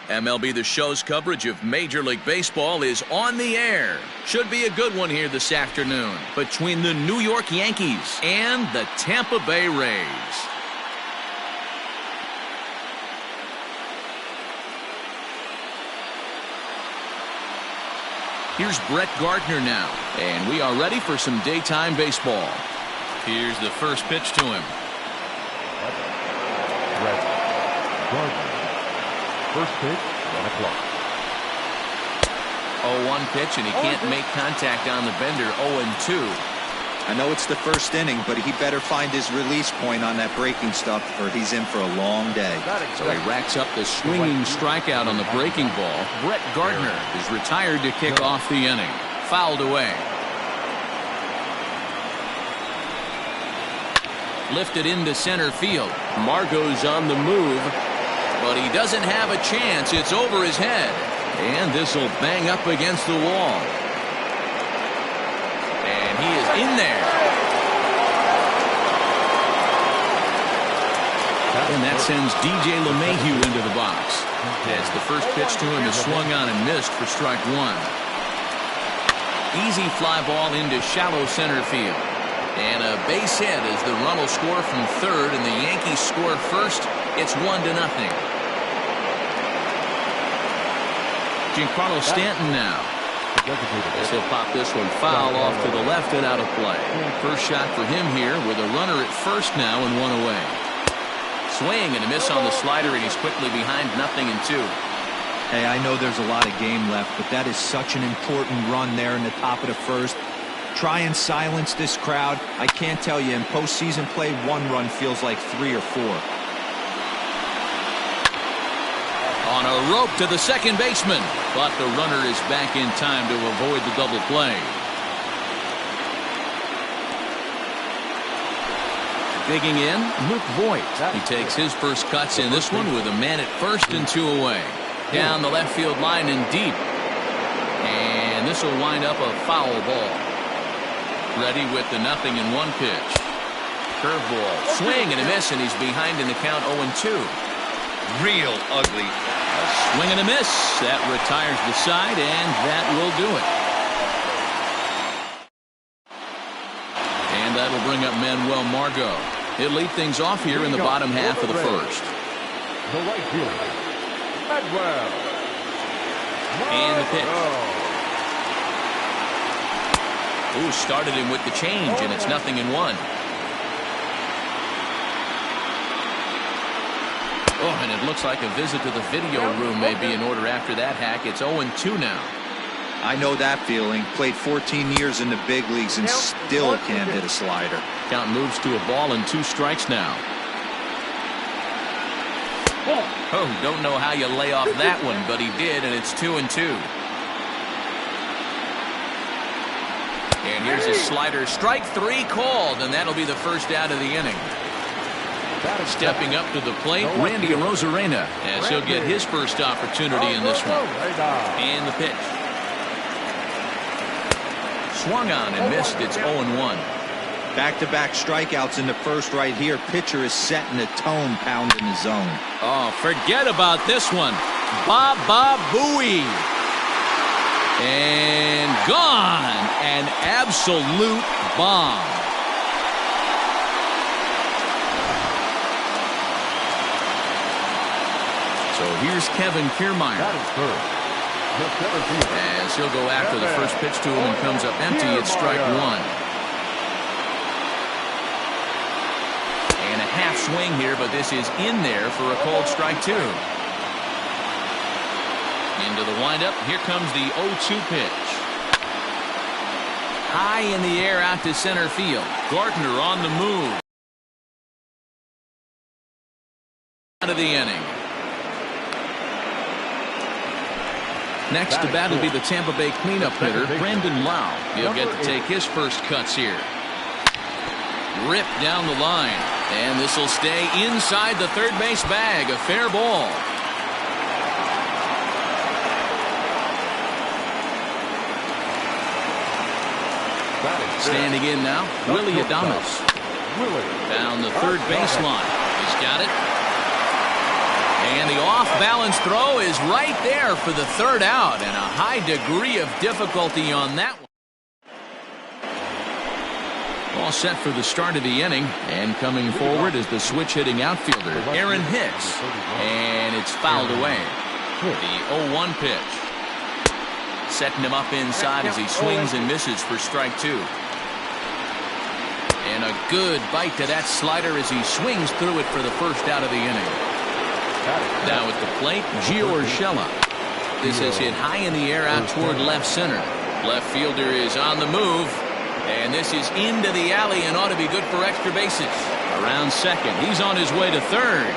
MLB The Show's coverage of Major League Baseball is on the air. Should be a good one here this afternoon between the New York Yankees and the Tampa Bay Rays. Here's Brett Gardner now, and we are ready for some daytime baseball. Here's the first pitch to him. Brett Gardner. First pitch, 1 o'clock. 0-1 pitch, and he can't make contact on the bender. 0-2. I know it's the first inning, but he better find his release point on that breaking stuff, or he's in for a long day. So he racks up the swinging strikeout on the breaking ball. Brett Gardner is retired to kick off the inning. Fouled away. Lifted into center field. Margot's on the move, but he doesn't have a chance. It's over his head, and this will bang up against the wall. And he is in there. And that sends DJ LeMahieu into the box. As the first pitch to him is swung on and missed for strike one. Easy fly ball into shallow center field. And a base hit as the run will score from third, and the Yankees score first. It's 1-0. Giancarlo Stanton now. As he'll pop this one foul off to the left and out of play. First shot for him here with a runner at first now and one away. Swing and a miss on the slider, and he's quickly behind 0-2. Hey, I know there's a lot of game left, but that is such an important run there in the top of the first. Try and silence this crowd. I can't tell you, in postseason play, one run feels like 3 or 4. On a rope to the second baseman, but the runner is back in time to avoid the double play. Digging in, Luke Voit. He takes his first cuts in this one with a man at first and 2 away. Down the left field line and deep. And this will wind up a foul ball. Ready with the 0-1 pitch. Curveball. Swing and a miss, and he's behind in the count 0-2. Real ugly. A swing and a miss. That retires the side, and that will do it. And that'll bring up Manuel Margot. He'll lead things off here in the bottom half of the first. The right fielder, Manuel. And the pitch. Ooh, started him with the change, and it's 0-1. Oh, and it looks like a visit to the video room may be in order after that hack. It's 0-2 now. I know that feeling. Played 14 years in the big leagues and still can't hit a slider. Count moves to a ball and 2 strikes now. Oh, don't know how you lay off that one, but he did, and it's 2-2. And here's a slider. Strike 3 called, and that'll be the first out of the inning. Stepping up to the plate, Randy Arozarena, as he'll get his first opportunity in this one. And the pitch. Swung on and missed. It's 0-1. Back-to-back strikeouts in the first right here. Pitcher is setting the tone, pounding the zone. Oh, forget about this one. Baba Booey. And gone. An absolute bomb. So here's Kevin Kiermaier. As he'll go after the first pitch to him and comes up empty. It's strike 1. And a half swing here, but this is in there for a called strike 2. Into the windup. Here comes the 0-2 pitch. High in the air out to center field. Gardner on the move. Out of the inning. Next to bat will be the Tampa Bay cleanup hitter, Brandon Lowe. He'll get to take his first cuts here. Ripped down the line. And this will stay inside the third base bag. A fair ball. Standing in now, Willy Adames. Down the third baseline. He's got it. And the off-balance throw is right there for the third out, and a high degree of difficulty on that one. All set for the start of the inning, and coming forward is the switch-hitting outfielder, Aaron Hicks, and it's fouled away. The 0-1 pitch. Setting him up inside as he swings and misses for strike two. And a good bite to that slider as he swings through it for the first out of the inning. Now at the plate, Gio Urshela. This is hit high in the air out toward left center. Left fielder is on the move. And this is into the alley and ought to be good for extra bases. Around second. He's on his way to third.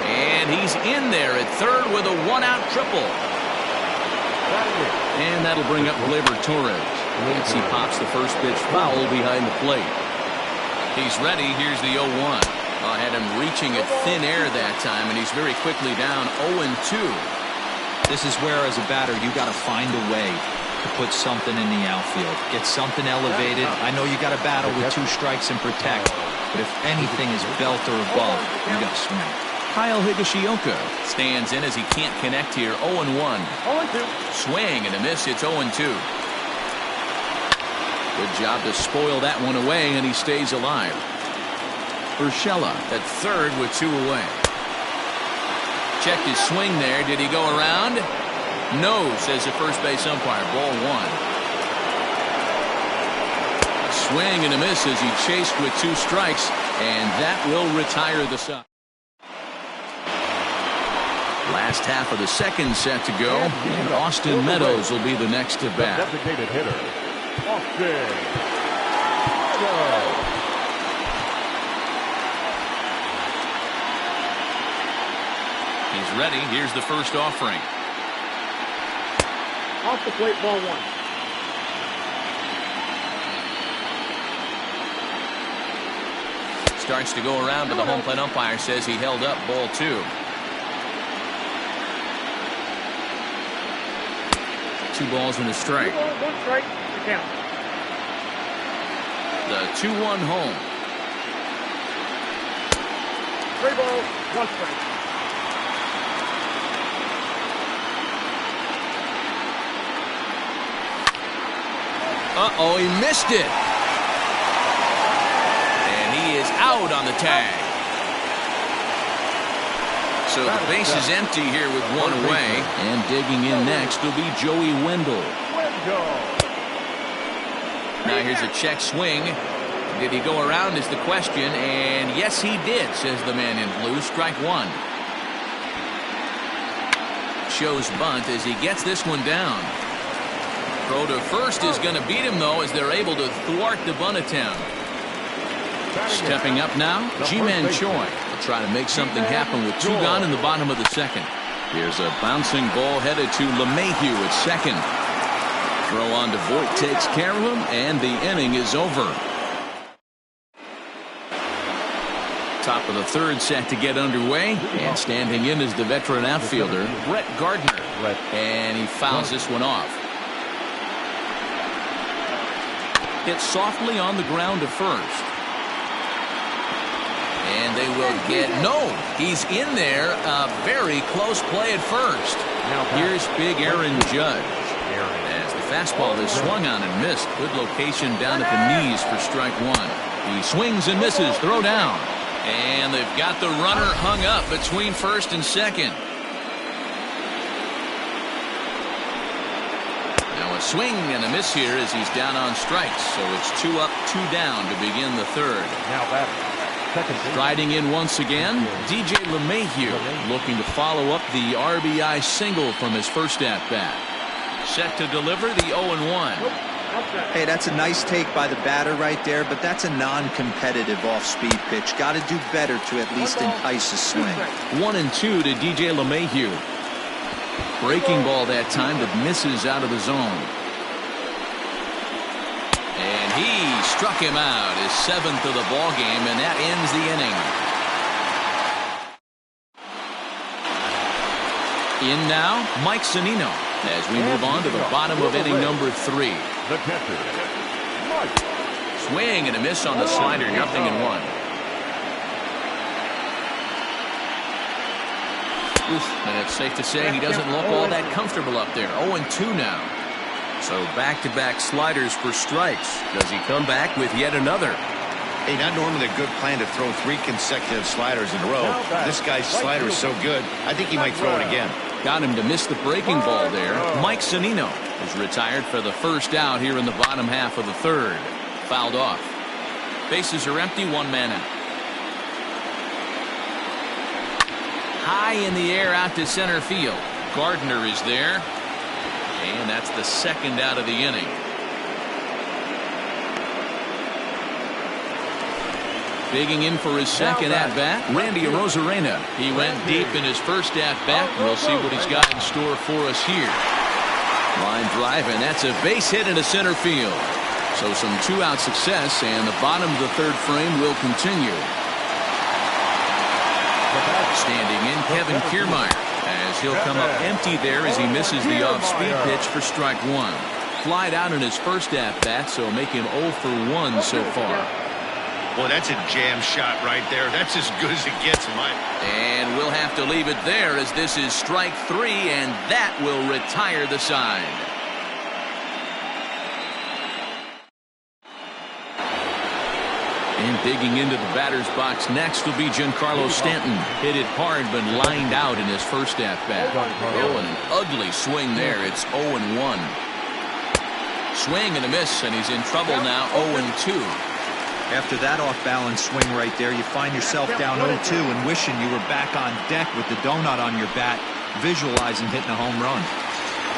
And he's in there at third with a one-out triple. And that'll bring up Gleyber Torres. As he pops the first pitch foul behind the plate. He's ready. Here's the 0-1. Had him reaching at thin air that time, and he's very quickly down 0-2. This is where, as a batter, you got to find a way to put something in the outfield. Get something elevated. I know you got to battle with 2 strikes and protect, but if anything is belt or above, you got to swing. Kyle Higashioka stands in as he can't connect here. 0-1. 0-2. Swing and a miss. It's 0-2. Good job to spoil that one away, and he stays alive. Urshela at third with 2 away. Checked his swing there. Did he go around? No, says the first base umpire. Ball 1. A swing and a miss as he chased with 2 strikes, and that will retire the side. Last half of the second set to go, and Austin Meadows will be the next to bat. Designated hitter, Austin Meadows. He's ready. Here's the first offering. Off the plate, ball 1. Starts to go around, but the home plate umpire says he held up. Ball 2. 2 balls and a strike. 2 balls, 1 strike, the count. The 2-1 home. 3 balls, 1 strike. Uh-oh, he missed it. And he is out on the tag. So the base is empty here with 1 away. And digging in next will be Joey Wendell. Now here's a check swing. Did he go around is the question. And yes, he did, says the man in blue. Strike 1. Shows bunt as he gets this one down. Throw to first is going to beat him, though, as they're able to thwart the bunt attempt. Stepping up now, Ji-Man Choi will try to make something happen with 2 gone in the bottom of the second. Here's a bouncing ball headed to LeMahieu at second. Throw on to Voit takes care of him, and the inning is over. Top of the third set to get underway, and standing in is the veteran outfielder, Brett Gardner. And he fouls this one off. Hit softly on the ground to first. And they will get, no, he's in there. A very close play at first. Here's big Aaron Judge. As the fastball is swung on and missed. Good location down at the knees for strike 1. He swings and misses. Throw down. And they've got the runner hung up between first and second. A swing and a miss here as he's down on strikes. So it's 2 up, 2 down to begin the third. Now batting. Striding in once again, DJ LeMahieu looking to follow up the RBI single from his first at-bat. Set to deliver the 0-1. Hey, that's a nice take by the batter right there, but that's a non-competitive off-speed pitch. Got to do better to at least entice a swing. 1-2 to DJ LeMahieu. Breaking ball that time that misses out of the zone. And he struck him out, his 7th of the ball game, and that ends the inning. In now, Mike Zunino, as we move on to the bottom of inning number 3. The catcher, Mike. Swing and a miss on the slider, 0-1. And it's safe to say he doesn't look all that comfortable up there. 0-2 now. So back-to-back sliders for strikes. Does he come back with yet another? Hey, not normally a good plan to throw 3 consecutive sliders in a row. This guy's slider is so good, I think he might throw it again. Got him to miss the breaking ball there. Mike Zunino is retired for the first out here in the bottom half of the third. Fouled off. Bases are empty, 1 man out. High in the air out to center field. Gardner is there. And that's the second out of the inning. Digging in for his second at-bat, Randy Arozarena. He went deep in his first at-bat. We'll see what he's got in store for us here. Line drive, and that's a base hit into center field. So some 2-out success, and the bottom of the third frame will continue. Standing in, Kevin Kiermaier, as he'll come up empty there as he misses the off-speed pitch for strike 1. Flied out in his first at-bat, so make him 0 for 1 so far. Boy, that's a jam shot right there. That's as good as it gets in my... And we'll have to leave it there as this is strike 3, and that will retire the side. And digging into the batter's box next will be Giancarlo Stanton. Hit it hard but lined out in his first at-bat. Oh, and an ugly swing there. It's 0-1. Swing and a miss, and he's in trouble now, 0-2. After that off-balance swing right there, you find yourself down 0-2 and wishing you were back on deck with the donut on your bat, visualizing hitting a home run.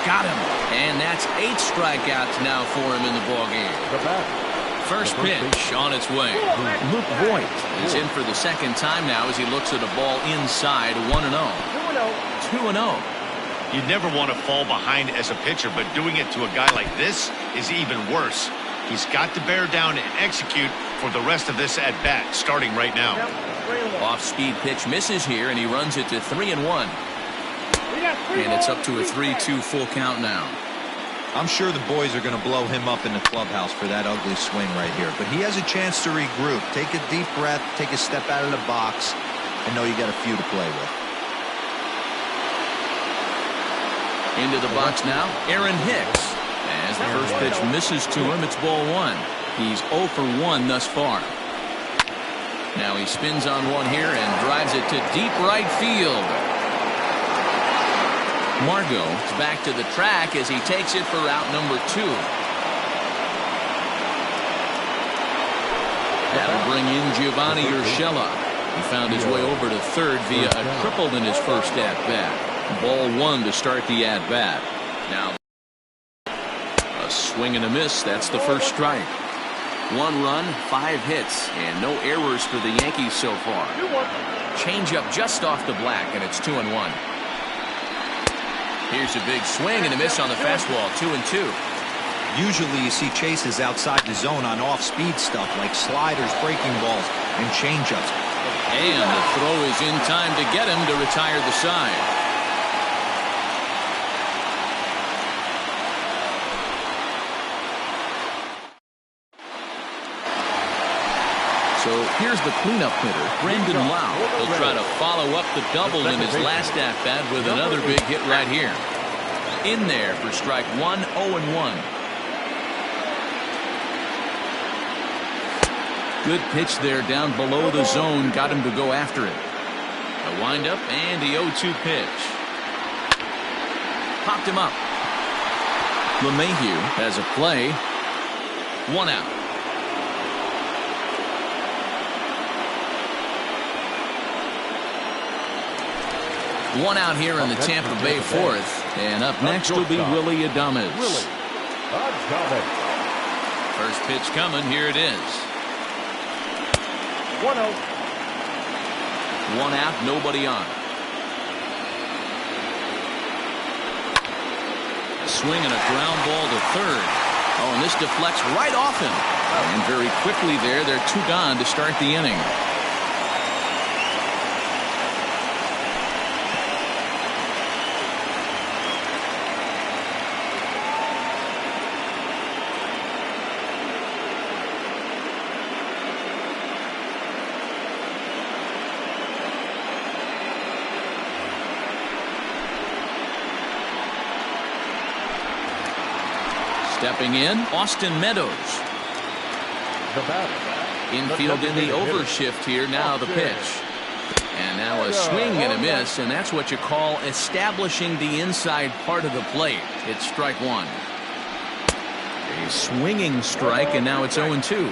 Got him. And that's 8 strikeouts now for him in the ballgame. First pitch on its way. Luke Voit is in for the second time now as he looks at a ball inside. 1-0. 2-0. You'd never want to fall behind as a pitcher, but doing it to a guy like this is even worse. He's got to bear down and execute for the rest of this at-bat, starting right now. Off-speed pitch misses here, and he runs it to 3-1. And it's up to a 3-2 full count now. I'm sure the boys are going to blow him up in the clubhouse for that ugly swing right here. But he has a chance to regroup. Take a deep breath, take a step out of the box, and know you got a few to play with. Into the box now, Aaron Hicks. As the first pitch misses to him, it's ball 1. He's 0 for 1 thus far. Now he spins on one here and drives it to deep right field. Margot is back to the track as he takes it for out number 2. That'll bring in Giovanni Urshela. He found his way over to third via a triple in his first at-bat. Ball 1 to start the at-bat. Now a swing and a miss. That's the first strike. 1 run, 5 hits, and no errors for the Yankees so far. Changeup just off the black, and it's 2-1. Here's a big swing and a miss on the fastball. 2-2. Usually you see chases outside the zone on off-speed stuff like sliders, breaking balls, and changeups. And the throw is in time to get him to retire the side. So here's the cleanup hitter, Brandon Lau. He'll try to follow up the double in his last at-bat with another big hit right here. In there for strike 1, 0-1. Good pitch there down below the zone. Got him to go after it. A windup and the 0-2 pitch. Popped him up. LeMahieu has a play. 1 out. One out here in the Tampa Bay fourth. And up next will be Willy Adames. First pitch coming. Here it is. 1-0. 1 out, nobody on. A swing and a ground ball to third. Oh, and this deflects right off him. And very quickly there, they're 2 gone to start the inning. Stepping in, Austin Meadows. The batter. Infield in the overshift here. Now the pitch. And now a swing and a miss, and that's what you call establishing the inside part of the plate. It's strike one. A swinging strike, and now it's 0-2.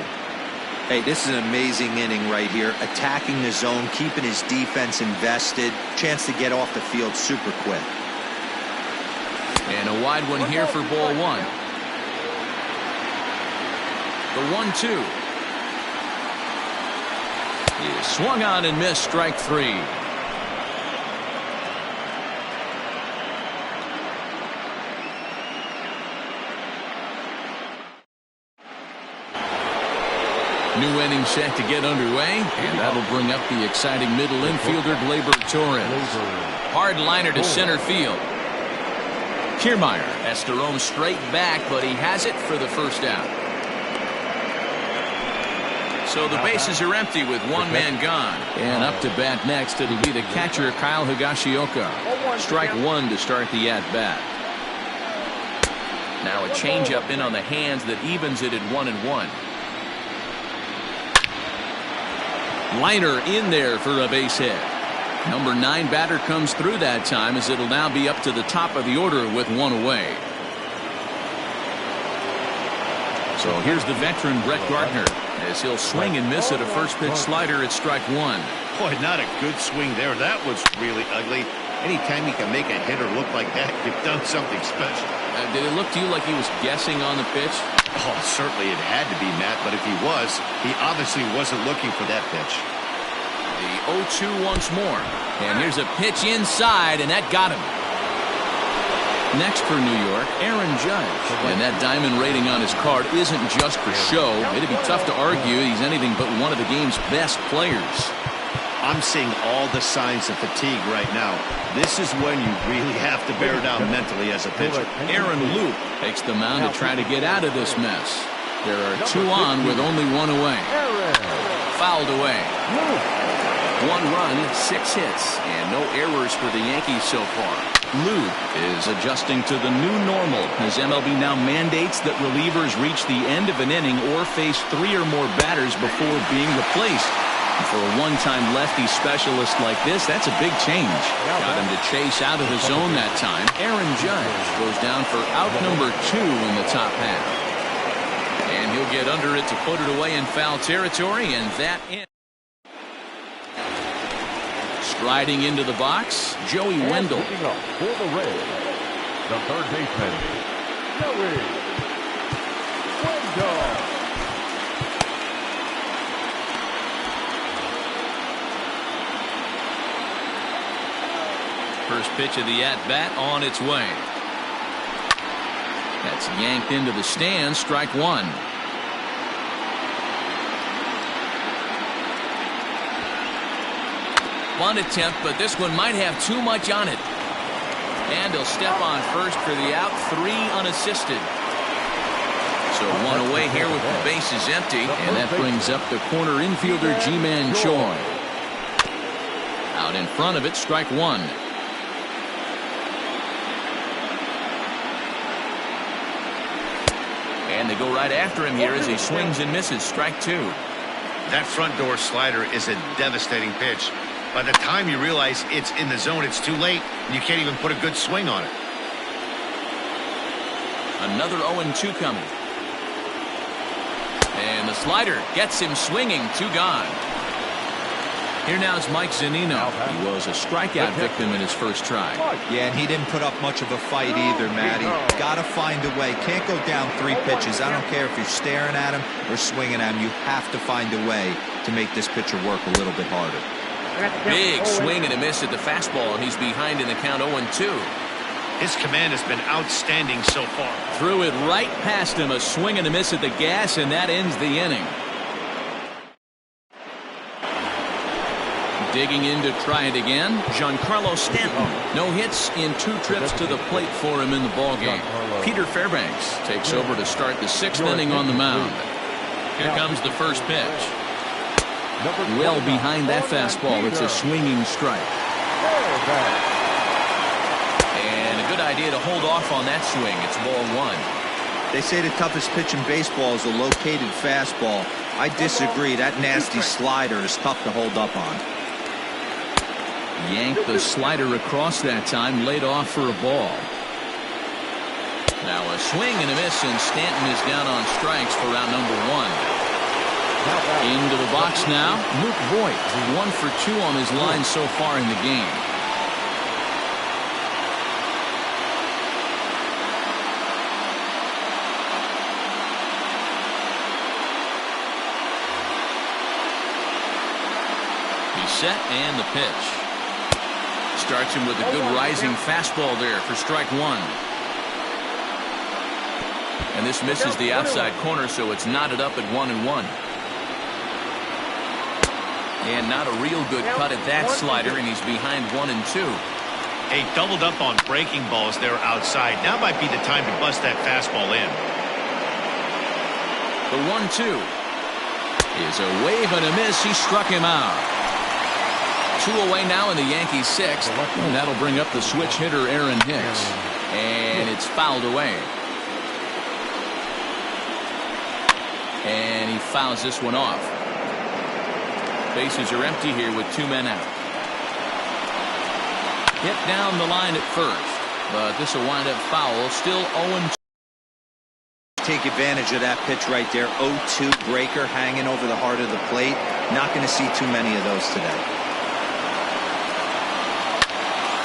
Hey, this is an amazing inning right here. Attacking the zone, keeping his defense invested. Chance to get off the field super quick. And a wide one here for ball one. The 1-2. Is swung on and missed, strike three. New inning set to get underway, and that'll bring up the exciting middle infielder Gleyber Torres. Hard liner to center field. Kiermaier has to roam straight back, but he has it for the first out. So the bases are empty with one man gone. And up to bat next, it'll be the catcher Kyle Higashioka. Strike one to start the at-bat. Now a changeup in on the hands that evens it at 1-1. Liner in there for a base hit. Number 9 batter comes through that time, as it'll now be up to the top of the order with one away. So here's the veteran Brett Gardner, as he'll swing and miss at a first pitch slider at strike one. Boy, not a good swing there. That was really ugly. Anytime you can make a hitter look like that, you've done something special. Did it look to you like he was guessing on the pitch? Oh, certainly it had to be, Matt, but if he was, he obviously wasn't looking for that pitch. The 0-2 once more. And here's a pitch inside, and that got him. Next for New York, Aaron Judge. And that diamond rating on his card isn't just for show. It'd be tough to argue he's anything but one of the game's best players. I'm seeing all the signs of fatigue right now. This is when you really have to bear down mentally as a pitcher. Aaron Loup takes the mound to try to get out of this mess. There are 2 on with only 1 away. Fouled away. 1 run, 6 hits, and no errors for the Yankees so far. Loup is adjusting to the new normal, as MLB now mandates that relievers reach the end of an inning or face 3 or more batters before being replaced. And for a one-time lefty specialist like this, that's a big change. Got him to chase out of the zone that time. Aaron Judge goes down for out number 2 in the top half. And he'll get under it to put it away in foul territory, and that ends. Striding into the box, Joey Wendell. For the Reds, the third baseman, Joey Wendell. First pitch of the at-bat on its way. That's yanked into the stands, strike one. Bunt attempt, but this one might have too much on it. And he'll step on first for the out, 3 unassisted. So 1 away here with the bases empty, and that brings up the corner infielder Ji-Man Choi. Out in front of it, strike one. And they go right after him here as he swings and misses, strike 2. That front door slider is a devastating pitch. By the time you realize it's in the zone, it's too late, and you can't even put a good swing on it. Another 0-2 coming. And the slider gets him swinging, 2 gone. Here now is Mike Zunino. He was a strikeout victim in his first try. Yeah, and he didn't put up much of a fight either, Matty. Got to find a way. Can't go down 3 pitches. I don't care if you're staring at him or swinging at him. You have to find a way to make this pitcher work a little bit harder. Big swing and a miss at the fastball, and he's behind in the count 0-2. His command has been outstanding so far. Threw it right past him, a swing and a miss at the gas, and that ends the inning. Digging in to try it again, Giancarlo Stanton. No hits in 2 trips to the plate for him in the ballgame. Peter Fairbanks takes over to start the 6th inning on the mound. Here comes the first pitch. Well behind that fastball, it's a swinging strike. And a good idea to hold off on that swing. It's ball 1. They say the toughest pitch in baseball is a located fastball. I disagree. That nasty slider is tough to hold up on. Yanked the slider across that time, laid off for a ball. Now a swing and a miss, and Stanton is down on strikes for round number 1. Into the box now, Luke Voit, 1 for 2 on his line so far in the game. He's set, and the pitch. Starts him with a good rising fastball there for strike 1. And this misses the outside corner, so it's knotted up at 1-1. And not a real good cut at that slider, and he's behind 1-2. Hey, doubled up on breaking balls there outside. Now might be the time to bust that fastball in. The 1-2 is a wave and a miss. He struck him out. 2 away now in the Yankees 6th. And that'll bring up the switch hitter Aaron Hicks. And it's fouled away. And he fouls this one off. Bases are empty here with 2 men out. Hit down the line at first, but this will wind up foul. Still 0-2. Take advantage of that pitch right there. 0-2 breaker hanging over the heart of the plate. Not going to see too many of those today.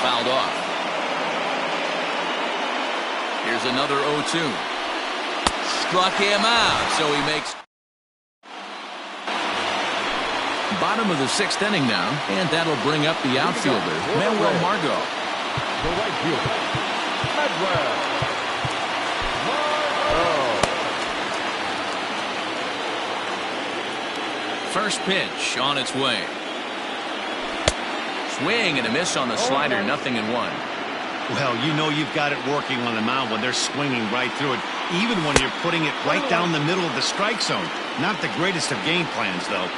Fouled off. Here's another 0-2. Struck him out, so he makes. Bottom of the 6th inning now, and that'll bring up the outfielder, Manuel Margot. The right fielder, Manuel Margot. First pitch on its way. Swing and a miss on the slider, 0-1. Well, you know you've got it working on the mound when they're swinging right through it, even when you're putting it right down the middle of the strike zone. Not the greatest of game plans, though.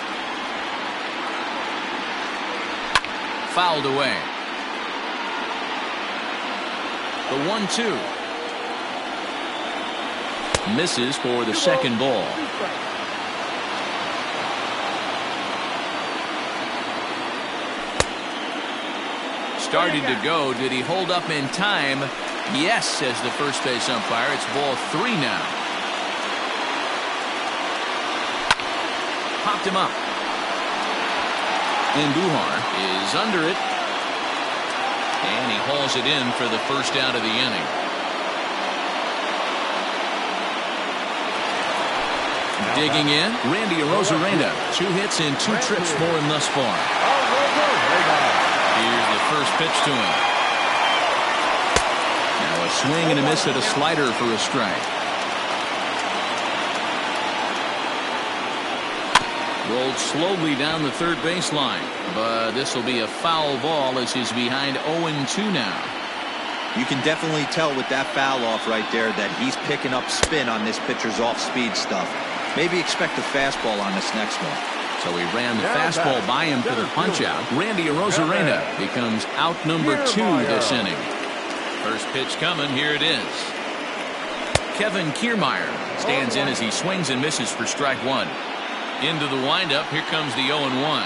Fouled away. The 1-2 misses for the second ball. Started to go. Did he hold up in time? Yes, says the first base umpire. It's ball 3 now. Popped him up. Andujar is under it. And he hauls it in for the first out of the inning. Digging in, Randy Arozarena. 2 hits and 2 trips for him thus far. Here's the first pitch to him. Now a swing and a miss at a slider for a strike. Rolled slowly down the third baseline, but this will be a foul ball as he's behind 0-2 now. You can definitely tell with that foul off right there that he's picking up spin on this pitcher's off-speed stuff. Maybe expect a fastball on this next one. So he ran the fastball by him for the punch-out. Randy Arozarena becomes out number 2 this inning. First pitch coming. Here it is. Kevin Kiermaier stands in as he swings and misses for strike 1. Into the windup. Here comes the 0-1.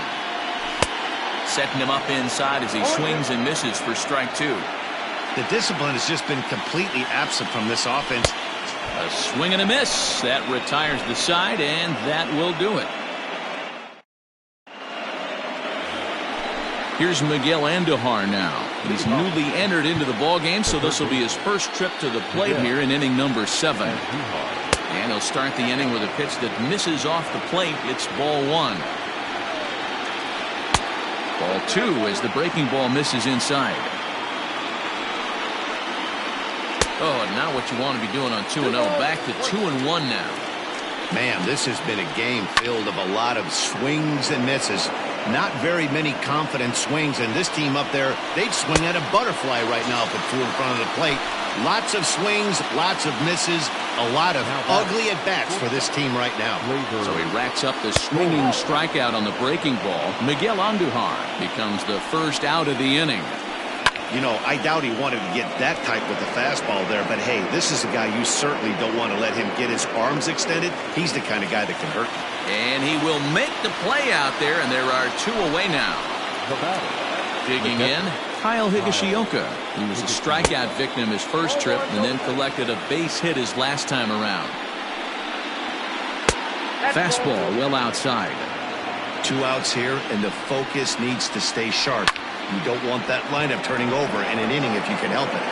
Setting him up inside as he swings and misses for strike 2. The discipline has just been completely absent from this offense. A swing and a miss. That retires the side, and that will do it. Here's Miguel Andujar now. He's newly entered into the ballgame, so this will be his first trip to the plate here in inning number 7. And he'll start the inning with a pitch that misses off the plate. It's ball 1. Ball 2 as the breaking ball misses inside. Oh, and now what you want to be doing on 2-0. Back to 2-1 now. Man, this has been a game filled of a lot of swings and misses. Not very many confident swings, and this team up there, they'd swing at a butterfly right now if it flew in front of the plate. Lots of swings, lots of misses, a lot of ugly at-bats for this team right now. So he racks up the swinging strikeout on the breaking ball. Miguel Andujar becomes the first out of the inning. You know, I doubt he wanted to get that tight with the fastball there, but hey, this is a guy you certainly don't want to let him get his arms extended. He's the kind of guy that can hurt you. And he will make the play out there, and there are 2 away now. The batter. Digging in, Kyle Higashioka. He was a strikeout victim his first trip and then collected a base hit his last time around. Fastball well outside. 2 outs here, and the focus needs to stay sharp. You don't want that lineup turning over in an inning if you can help it.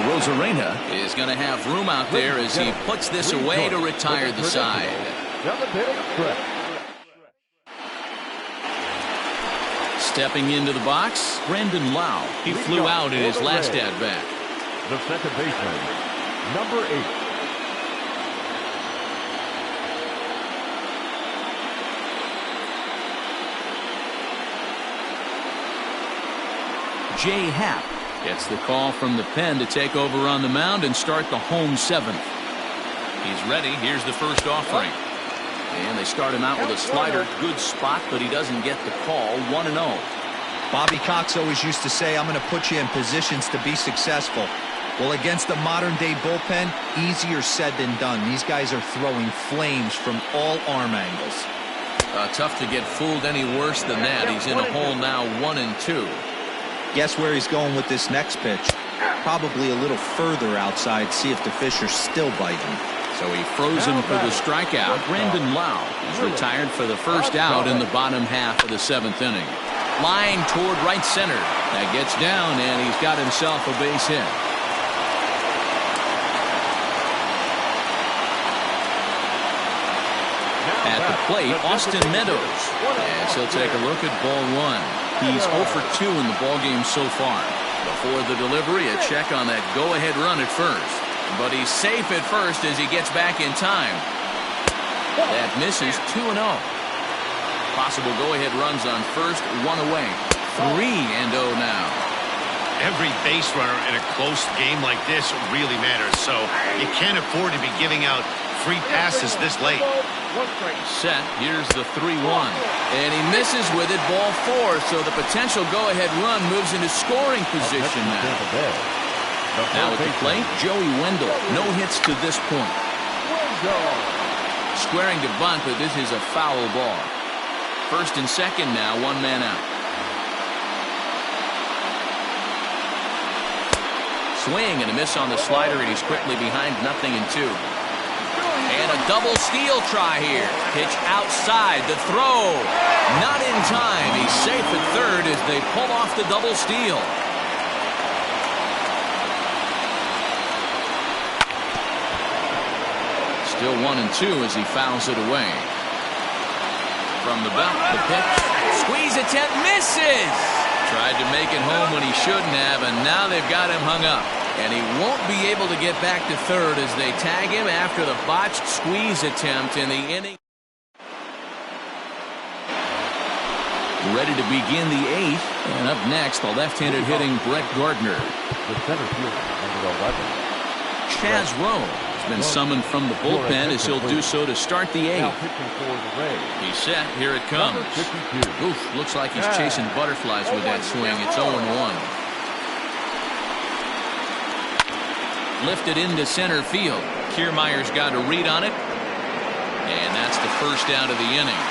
Arozarena is going to have room out there as he puts this away to retire the side. Stepping into the box, Brandon Lau. He flew out in his last at-bat. The second baseman, number 8. Jay Happ gets the call from the pen to take over on the mound and start the home 7th. He's ready. Here's the first offering. And they start him out with a slider. Good spot, but he doesn't get the call. 1-0. Bobby Cox always used to say, I'm going to put you in positions to be successful. Well, against a modern-day bullpen, easier said than done. These guys are throwing flames from all arm angles. Tough to get fooled any worse than that. He's in a hole now, 1-2. Guess where he's going with this next pitch? Probably a little further outside, see if the fish are still biting. So he froze him for the strikeout. Brandon Lau is retired for the first out in the bottom half of the 7th inning. Line toward right center. That gets down, and he's got himself a base hit. At the plate, Austin Meadows. As he'll take a look at ball 1. He's 0 for 2 in the ballgame so far. Before the delivery, a check on that go-ahead run at first. But he's safe at first as he gets back in time. That misses. 2-0. Possible go-ahead runs on first, 1 away. 3-0 now. Every base runner in a close game like this really matters, so you can't afford to be giving out free passes this late. Set. Here's the 3-1. And he misses with it, ball 4. So the potential go-ahead run moves into scoring position now. Now at the plate, Joey Wendell. No hits to this point. Squaring to bunt, but this is a foul ball. First and second now, 1 man out. Swing and a miss on the slider, and he's quickly behind 0-2. And a double steal try here. Pitch outside. The throw. Not in time. He's safe at third as they pull off the double steal. Still 1-2 as he fouls it away. From the belt, the pitch. Squeeze attempt. Misses. Tried to make it home when he shouldn't have, and now they've got him hung up. And he won't be able to get back to third as they tag him after the botched squeeze attempt in the inning. Ready to begin the 8th. And up next, the left-handed hitting Brett Gardner. The center fielder, number 11. Chaz Rowe has been summoned from the bullpen as he'll do so to start the 8th. Now pitching for the Rays. He's set. Here it comes. Number 52. Oof, looks like he's chasing butterflies with that swing. It's 0-1. Lifted into center field. Kiermaier's got a read on it. And that's the first out of the inning.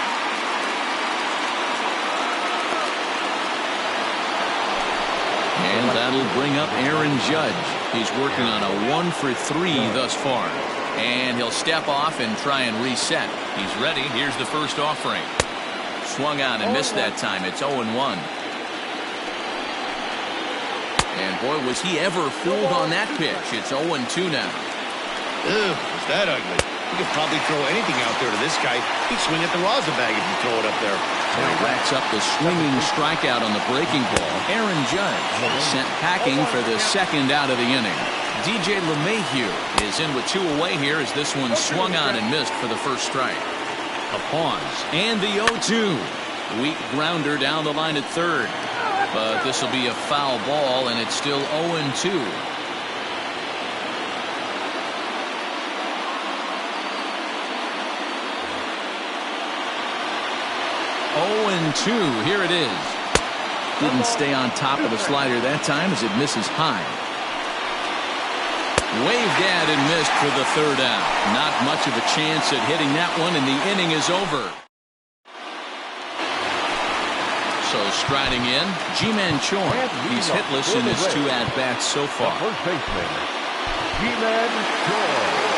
And that'll bring up Aaron Judge. He's working on a 1 for 3 thus far. And he'll step off and try and reset. He's ready. Here's the first offering. Swung out and missed that time. It's 0-1. And boy, was he ever fooled on that pitch. It's 0-2 now. Ugh, is that ugly? You could probably throw anything out there to this guy. He'd swing at the rosin bag if you throw it up there. And he racks up the swinging strikeout on the breaking ball. Aaron Judge sent packing for the second out of the inning. DJ LeMahieu is in with 2 away here as this one swung on and missed for the first strike. A pause. And the 0-2. Weak grounder down the line at third. But this will be a foul ball, and it's still 0-2. 0-2. Here it is. Didn't stay on top of the slider that time as it misses high. Waved at and missed for the third out. Not much of a chance at hitting that one, and the inning is over. So striding in, Ji-Man Choi. He's hitless in his 2 at-bats so far. First baseman, Ji-Man Choi.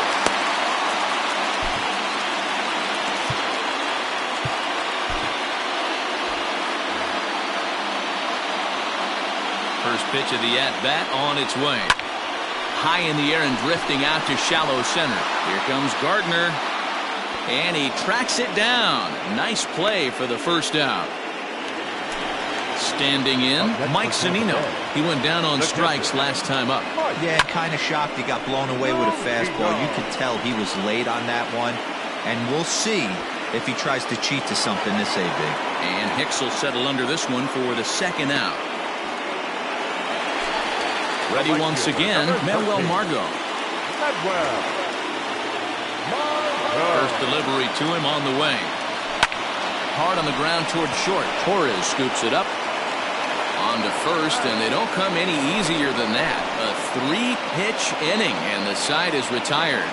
First pitch of the at-bat on its way. High in the air and drifting out to shallow center. Here comes Gardner. And he tracks it down. Nice play for the first out. Standing in, Mike Zunino. He went down on strikes last time up. Yeah, kind of shocked he got blown away with a fastball. You could tell he was late on that one. And we'll see if he tries to cheat to something this big. And Hicks will settle under this one for the second out. Ready once again, Manuel Margot. First delivery to him on the way. Hard on the ground toward short. Torres scoops it up. On to first, and they don't come any easier than that. A 3-pitch inning, and the side is retired.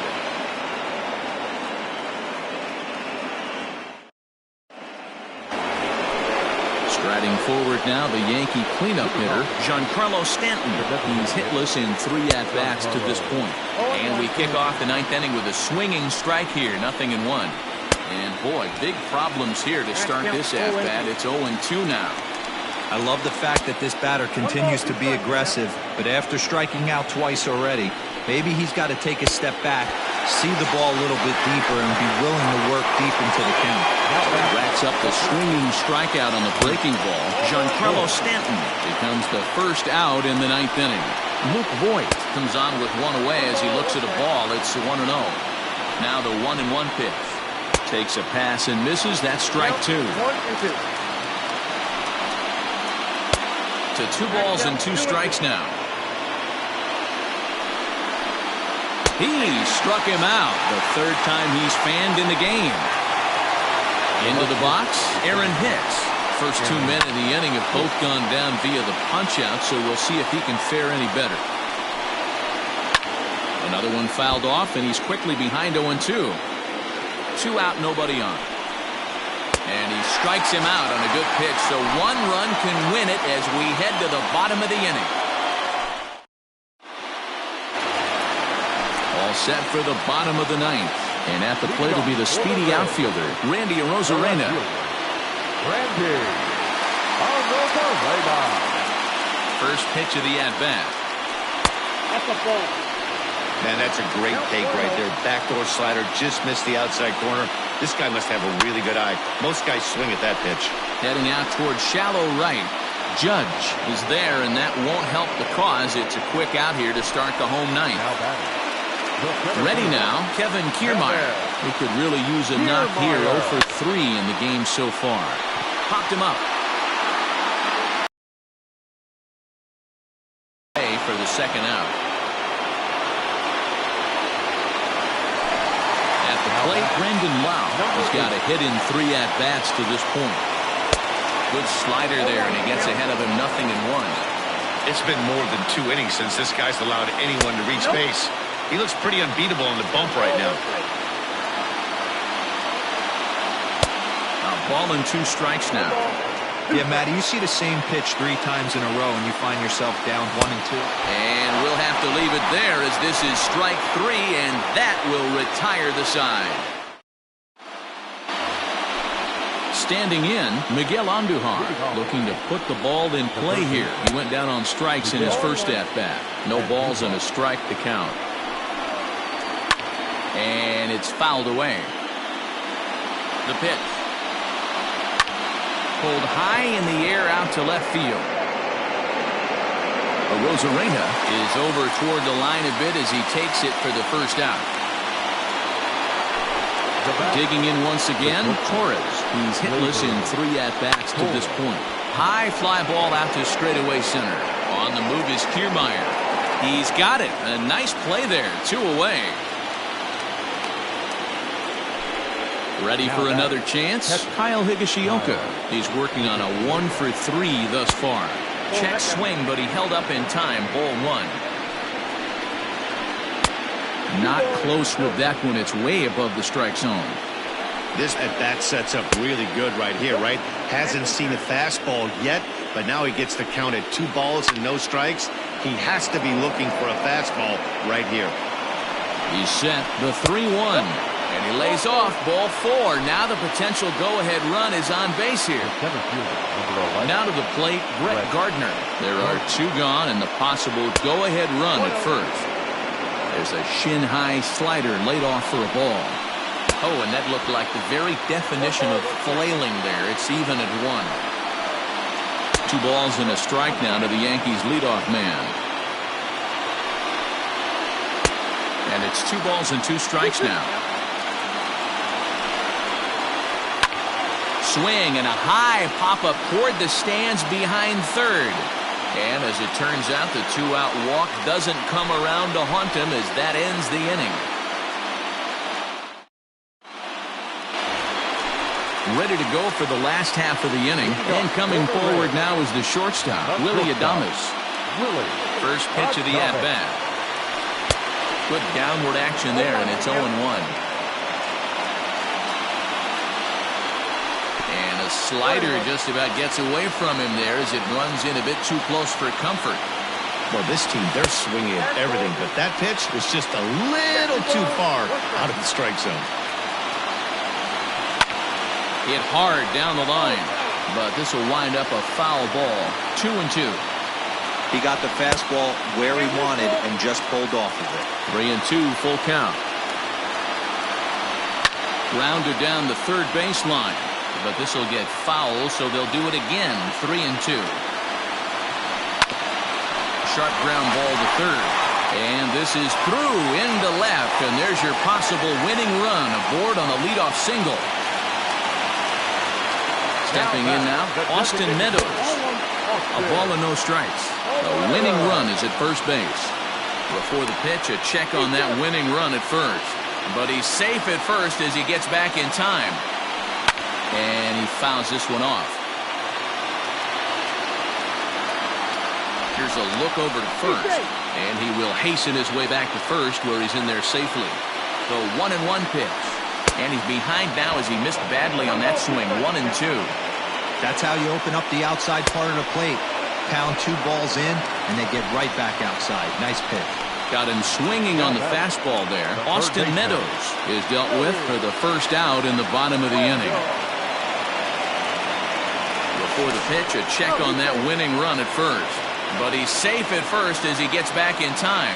Striding forward now, the Yankee cleanup hitter, Giancarlo Stanton. He's hitless in 3 at-bats to this point. And we kick off the 9th inning with a swinging strike here, 0-1. And boy, big problems here to start this at-bat. It's 0-2 now. I love the fact that this batter continues to be aggressive, but after striking out twice already, maybe he's got to take a step back, see the ball a little bit deeper, and be willing to work deep into the count. Racks up the swinging strikeout on the breaking ball. Giancarlo Stanton becomes the first out in the 9th inning. Luke Voigt comes on with one away as he looks at a ball. It's 1-0. Now the 1-1 pitch. Takes a pass and misses. That's strike 2. 1-2. To 2 balls and 2 strikes now. He struck him out. The third time he's fanned in the game. Into the box, Aaron Hicks. First 2 men in the inning have both gone down via the punch-out, so we'll see if he can fare any better. Another one fouled off, and he's quickly behind 0-2. 2 out, nobody on. And he strikes him out on a good pitch, so 1 run can win it as we head to the bottom of the inning. All set for the bottom of the 9th. And at the plate will be the speedy outfielder, Randy Arozarena. Randy Arozarena. First pitch of the at-bat. That's a ball. Man, that's a great take right there. Backdoor slider just missed the outside corner. This guy must have a really good eye. Most guys swing at that pitch. Heading out towards shallow right. Judge is there, and that won't help the cause. It's a quick out here to start the home 9th. Ready now, Kevin Kiermaier. He could really use a knock here. 0 for 3 in the game so far. Popped him up. For the second out. At the plate, Brandon Lau has got a hit in 3 at-bats to this point. Good slider there, and he gets ahead of him 0-1. It's been more than 2 innings since this guy's allowed anyone to reach base. He looks pretty unbeatable on the bump right now. A ball and 2 strikes now. Yeah, Matty, you see the same pitch 3 times in a row and you find yourself down 1-2. And we'll have to leave it there as this is strike 3, and that will retire the side. Standing in, Miguel Andujar, looking to put the ball in play here. He went down on strikes in his first at-bat. No balls and a strike to count. And it's fouled away. The pitch. Pulled high in the air out to left field. Arozarena is over toward the line a bit as he takes it for the first out. Digging in once again, Torres. He's hitless in 3 at-bats to this point. High fly ball out to straightaway center. On the move is Kiermaier. He's got it. A nice play there. 2 away. Ready for another chance? That's Kyle Higashioka. He's working on a 1 for 3 thus far. Check swing, but he held up in time. Ball 1. Not close with that one. It's way above the strike zone. This at-bat sets up really good right here, right? Hasn't seen a fastball yet, but now he gets to count at 2 balls and no strikes. He has to be looking for a fastball right here. He's set the 3-1. And he lays off. Ball 4. Now the potential go-ahead run is on base here. Now to the plate, Brett Gardner. There are 2 gone and the possible go-ahead run at first. There's a shin-high slider laid off for a ball. Oh, and that looked like the very definition of flailing there. It's even at 1. 2 balls and a strike now to the Yankees leadoff man. And it's 2 balls and 2 strikes now. Swing and a high pop-up toward the stands behind third. And as it turns out, the 2-out walk doesn't come around to haunt him as that ends the inning. Ready to go for the last half of the inning. And coming forward now is the shortstop, Willy Adames. First pitch of the at-bat. Good downward action there, and it's 0-1. And a slider just about gets away from him there as it runs in a bit too close for comfort. Well, this team, they're swinging at everything, but that pitch was just a little too far out of the strike zone. Hit hard down the line, but this will wind up a foul ball. 2-2. He got the fastball where he wanted and just pulled off of it. 3-2, full count. Grounded down the third baseline, but this will get foul, so they'll do it again. 3-2. Sharp ground ball to third, and this is through into left, and there's your possible winning run aboard on a leadoff single. Stepping in now, Austin Meadows. A ball and no strikes. The winning run is at first base. Before the pitch, a check on that winning run at first. But he's safe at first as he gets back in time. And he fouls this one off. Here's a look over to first. And he will hasten his way back to first where he's in there safely. The 1-1 pitch. And he's behind now as he missed badly on that swing. 1-2. That's how you open up the outside part of the plate. Pound 2 balls in, and they get right back outside. Nice pitch. Got him swinging on the fastball there. Austin Meadows is dealt with for the first out in the bottom of the inning. Before the pitch, a check on that winning run at first. But he's safe at first as he gets back in time.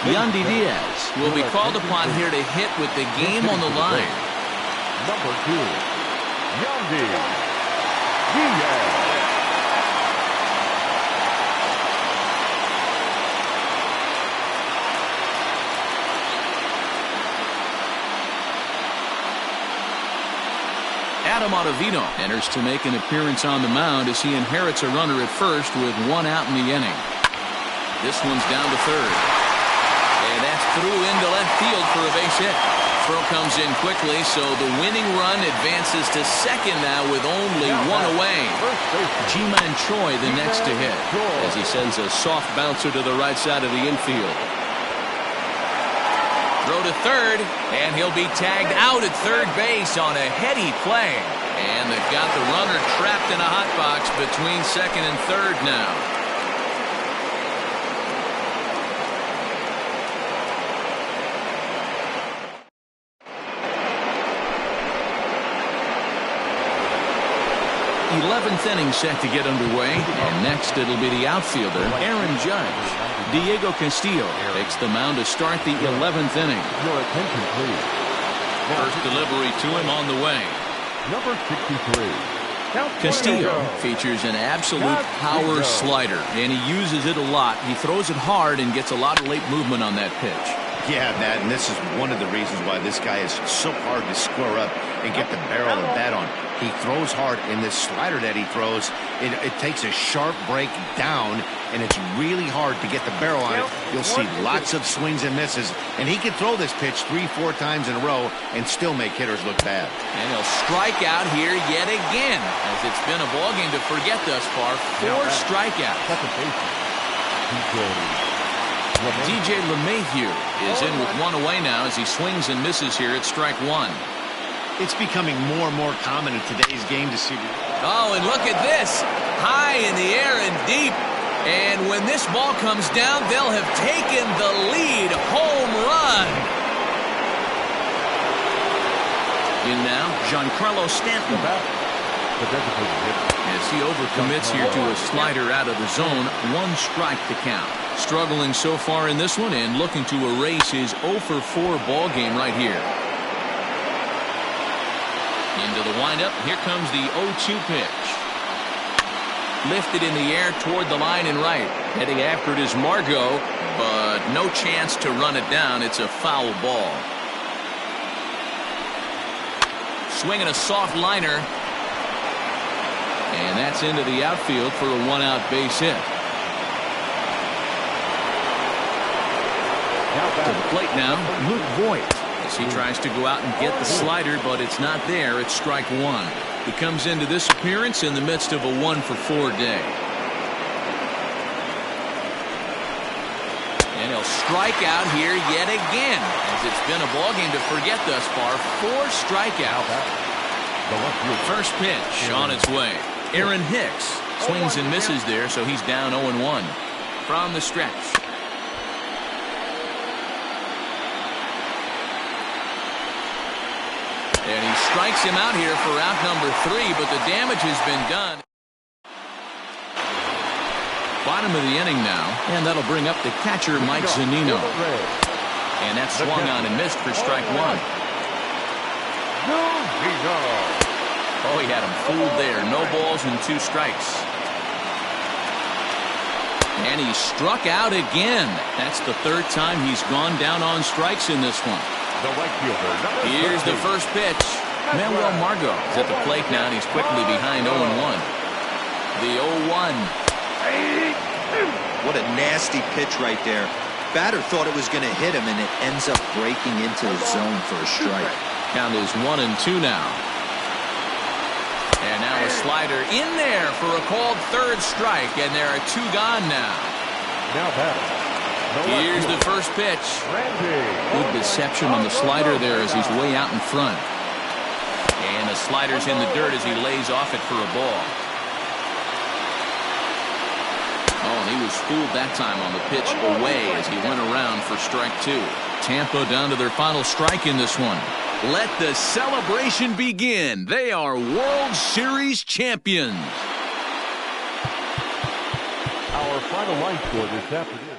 Yandy Diaz will be called upon here to hit with the game on the line. Number 2, Yandy Diaz. Adam Ottavino enters to make an appearance on the mound as he inherits a runner at first with 1 out in the inning. This one's down to third. And that's through into left field for a base hit. Throw comes in quickly, so the winning run advances to second now with only 1 away. Ji-Man Choi the next to hit as he sends a soft bouncer to the right side of the infield. Throw to third, and he'll be tagged out at third base on a heady play. And they've got the runner trapped in a hot box between second and third now. The 11th inning set to get underway, and next it'll be the outfielder, Aaron Judge. Diego Castillo takes the mound to start the 11th inning. Your attention, please. First delivery to him on the way. Number 63. Castillo features an absolute power slider, and he uses it a lot. He throws it hard and gets a lot of late movement on that pitch. Yeah, Matt, and this is one of the reasons why this guy is so hard to square up and get the barrel of the bat on. He throws hard, and this slider that he throws, it takes a sharp break down, and it's really hard to get the barrel on it. You'll see lots of swings and misses, and he can throw this pitch 3-4 times in a row and still make hitters look bad. And he'll strike out here yet again, as it's been a ballgame to forget thus far. 4 strikeouts. Second baseman, DJ LeMahieu is in with 1 away now as he swings and misses here at strike 1. It's becoming more and more common in today's game to see. Oh, and look at this. High in the air and deep. And when this ball comes down, they'll have taken the lead. Home run. In now, Giancarlo Stanton. the designated hitter. As he overcommits here to a slider out of the zone, 1 strike to count. Struggling so far in this one and looking to erase his 0 for 4 ball game right here. Into the windup. Here comes the 0-2 pitch. Lifted in the air toward the line and right. Heading after it is Margot, but no chance to run it down. It's a foul ball. Swinging a soft liner. And that's into the outfield for a 1-out base hit. To the plate now, Luke Voigt. As he tries to go out and get the slider, but it's not there. It's strike 1. He comes into this appearance in the midst of a 1 for 4 day. And he'll strike out here yet again, as it's been a ballgame to forget thus far. 4 strikeouts. First pitch on its way. Aaron Hicks swings and misses there, so he's down 0-1 from the stretch. And he strikes him out here for out number 3, but the damage has been done. Bottom of the inning now, and that'll bring up the catcher, Mike Zunino. And that's swung on and missed for strike 1. Oh, he had him fooled there. No balls and 2 strikes. And he struck out again. That's the 3rd time he's gone down on strikes in this one. The right fielder. Here's the first pitch. Manuel Margot is at the plate now, and he's quickly behind 0-1. The 0-1. What a nasty pitch right there. Batter thought it was going to hit him, and it ends up breaking into the zone for a strike. Count is 1-2 now. And now a slider in there for a called 3rd strike, and there are 2 gone now. Now batting. Here's the first pitch. Good deception on the slider there as he's way out in front. And the slider's in the dirt as he lays off it for a ball. Oh, and he was fooled that time on the pitch away as he went around for strike 2. Tampa down to their final strike in this one. Let the celebration begin. They are World Series champions. Our final line score this afternoon.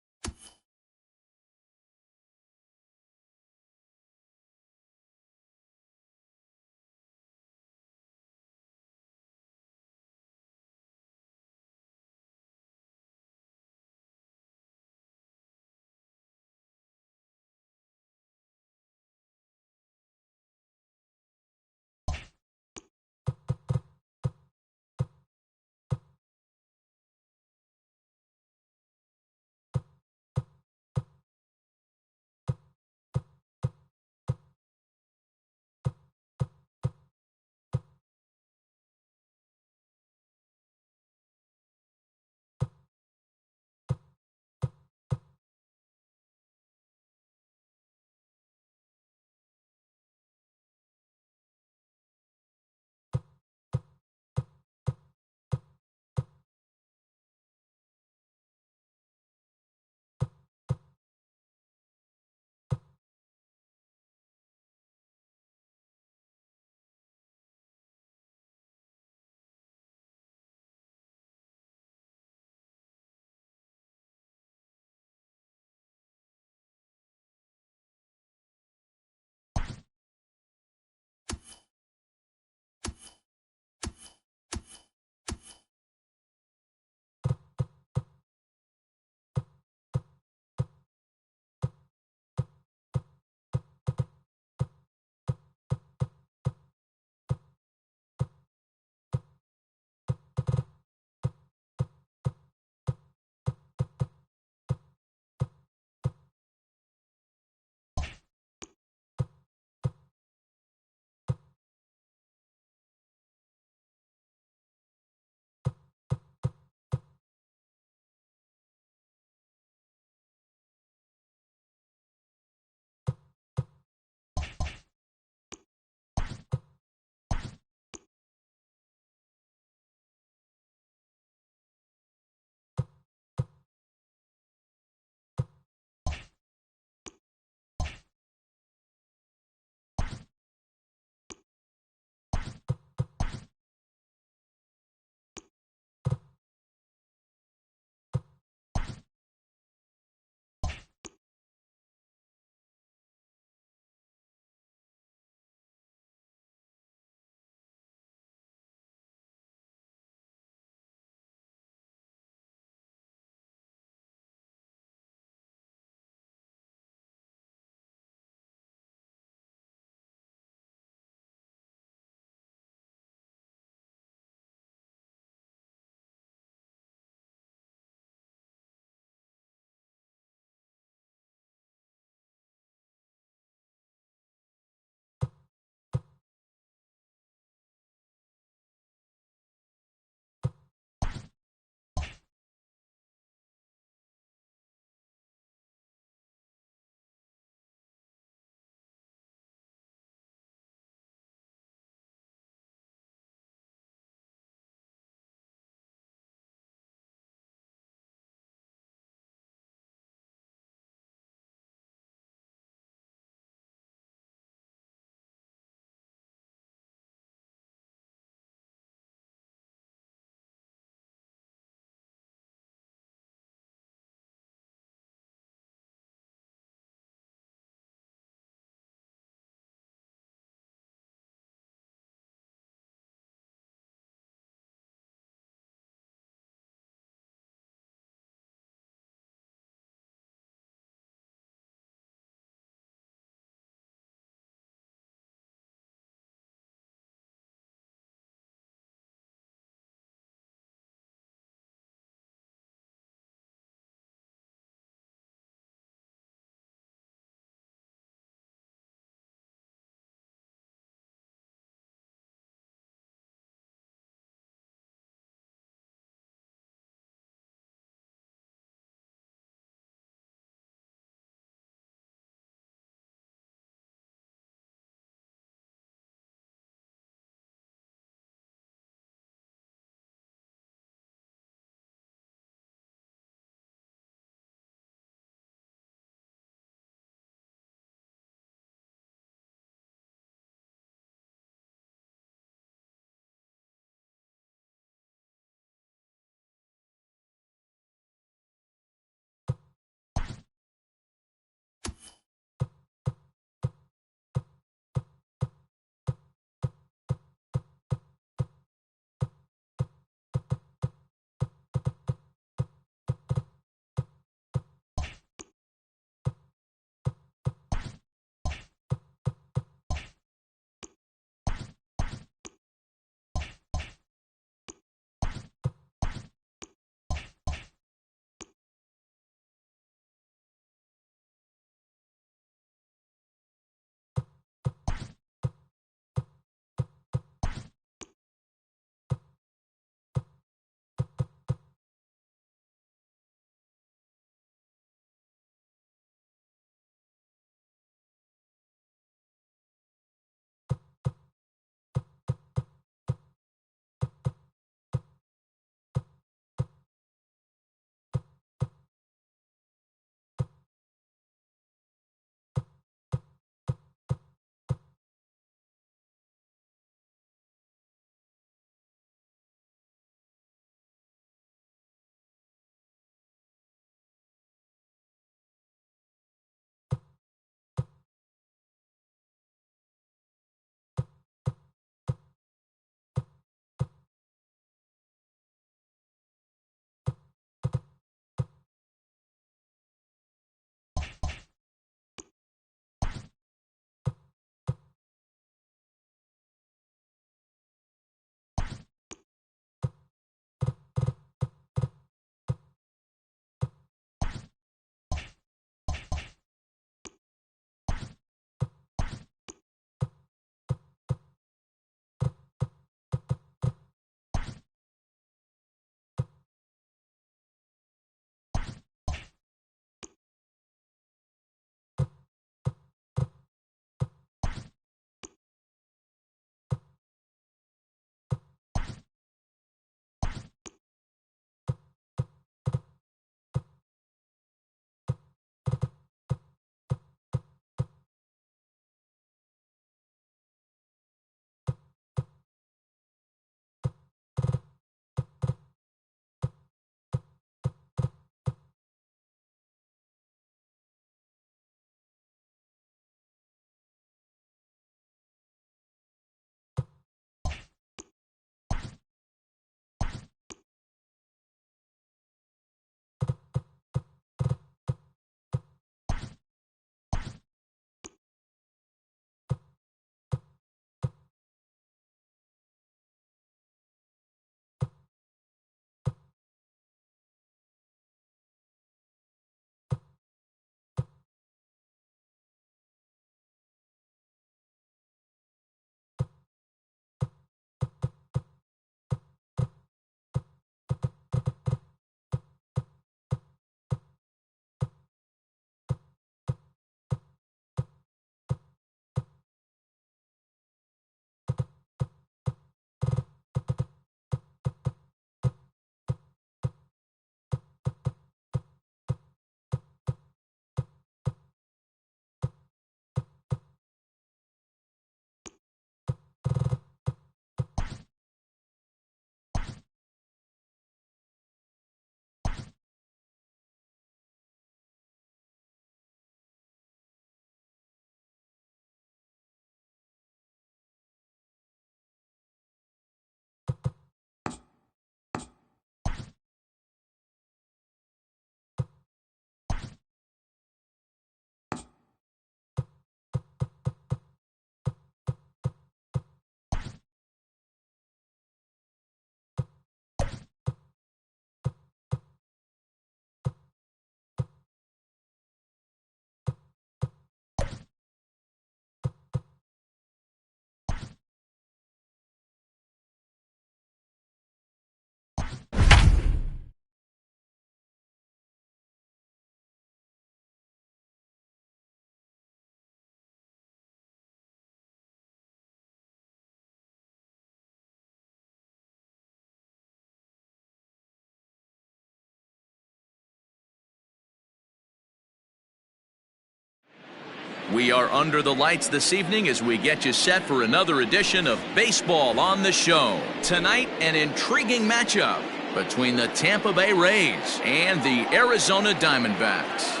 We are under the lights this evening as we get you set for another edition of Baseball on the Show. Tonight, an intriguing matchup between the Tampa Bay Rays and the Arizona Diamondbacks.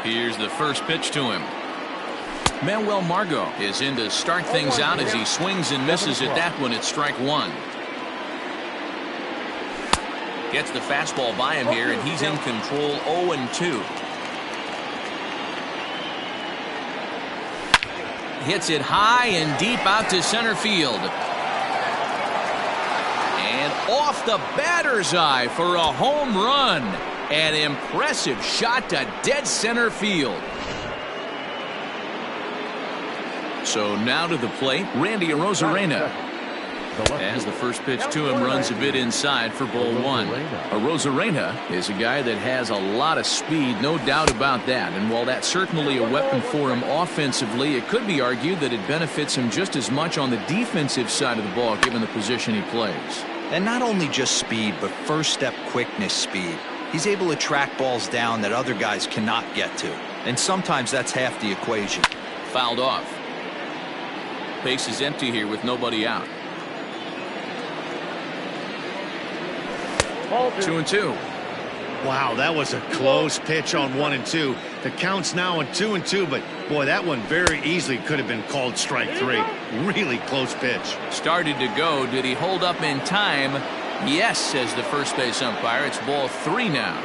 Here's the first pitch to him. Manuel Margot is in to start things out as he swings and misses at that one at strike one. Gets the fastball by him here, and he's in control 0-2. Hits it high and deep out to center field. And off the batter's eye for a home run. An impressive shot to dead center field. So now to the plate, Randy Arozarena. As the first pitch to him runs a bit inside for ball one. Arozarena is a guy that has a lot of speed, no doubt about that. And while that's certainly a weapon for him offensively, it could be argued that it benefits him just as much on the defensive side of the ball, given the position he plays. And not only just speed, but first step quickness speed. He's able to track balls down that other guys cannot get to. And sometimes that's half the equation. Fouled off. Base is empty here with nobody out. 2-2. Wow, that was a close pitch on 1-2. The count's now on 2-2, but boy, that one very easily could have been called strike three. Really close pitch. Started to go. Did he hold up in time? Yes, says the first base umpire. It's ball three now.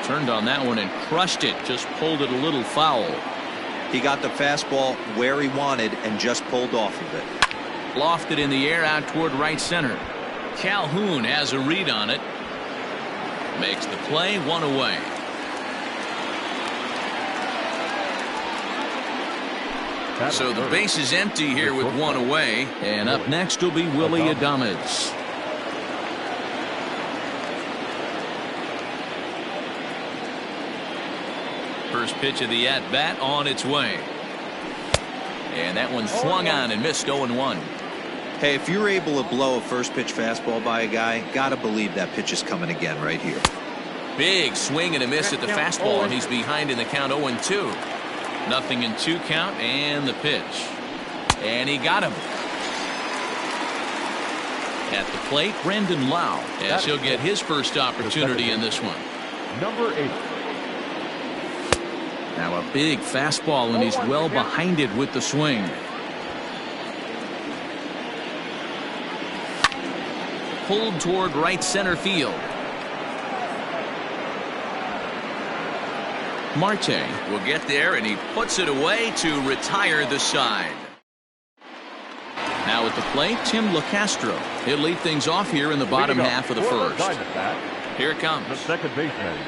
Turned on that one and crushed it. Just pulled it a little foul. He got the fastball where he wanted and just pulled off of it. Lofted in the air out toward right center. Calhoun has a read on it. Makes the play, one away. So the base is empty here with one away. And up next will be Willy Adames. First pitch of the at-bat on its way. And that one swung on and missed 0-1. Hey, if you're able to blow a first pitch fastball by a guy, gotta believe that pitch is coming again right here. Big swing and a miss at the fastball, and he's behind in the count 0-2. Nothing in two count, and the pitch. And he got him. At the plate, Brandon Lau, as he'll get his first opportunity in this one. Number 8. Now a big fastball, and he's well behind it with the swing. Pulled toward right center field. Marte will get there, and he puts it away to retire the side. Now at the plate, Tim LaCastro. He'll lead things off here in the bottom half of the first. Here it comes. The second baseman,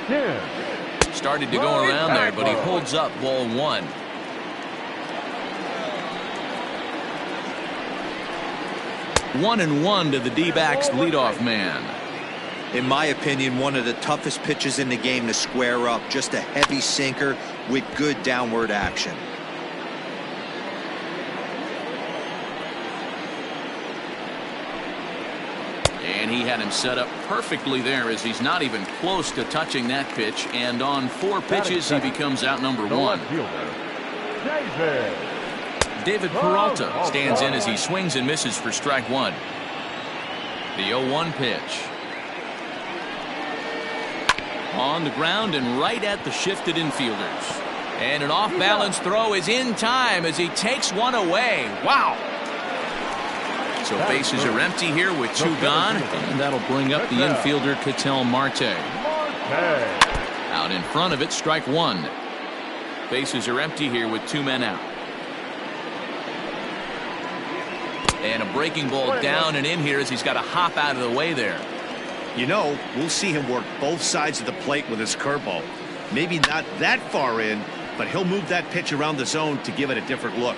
Tim. Started to go around there, but he holds up ball one. One and one to the D-backs leadoff man. In my opinion, one of the toughest pitches in the game to square up. Just a heavy sinker with good downward action. And he had him set up perfectly there, as he's not even close to touching that pitch. And on 4 pitches, he becomes out number one. David Peralta stands in as he swings and misses for strike one. The 0-1 pitch. On the ground and right at the shifted infielders. And an off-balance throw is in time as he takes one away. Wow! So bases are empty here with 2 gone, and that'll bring up the infielder Ketel Marte. Out in front of it, strike one. Bases are empty here with 2 men out. And a breaking ball down and in here as he's got to hop out of the way there. You know, we'll see him work both sides of the plate with his curveball. Maybe not that far in, but he'll move that pitch around the zone to give it a different look.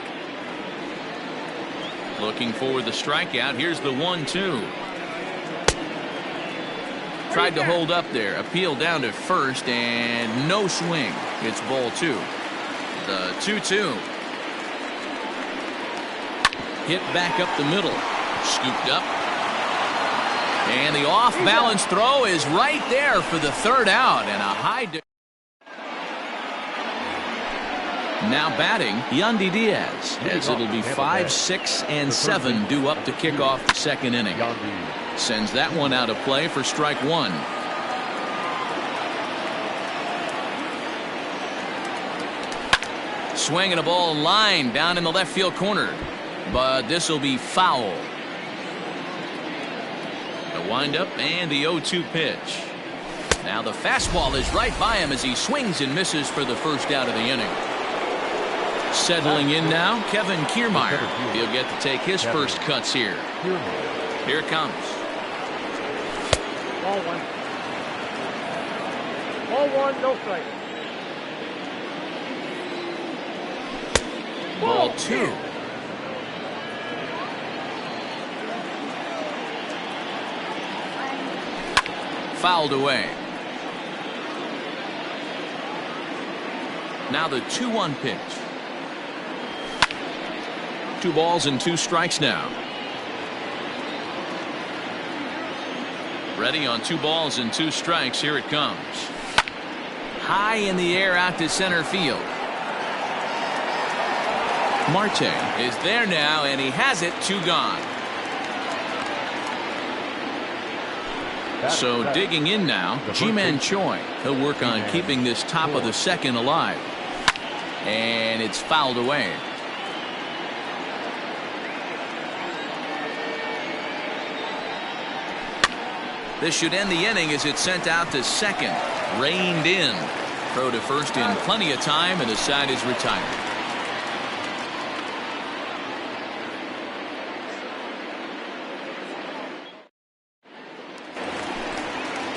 Looking for the strikeout. Here's the 1-2. Tried to hold up there. Appeal down to first, and no swing. It's ball 2. The 2-2. Hit back up the middle. Scooped up. And the off-balance throw is right there for the 3rd out, and a high. Now batting, Yandy Diaz, as it'll be 5, 6, and 7 due up to kick off the second inning. Sends that one out of play for strike one. Swinging a ball line down in the left field corner, but this will be foul. The windup and the 0-2 pitch. Now the fastball is right by him as he swings and misses for the first out of the inning. Settling in now, Kevin Kiermaier. He'll get to take his first cuts here. Here it comes. Ball one. Ball one, no strike. Ball two. Fouled away. Now the 2-1 pitch. 2 balls and 2 strikes now. Ready on 2 balls and 2 strikes. Here it comes. High in the air out to center field. Marte is there now, and he has it. 2 gone. So digging in now, Ji-Man Choi. He'll work on keeping this top of the second alive. And it's fouled away. This should end the inning as it's sent out to second. Reined in. Throw to first in plenty of time, and the side is retired.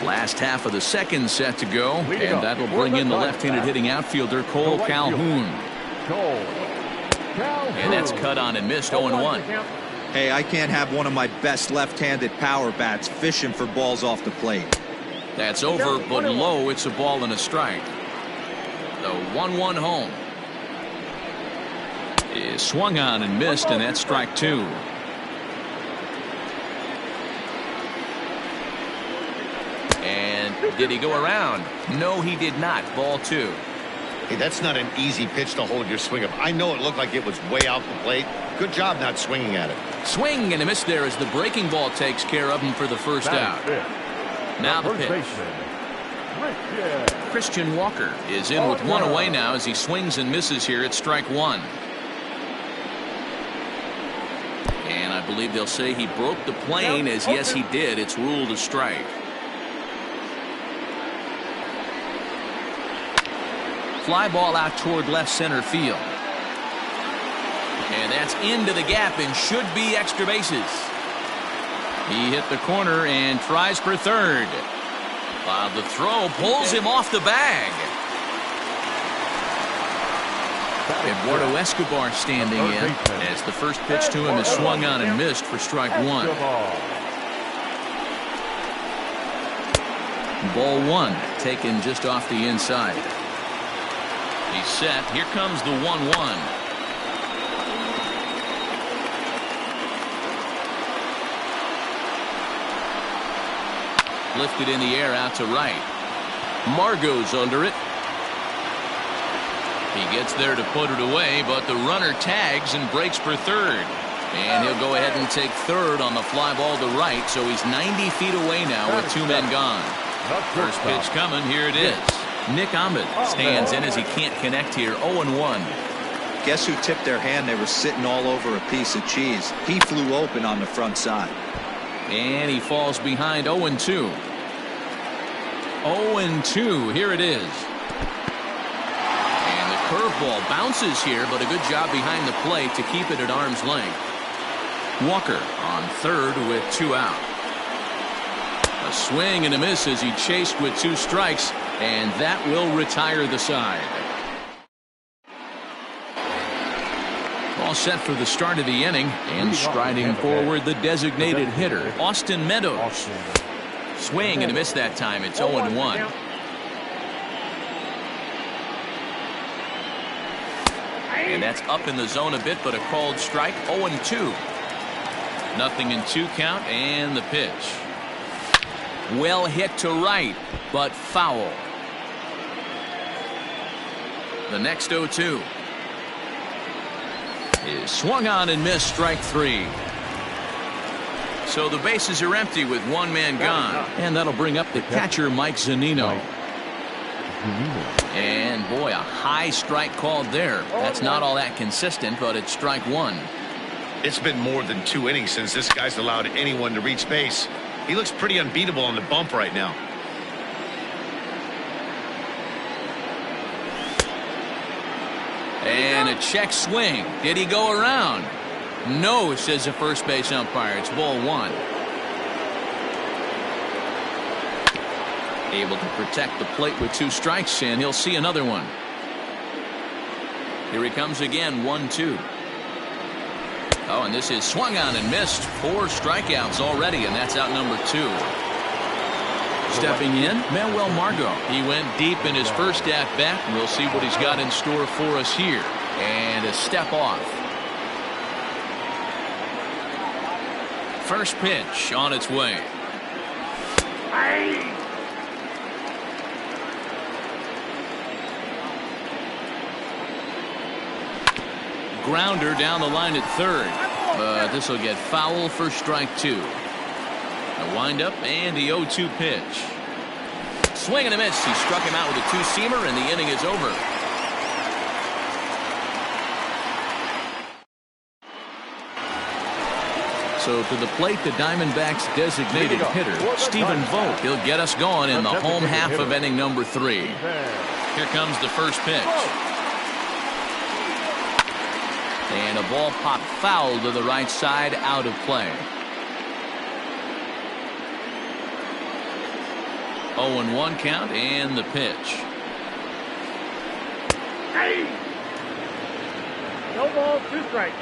Last half of the second set to go, and that'll bring in the left-handed hitting outfielder Cole Calhoun. And that's cut on and missed. 0-1. Hey, I can't have one of my best left-handed power bats fishing for balls off the plate. That's over, but low. It's a ball and a strike. The 1-1 home is swung on and missed, and that's strike 2. And did he go around? No, he did not. Ball 2. Hey, that's not an easy pitch to hold your swing of. I know it looked like it was way out the plate. Good job not swinging at it. Swing and a miss there as the breaking ball takes care of him for the first out. Now the pitch. Christian Walker is in with 1 away now as he swings and misses here at strike 1. And I believe they'll say he broke the plane, as yes he did. It's ruled a strike. Fly ball out toward left center field. And that's into the gap and should be extra bases. He hit the corner and tries for third. The throw pulls him off the bag. Eduardo Escobar standing in as the first pitch to him is swung on and missed for strike 1. Ball 1 taken just off the inside. He's set. Here comes the 1-1. Lifted in the air out to right. Margot's under it. He gets there to put it away, but the runner tags and breaks for third. And he'll go ahead and take third on the fly ball to right, so he's 90 feet away now with 2 men gone. First pitch coming. Here it is. Nick Ahmed stands in as he can't connect here. 0-1. Guess who tipped their hand? They were sitting all over a piece of cheese. He flew open on the front side. And he falls behind. 0-2. 0-2. Here it is. And the curveball bounces here, but a good job behind the plate to keep it at arm's length. Walker on third with 2 out. A swing and a miss as he chased with 2 strikes, and that will retire the side. All set for the start of the inning, and striding forward the designated hitter, Austin Meadows. Swing and a miss that time. It's 0-1. And that's up in the zone a bit, but a called strike. 0-2. Nothing in 2 count, and the pitch. Well hit to right, but foul. The next 0-2. is swung on and missed, strike 3. So the bases are empty with one man gone. And that'll bring up the catcher, Mike Zunino. And boy, a high strike called there. That's not all that consistent, but it's strike 1. It's been more than 2 innings since this guy's allowed anyone to reach base. He looks pretty unbeatable on the bump right now. And a check swing. Did he go around? No, says the first base umpire. It's ball 1. Able to protect the plate with 2 strikes, and he'll see another one. Here he comes again, 1-2. Oh, and this is swung on and missed. 4 strikeouts already, and that's out number 2. Stepping in, Manuel Margot. He went deep in his first at-bat. We'll see what he's got in store for us here. And a step off. First pitch on its way. Grounder down the line at third. But this will get foul for strike 2. A windup and the 0-2 pitch. Swing and a miss. He struck him out with a 2-seamer, and the inning is over. So to the plate, the Diamondbacks' designated hitter, Stephen Vogt. He'll get us going in the home half of inning number 3. Here comes the first pitch. And a ball popped foul to the right side, out of play. 0-1 count, and the pitch. No balls, 2 strikes.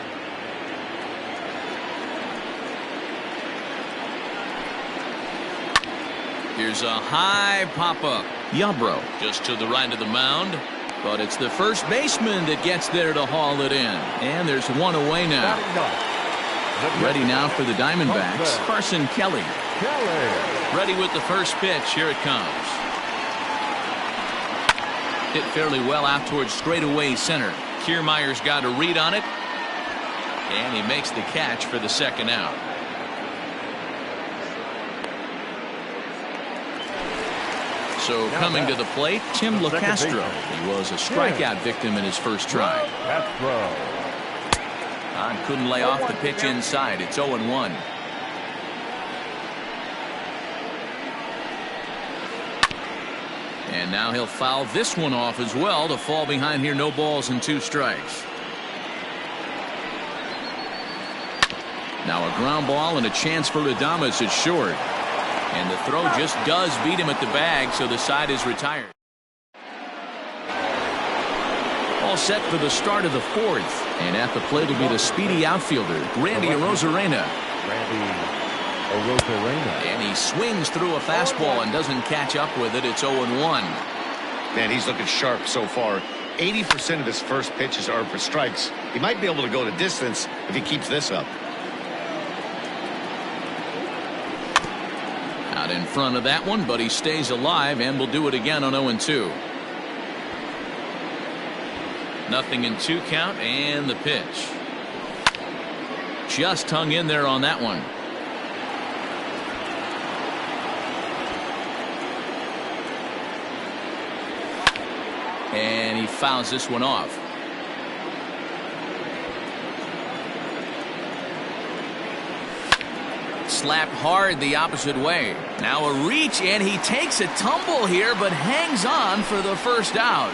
Here's a high pop-up. Yarbrough just to the right of the mound. But it's the first baseman that gets there to haul it in. And there's one away now. Ready now for the Diamondbacks, Carson Kelly. Ready with the first pitch. Here it comes. Hit fairly well out towards straightaway center. Kiermaier's got a read on it. And he makes the catch for the second out. So coming to the plate, Tim LeCastro. He was a strikeout victim in his first try. Couldn't lay off the pitch inside. It's 0-1. And now he'll foul this one off as well to fall behind here. No balls and 2 strikes. Now a ground ball and a chance for Adames at short. And the throw just does beat him at the bag, so the side is retired. All set for the start of the 4th. And at the plate will be the speedy outfielder, Randy Arozarena. And he swings through a fastball and doesn't catch up with it. It's 0-1. Man, he's looking sharp so far. 80% of his first pitches are for strikes. He might be able to go the distance if he keeps this up. Out in front of that one, but he stays alive and will do it again on 0-2. Nothing in 2 count, and the pitch. Just hung in there on that one. And he fouls this one off. Slapped hard the opposite way. Now a reach, and he takes a tumble here, but hangs on for the first out.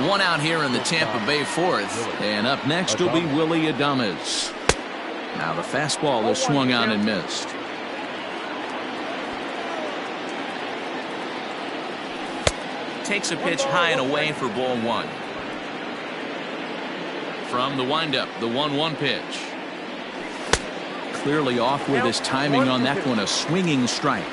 One out here in the Tampa Bay 4th. And up next will be Willy Adames. Now the fastball is swung on and missed. Takes a pitch high and away for ball 1. From the windup, the 1-1 pitch. Clearly off with his timing on that one, a swinging strike.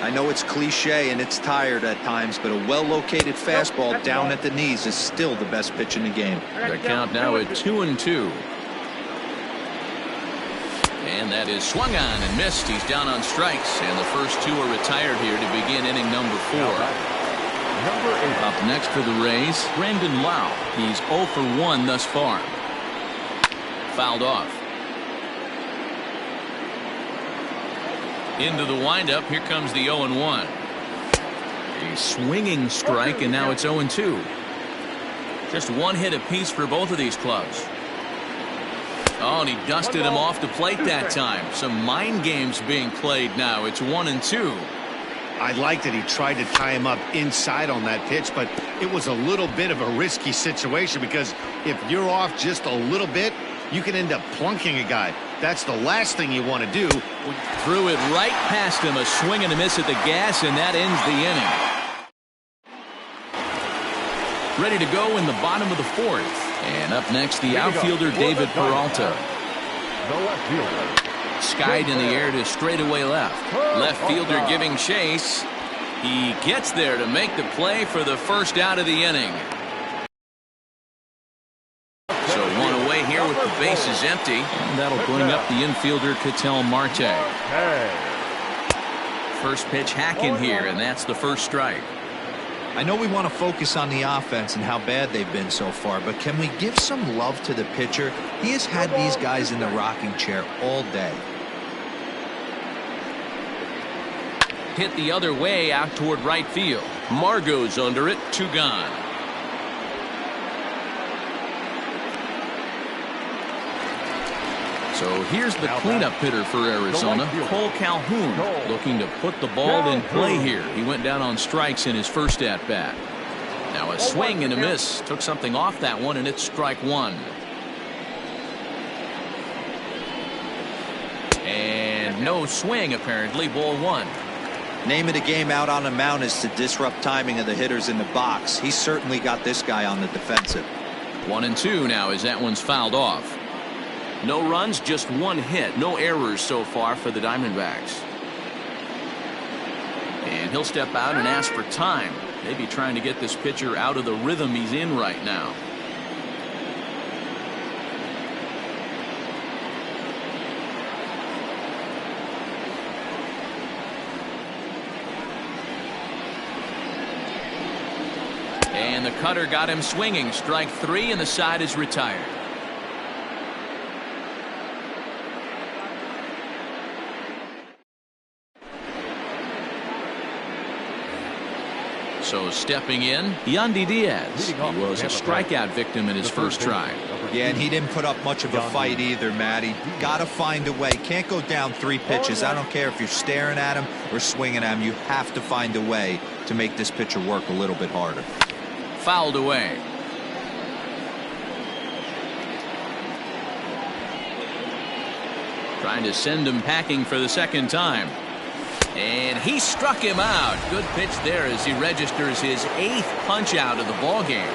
I know it's cliche and it's tired at times, but a well-located fastball down at the knees is still the best pitch in the game. The count now at 2-2. And that is swung on and missed. He's down on strikes, and the first 2 are retired here to begin inning number 4. Up next for the Rays, Brandon Lau. He's 0 for 1 thus far. fouled off. Into the windup. Here comes the 0-1. A swinging strike, and now it's 0-2. Just one hit apiece for both of these clubs. Oh, and he dusted him off the plate that time. Some mind games being played now. It's 1-2. I liked that he tried to tie him up inside on that pitch, but it was a little bit of a risky situation because if you're off just a little bit, you can end up plunking a guy. That's the last thing you want to do. Threw it right past him. A swing and a miss at the gas, and that ends the inning. Ready to go in the bottom of the fourth. And up next, the outfielder, David Peralta. The left fielder. Skied in the air to straightaway left. Left fielder giving chase. He gets there to make the play for the first out of the inning. So one away here with the bases empty. And that'll bring up the infielder, Ketel Marte. First pitch hacking here, and that's the first strike. I know we want to focus on the offense and how bad they've been so far, but can we give some love to the pitcher? He has had these guys in the rocking chair all day. Hit the other way out toward right field. Margot's under it. 2 gone. So here's the cleanup hitter for Arizona, Cole Calhoun, looking to put the ball in play here. He went down on strikes in his first at-bat. Now a swing and a miss. Took something off that one, and it's strike 1. And no swing, apparently. Ball 1. Name of the game out on the mound is to disrupt timing of the hitters in the box. He's certainly got this guy on the defensive. 1-2 now as that one's fouled off. No runs, just 1 hit. No errors so far for the Diamondbacks. And he'll step out and ask for time. Maybe trying to get this pitcher out of the rhythm he's in right now. And the cutter got him swinging. Strike 3, and the side is retired. So stepping in, Yandy Diaz. He was a strikeout victim in his first try. Yeah, and he didn't put up much of a fight either, Matty. Got to find a way. Can't go down 3 pitches. I don't care if you're staring at him or swinging at him. You have to find a way to make this pitcher work a little bit harder. Fouled away. Trying to send him packing for the second time. And he struck him out. Good pitch there as he registers his 8th punch out of the ball game.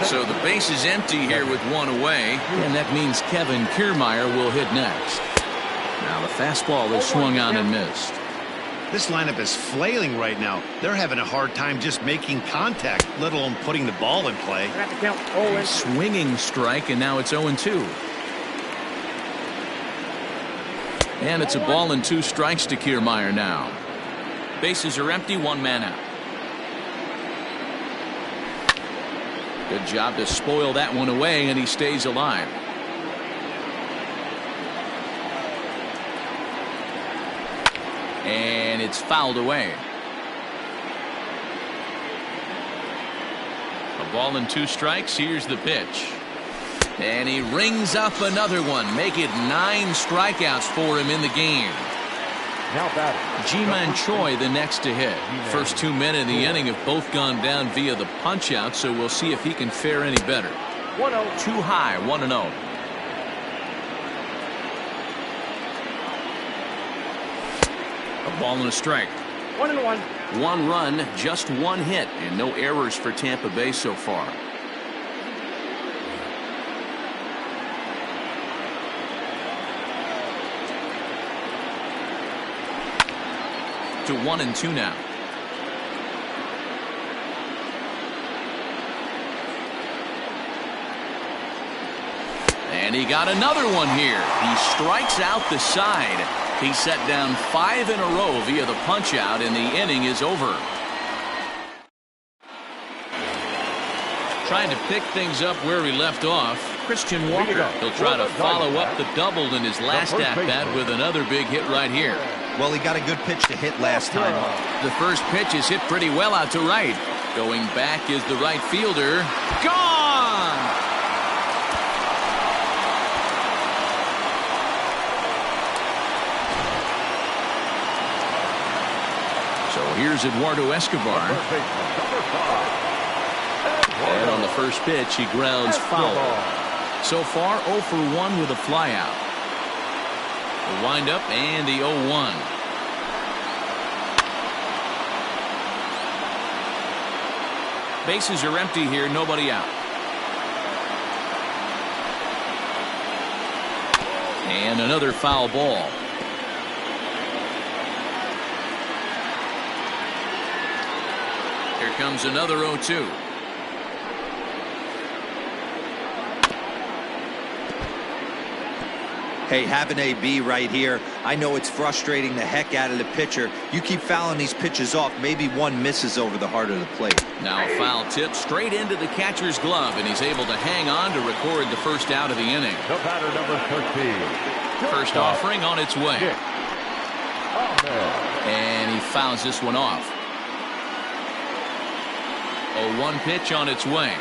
So the base is empty here with 1 away, and that means Kevin Kiermaier will hit next. Now the fastball is swung on and missed. This lineup is flailing right now. They're having a hard time just making contact, let alone putting the ball in play. A swinging strike, and now it's 0-2. And it's a ball and 2 strikes to Kiermaier now. Bases are empty, 1 man out. Good job to spoil that one away, and he stays alive. And it's fouled away. A ball and 2 strikes. Here's the pitch. And he rings up another one. Make it 9 strikeouts for him in the game. Ji-Man Choi the next to hit. First 2 men in the inning have both gone down via the punch out, so we'll see if he can fare any better. 1-0. Too high, 1-0. A ball and a strike. 1-1. 1 run, just 1 hit, and no errors for Tampa Bay so far. To 1-2 now. And he got another one here. He strikes out the side. He's set down 5 in a row via the punch out, and the inning is over. Trying to pick things up where he left off. Christian Walker. He'll try to follow up the double in his last at-bat with another big hit right here. Well, he got a good pitch to hit last time up. The first pitch is hit pretty well out to right. Going back is the right fielder. Gone! So here's Eduardo Escobar. And on the first pitch, he grounds foul. So far, 0 for 1 with a flyout. The windup and the 0-1. Bases are empty here, nobody out. And another foul ball. Here comes another 0-2. Hey, have an AB right here. I know it's frustrating the heck out of the pitcher. You keep fouling these pitches off, maybe one misses over the heart of the plate. Now a foul tip straight into the catcher's glove, and he's able to hang on to record the first out of the inning. The batter, number 13. First offering on its way. And he fouls this one off. 0-1 pitch on its way.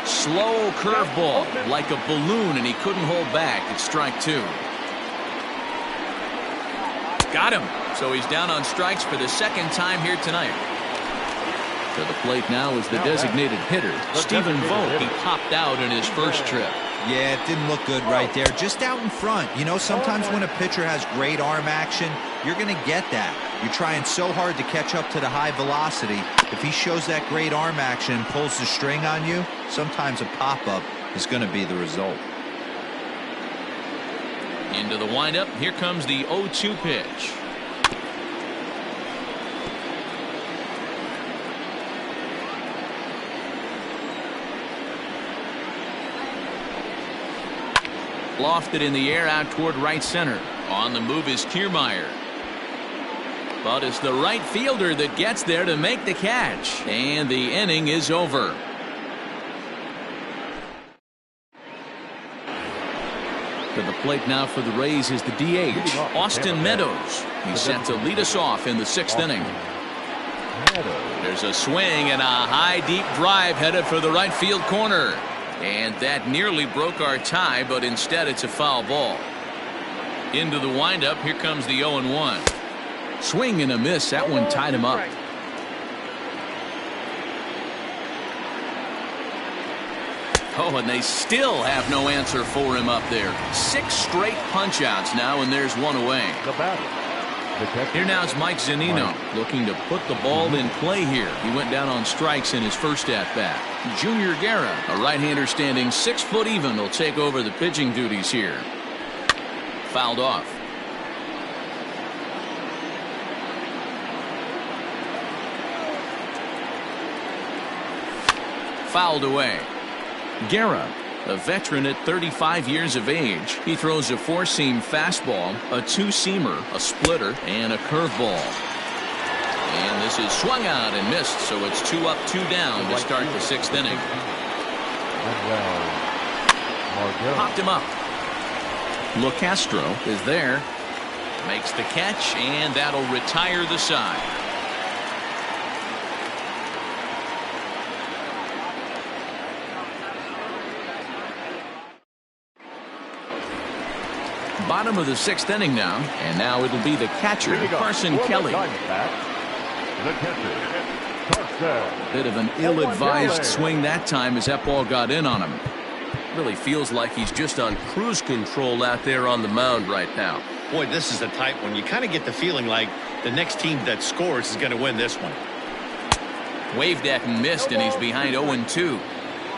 Slow curveball like a balloon, and he couldn't hold back. It's strike 2. Got him. So he's down on strikes for the second time here tonight. To the plate now is the designated hitter, Stephen Vogt. He popped out in his first trip. Yeah, it didn't look good right there. Just out in front. You know, sometimes when a pitcher has great arm action, you're going to get that. You're trying so hard to catch up to the high velocity. If he shows that great arm action and pulls the string on you, sometimes a pop-up is going to be the result. Into the windup. Here comes the 0-2 pitch. Lofted in the air out toward right center. On the move is Kiermaier. But it's the right fielder that gets there to make the catch. And the inning is over. To the plate now for the Rays is the DH, Austin Meadows. He's set to lead us off in the 6th inning. There's a swing and a high deep drive headed for the right field corner. And that nearly broke our tie, but instead it's a foul ball. Into the windup. Here comes the 0-1. Swing and a miss. That one tied him up. Oh, and they still have no answer for him up there. 6 straight punch outs now, and there's one away. The batter. Here now is Mike Zunino looking to put the ball in play here. He went down on strikes in his first at-bat. Junior Guerra, a right-hander standing 6 foot even, will take over the pitching duties here. Fouled off. Fouled away. Guerra, a veteran at 35 years of age. He throws a 4-seam fastball, a 2-seamer, a splitter, and a curveball. And this is swung out and missed, so it's 2 up, 2 down to start the 6th inning. Popped him up. LeCastro is there. Makes the catch, and that'll retire the side. Bottom of the 6th inning now, and now it'll be the catcher, Carson Kelly. Bit of an ill-advised swing that time as that ball got in on him. Really feels like he's just on cruise control out there on the mound right now. Boy, this is the type when you kind of get the feeling like the next team that scores is going to win this one. Waved at and missed, and he's behind 0-2.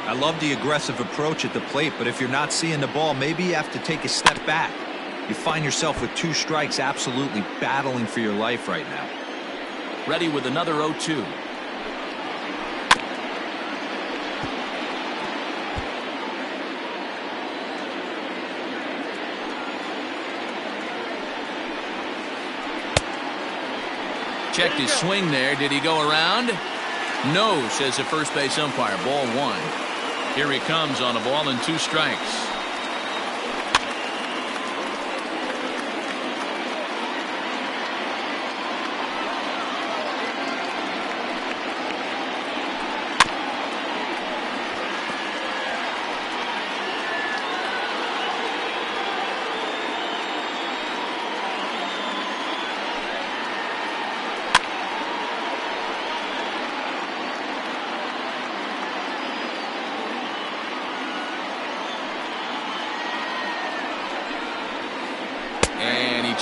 I love the aggressive approach at the plate, but if you're not seeing the ball, maybe you have to take a step back. You find yourself with 2 strikes, absolutely battling for your life right now. Ready with another 0-2. Checked his swing there. Did he go around? No, says the first base umpire. Ball 1. Here he comes on a ball and 2 strikes.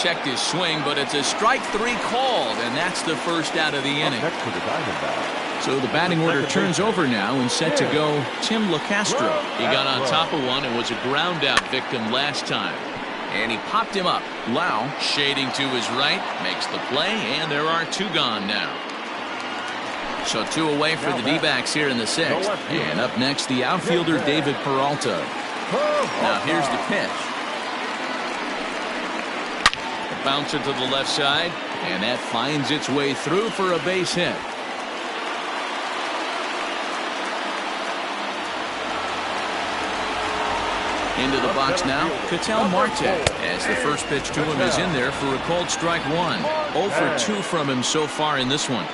Checked his swing, but it's a strike 3 called, and that's the first out of the inning. Next to the Diamondbacks. So the batting order turns over now and set to go Tim LaCastro. He got on top of one and was a ground out victim last time. And he popped him up. Lau shading to his right, makes the play, and there are 2 gone now. So 2 away for the D-backs here in the 6th. And up next, the outfielder David Peralta. Now here's the pitch. Bouncer to the left side, and that finds its way through for a base hit. Into the box now, Ketel Marte, as the first pitch to him is in there for a called strike 1. 0 for 2 from him so far in this one.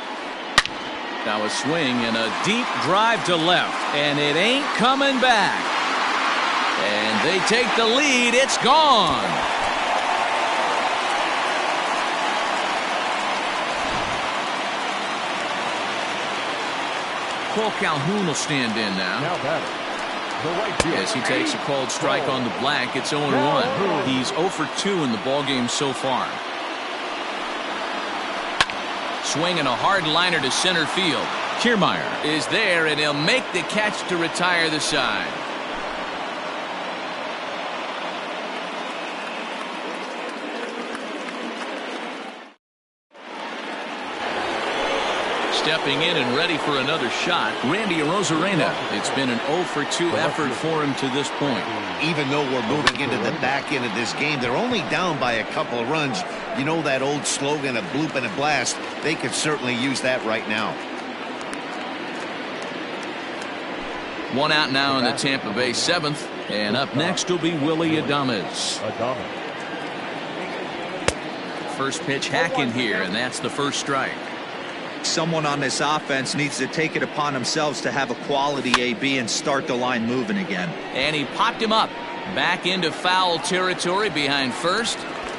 Now a swing and a deep drive to left, and it ain't coming back. And they take the lead. It's gone. Cole Calhoun will stand in now. As he takes a called strike on the black, it's 0-1. He's 0 for 2 in the ballgame so far. Swinging a hard liner to center field. Kiermaier is there, and he'll make the catch to retire the side. Stepping in and ready for another shot, Randy Arozarena. It's been an 0 for 2 effort for him to this point. Even though we're moving into the back end of this game, they're only down by a couple of runs. You know that old slogan, a bloop and a blast. They could certainly use that right now. 1 out now in the Tampa Bay 7th. And up next will be Willy Adames. First pitch hack in here, and that's the first strike. Someone on this offense needs to take it upon themselves to have a quality AB and start the line moving again. And he popped him up. Back into foul territory behind first.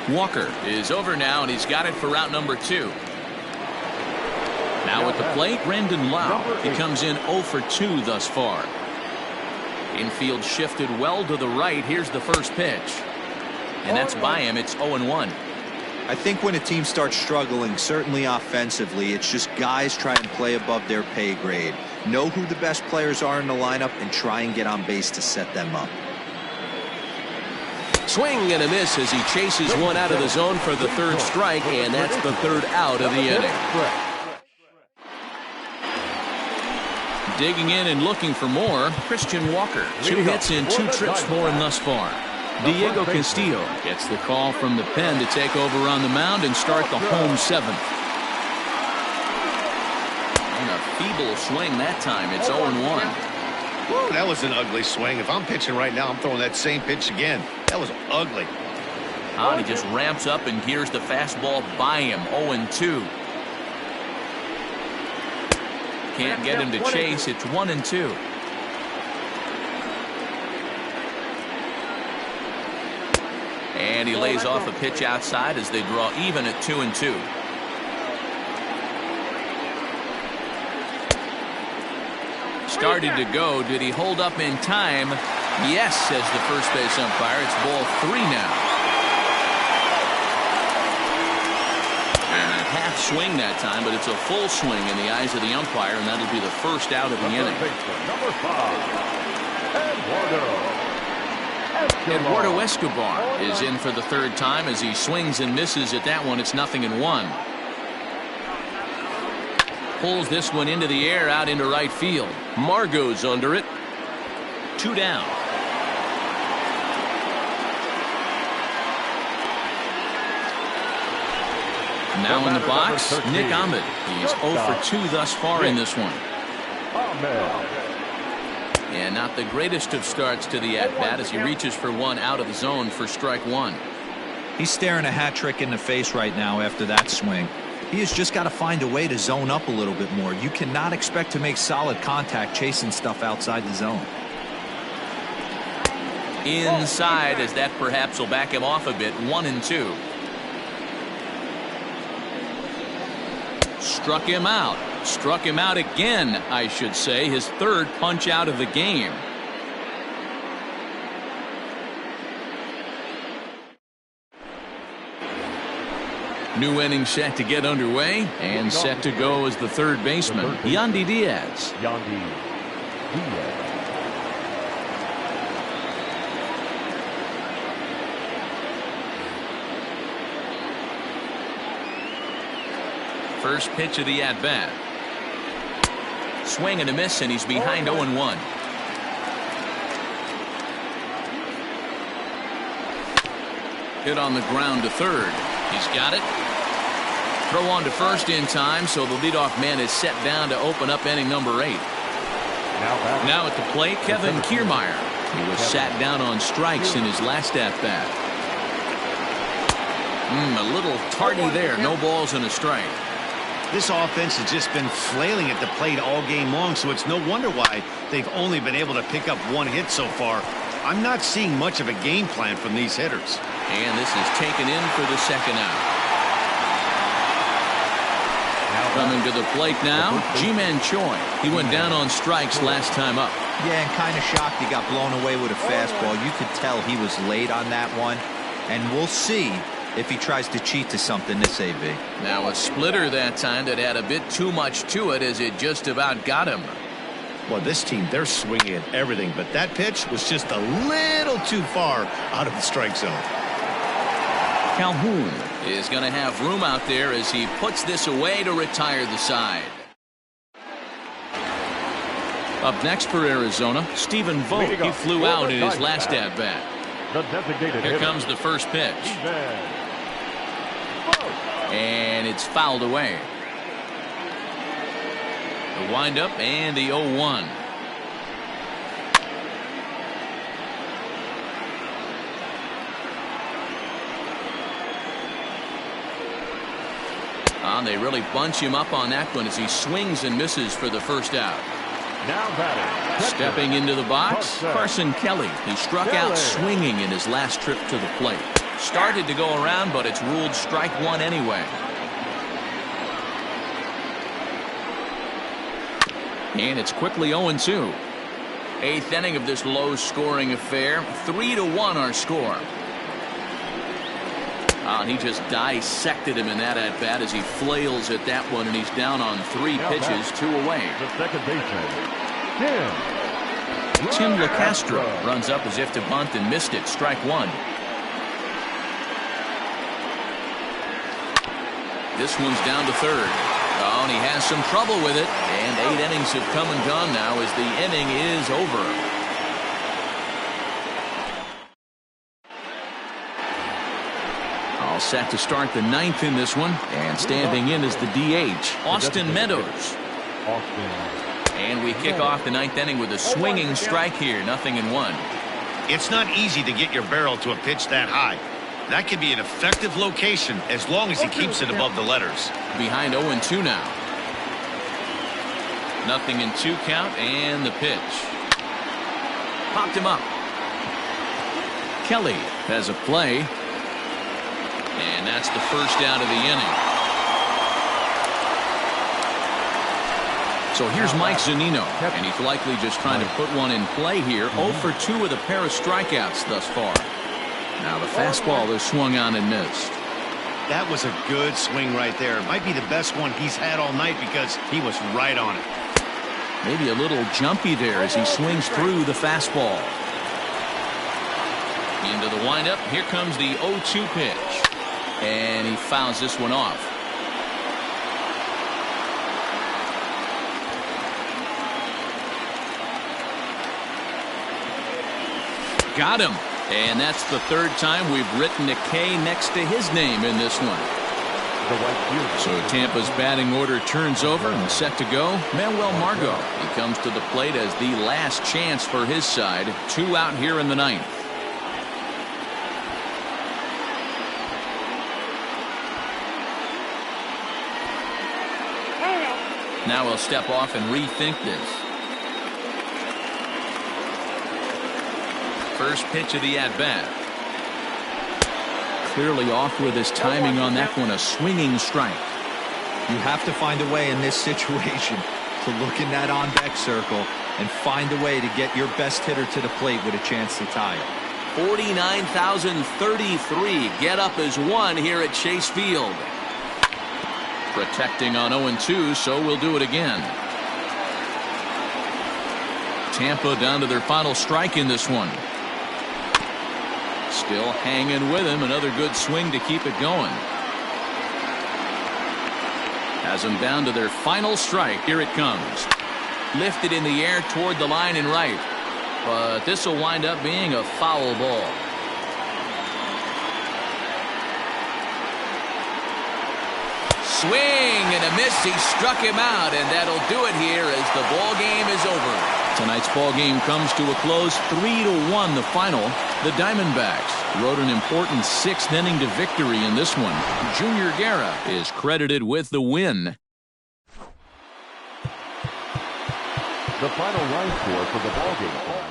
Walker is over now, and he's got it for route number 2. Now at the plate, Brandon Lau. He comes in 0 for 2 thus far. Infield shifted well to the right. Here's the first pitch. And that's by him. It's 0-1. I think when a team starts struggling, certainly offensively, it's just guys try and play above their pay grade. Know who the best players are in the lineup and try and get on base to set them up. Swing and a miss as he chases one out of the zone for the 3rd strike, and that's the 3rd out of the inning. Digging in and looking for more, Christian Walker. 2 hits in 2 trips for him thus far. Diego Castillo gets the call from the pen to take over on the mound and start the home 7th. And a feeble swing that time. It's 0-1. Whoa, that was an ugly swing. If I'm pitching right now, I'm throwing that same pitch again. That was ugly. He just ramps up and gears the fastball by him. 0-2. Can't get him to chase. It's 1-2. And he lays off a pitch outside as they draw even at 2-2. Started to go. Did he hold up in time? Yes, says the first base umpire. It's ball 3 now. And a half swing that time, but it's a full swing in the eyes of the umpire, and that'll be the first out of the inning. Number 5, Eduardo Escobar is in for the 3rd time as he swings and misses at that one. It's 0-1. Pulls this one into the air out into right field. Margot's under it. 2 down. Now in the box, Nick Ahmed. He's 0 for 2 thus far in this one. Ahmed. And not the greatest of starts to the at-bat as he reaches for one out of the zone for strike one. He's staring a hat trick in the face right now after that swing. He has just got to find a way to zone up a little bit more. You cannot expect to make solid contact chasing stuff outside the zone. Inside, as that perhaps will back him off a bit. 1-2. Struck him out. Struck him out again, I should say. His third punch out of the game. New inning set to get underway, and set to go as the third baseman, Yandy Diaz. Yandy Diaz. First pitch of the at-bat. Swing and a miss, and he's behind 0-1. Hit on the ground to third. He's got it. Throw on to first in time, so the leadoff man is set down to open up inning number 8. Now at the plate, Kevin Kiermaier. He was sat down on strikes in his last at-bat. A little tardy there. No balls and a strike. This offense has just been flailing at the plate all game long, so it's no wonder why they've only been able to pick up one hit so far. I'm not seeing much of a game plan from these hitters. And this is taken in for the second out. Coming to the plate now, Ji-Man Choi. He went down on strikes last time up. Yeah, and kind of shocked he got blown away with a fastball. You could tell he was late on that one. And we'll see if he tries to cheat to something this AB. Now a splitter that time that had a bit too much to it as it just about got him. Well, this team, they're swinging at everything, but that pitch was just a little too far out of the strike zone. Calhoun is going to have room out there as he puts this away to retire the side. Up next for Arizona, Stephen Vogt. He flew out in his last at-bat. Here comes the first pitch. And it's fouled away. The windup and the 0-1. They really bunch him up on that one as he swings and misses for the first out. Now batting. Stepping into the box, Carson Kelly. He struck out swinging in his last trip to the plate. Started to go around, but it's ruled strike one anyway. And it's quickly 0-2. Eighth inning of this low-scoring affair. 3-1 our score. And he just dissected him in that at-bat as he flails at that one, and he's down on 3 pitches, 2 away. The second baseman, Tim LeCastro runs up as if to bunt and missed it. Strike one. This one's down to third. Oh, and he has some trouble with it. And 8 innings have come and gone now as the inning is over. All set to start the 9th in this one. And standing in is the DH, Austin Meadows. And we kick off the 9th inning with a swinging strike here. 0-1. It's not easy to get your barrel to a pitch that high. That could be an effective location as long as he keeps it above the letters. Behind 0-2 now. 0-2 count and the pitch. Popped him up. Kelly has a play. And that's the first out of the inning. So here's Mike Zunino, and he's likely just trying to put one in play here. 0 for 2 with a pair of strikeouts thus far. Now the fastball is swung on and missed. That was a good swing right there. It might be the best one he's had all night because he was right on it. Maybe a little jumpy there as he swings through the fastball. Into the windup. Here comes the 0-2 pitch. And he fouls this one off. Got him. And that's the 3rd time we've written a K next to his name in this one. the right fielder. So Tampa's batting order turns over and set to go. Manuel Margot. He comes to the plate as the last chance for his side. 2 out here in the ninth. Now he'll step off and rethink this. First pitch of the at-bat. Clearly off with his timing on that one. A swinging strike. You have to find a way in this situation to look in that on-deck circle and find a way to get your best hitter to the plate with a chance to tie it. 49,033. Get up as one here at Chase Field. Protecting on 0-2, so we'll do it again. Tampa down to their final strike in this one. Still hanging with him. Another good swing to keep it going. Has them down to their final strike. Here it comes. Lifted in the air toward the line and right. But this will wind up being a foul ball. Swing and a miss. He struck him out, and that'll do it here as the ball game is over. Tonight's ball game comes to a close. 3-1 the final. The Diamondbacks rode an important 6th inning to victory in this one. Junior Guerra is credited with the win. The final line score for the ball game tonight.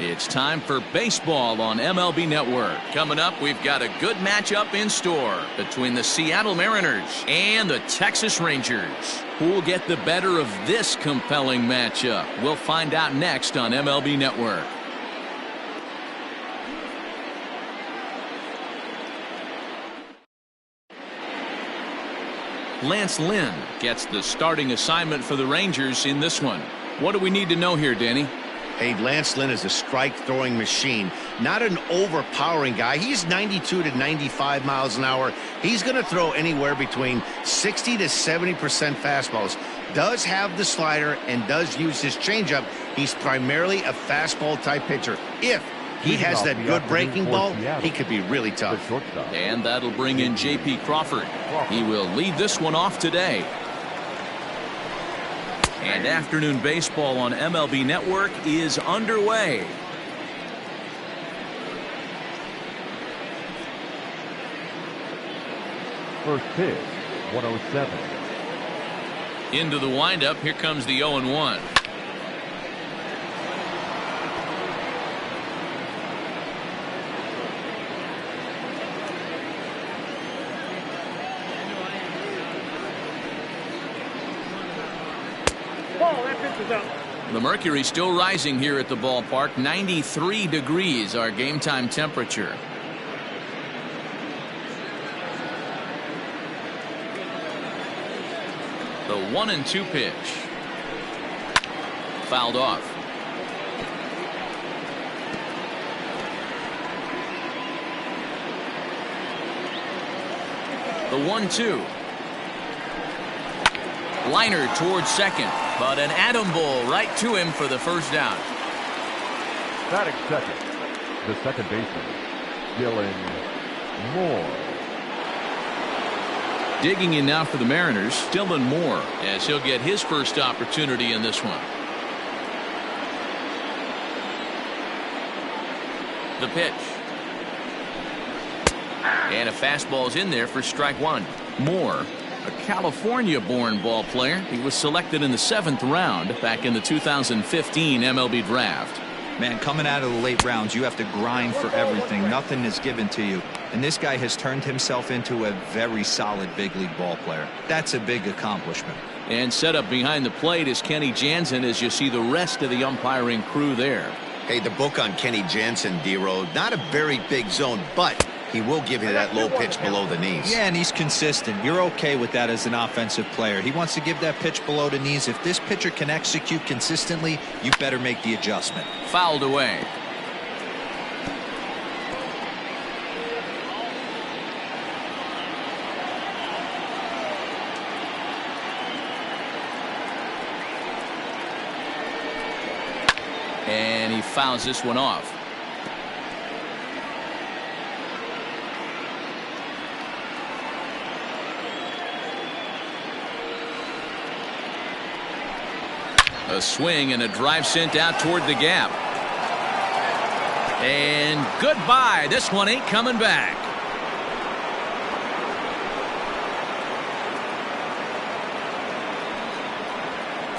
It's time for baseball on MLB Network. Coming up, we've got a good matchup in store between the Seattle Mariners and the Texas Rangers. Who'll get the better of this compelling matchup? We'll find out next on MLB Network. Lance Lynn gets the starting assignment for the Rangers in this one. What do we need to know here, Danny? Hey, Lance Lynn is a strike-throwing machine, not an overpowering guy. He's 92 to 95 miles an hour. He's going to throw anywhere between 60 to 70% fastballs. Does have the slider and does use his changeup. He's primarily a fastball-type pitcher. If he has that good breaking ball, he could be really tough. And that'll bring in J.P. Crawford. He will lead this one off today. And afternoon baseball on MLB Network is underway. First pitch, 107. Into the windup, here comes the 0-1. The mercury still rising here at the ballpark. 93 degrees, our game time temperature. The 1-2 pitch. Fouled off. The 1-2. Liner towards second, but an atom ball right to him for the first down. Batting second, the second baseman, Dylan Moore. Digging in now for the Mariners, Dylan Moore, as he'll get his first opportunity in this one. The pitch. And a fastball's in there for strike one. Moore, a California-born ball player. He was selected in the 7th round back in the 2015 MLB draft. Man, coming out of the late rounds, you have to grind for everything. Nothing is given to you. And this guy has turned himself into a very solid big league ball player. That's a big accomplishment. And set up behind the plate is Kenny Jansen as you see the rest of the umpiring crew there. Hey, the book on Kenny Jansen, D-Road, not a very big zone, but he will give you that low pitch below the knees. Yeah, and he's consistent. You're okay with that as an offensive player. He wants to give that pitch below the knees. If this pitcher can execute consistently, you better make the adjustment. Fouled away. And he fouls this one off. A swing and a drive sent out toward the gap. And goodbye. This one ain't coming back.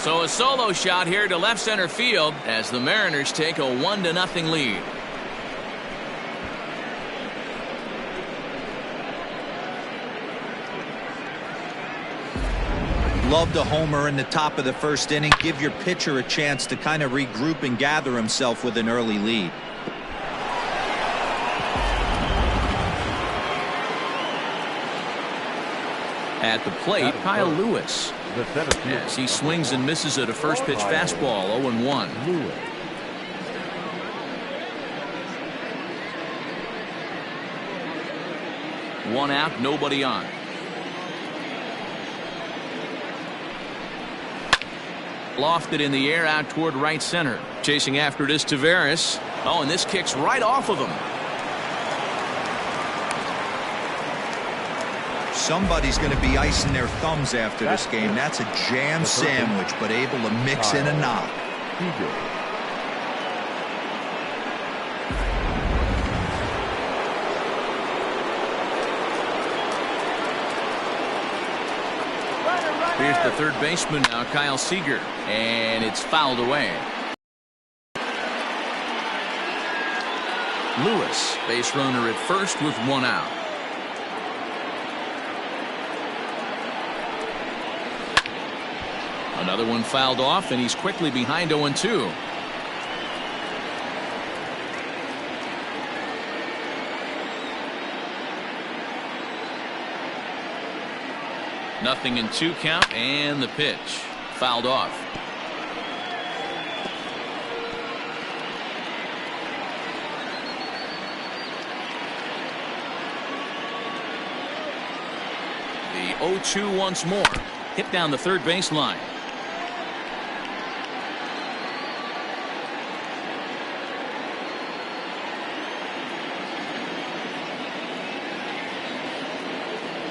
So a solo shot here to left center field as the Mariners take a 1-0 lead. Love the homer in the top of the first inning. Give your pitcher a chance to kind of regroup and gather himself with an early lead. At the plate, Kyle Lewis. As he swings and misses at a first pitch fastball, 0-1. Lewis. One out, nobody on. Lofted in the air out toward right center. Chasing after it is Taveras. Oh, and this kicks right off of him. Somebody's going to be icing their thumbs after this game. That's a jam sandwich, but able to mix in a knock. Here's the third baseman now, Kyle Seager, and it's fouled away. Lewis, base runner at first with one out. Another one fouled off, and he's quickly behind 0-2. Nothing in 2 count, and the pitch fouled off. The 0-2 once more. Hit down the third baseline.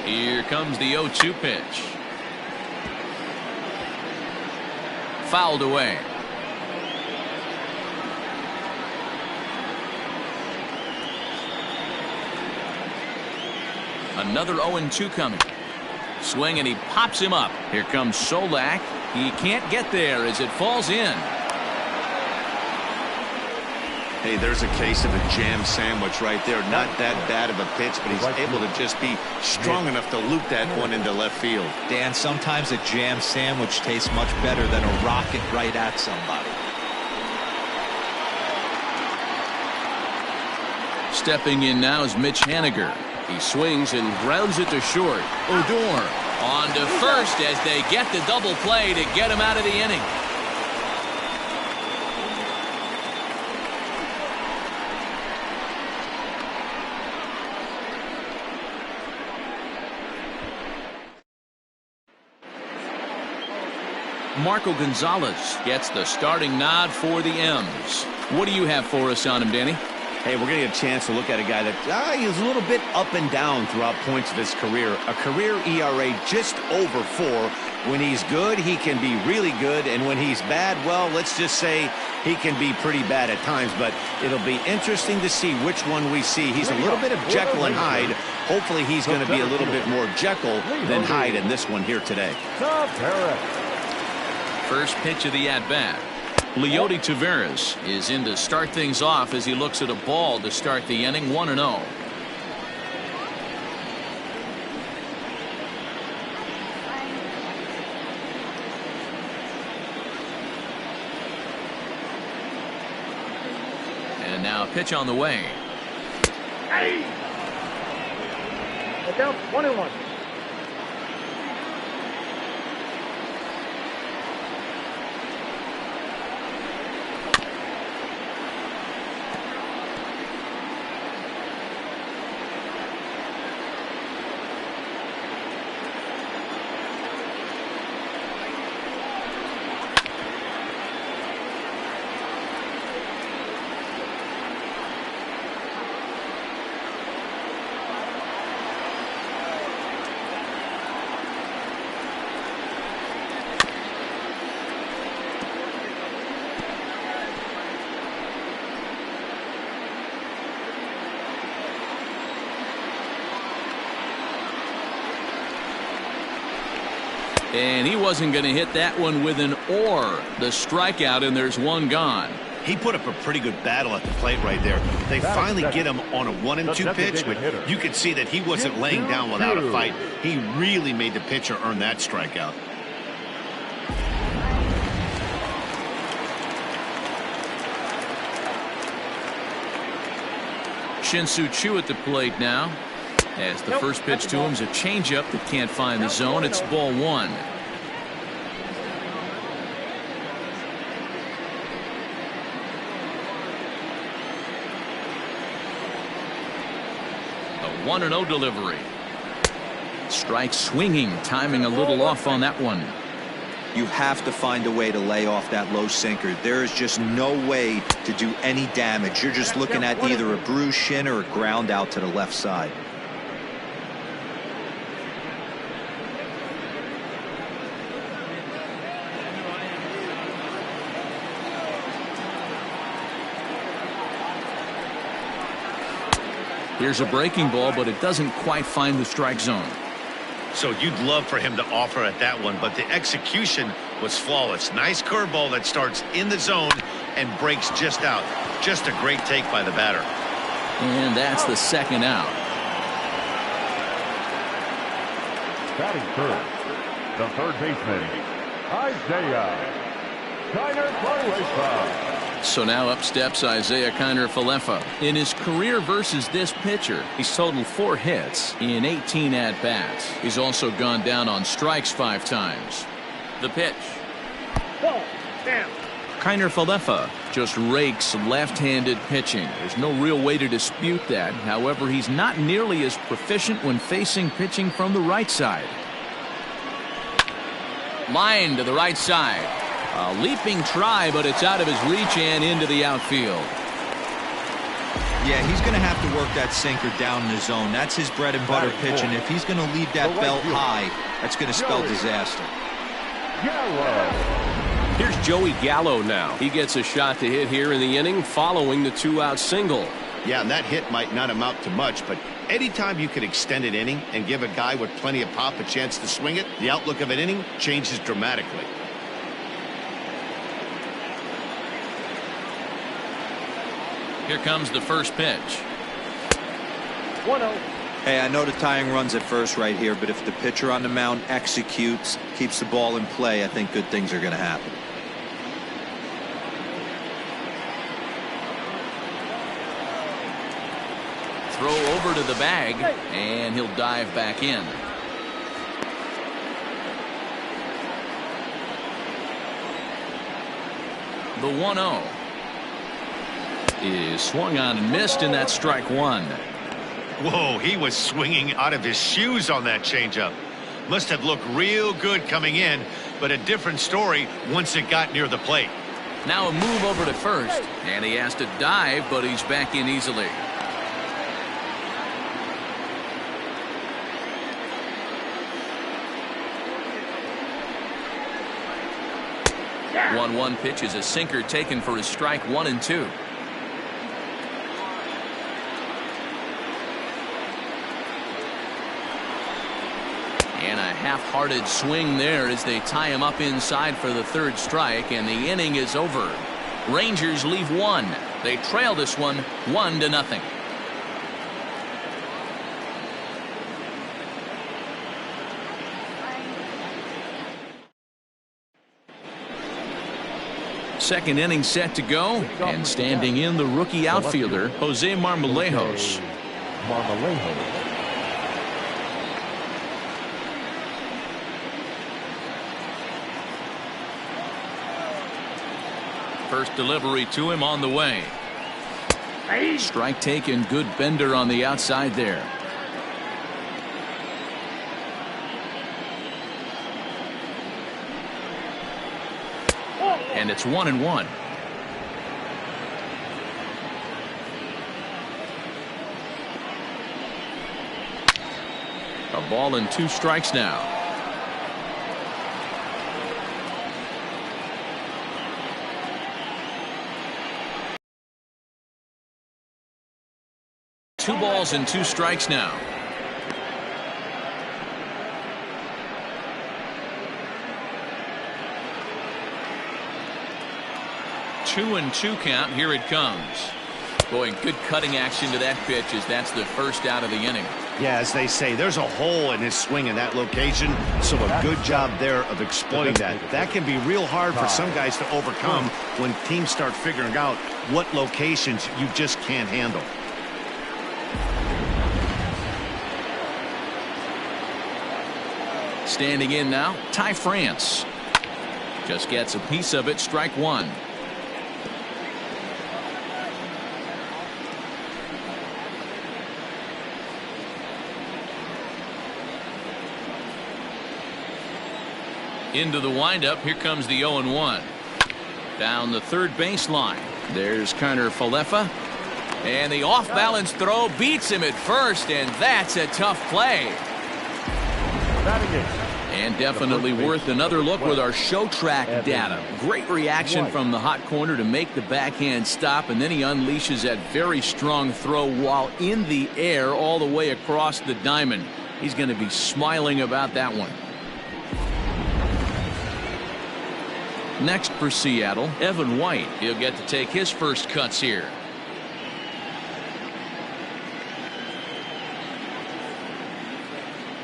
Here comes the 0-2 pitch. Fouled away. Another 0-2 coming. Swing, and he pops him up. Here comes Solak. He can't get there as it falls in. Hey, there's a case of a jam sandwich right there. Not that bad of a pitch, but he's able to just be strong enough to loop that one into left field. Dan, sometimes a jam sandwich tastes much better than a rocket right at somebody. Stepping in now is Mitch Haniger. He swings and grounds it to short. Odor on to first as they get the double play to get him out of the inning. Marco Gonzalez gets the starting nod for the M's. What do you have for us on him, Danny? Hey, we're going to get a chance to look at a guy that he's a little bit up and down throughout points of his career. A career ERA just over 4. When he's good, he can be really good. And when he's bad, well, let's just say he can be pretty bad at times. But it'll be interesting to see which one we see. He's a little bit of Jekyll and Hyde. Hopefully he's going to be a little bit more Jekyll than Hyde in this one here today. First pitch of the at-bat. Leody Taveras is in to start things off as he looks at a ball to start the inning. 1-0. And now a pitch on the way. Look out, 1-1. And he wasn't going to hit that one with an or. The strikeout, and there's one gone. He put up a pretty good battle at the plate right there. They finally get him on a 1-2 pitch, but you could see that he wasn't laying down without a fight. He really made the pitcher earn that strikeout. Shin-Soo Choo at the plate now. As the first pitch to him is a changeup that can't find the zone. It's ball 1. A 1-0 delivery. Strike swinging, timing a little off on that one. You have to find a way to lay off that low sinker. There is just no way to do any damage. You're just looking at either a bruised shin or a ground out to the left side. Here's a breaking ball, but it doesn't quite find the strike zone. So you'd love for him to offer at that one, but the execution was flawless. Nice curveball that starts in the zone and breaks just out. Just a great take by the batter. And that's the second out. Batting first, the third baseman, Isaiah Kiner-Falefa. So now up steps Isiah Kiner-Falefa. In his career versus this pitcher, he's totaled 4 hits in 18 at-bats. He's also gone down on strikes 5 times. The pitch. Ball. Down. Kiner-Falefa just rakes left-handed pitching. There's no real way to dispute that. However, he's not nearly as proficient when facing pitching from the right side. Line to the right side. A leaping try, but it's out of his reach and into the outfield. Yeah, he's going to have to work that sinker down in the zone. That's his bread and butter pitch, and if he's going to leave that belt high, that's going to spell disaster. Gallo. Here's Joey Gallo now. He gets a shot to hit here in the inning following the 2-out single. Yeah, and that hit might not amount to much, but anytime you can extend an inning and give a guy with plenty of pop a chance to swing it, the outlook of an inning changes dramatically. Here comes the first pitch. 1-0. Hey, I know the tying run's at first right here, but if the pitcher on the mound executes, keeps the ball in play, I think good things are going to happen. Throw over to the bag, and he'll dive back in. The 1-0 is swung on and missed, and that's strike 1. Whoa, he was swinging out of his shoes on that changeup. Must have looked real good coming in, but a different story once it got near the plate. Now a move over to first, and he has to dive, but he's back in easily. Yeah. 1-1 pitch is a sinker taken for his strike 1 and 2. And a half-hearted swing there as they tie him up inside for the 3rd strike, and the inning is over. Rangers leave 1. They trail this one 1-0. Second inning set to go, and standing in the rookie outfielder, Jose Marmolejos. Marmolejos. First delivery to him on the way. Hey. Strike taken, good bender on the outside there. And it's 1-1. A ball and 2 strikes now. Two balls and 2 strikes now. Two and 2 count. Here it comes. Boy, good cutting action to that pitch as that's the first out of the inning. Yeah, as they say, there's a hole in his swing in that location, so a good job there of exploiting that. That can be real hard for some guys to overcome when teams start figuring out what locations you just can't handle. Standing in now, Ty France. Just gets a piece of it, strike 1. Into the windup, here comes the 0-1. Down the third baseline. There's Kiner-Falefa. And the off-balance throw beats him at first, and that's a tough play. And definitely worth another look with our show track data. Great reaction from the hot corner to make the backhand stop, and then he unleashes that very strong throw while in the air all the way across the diamond. He's going to be smiling about that one. Next for Seattle, Evan White. He'll get to take his first cuts here.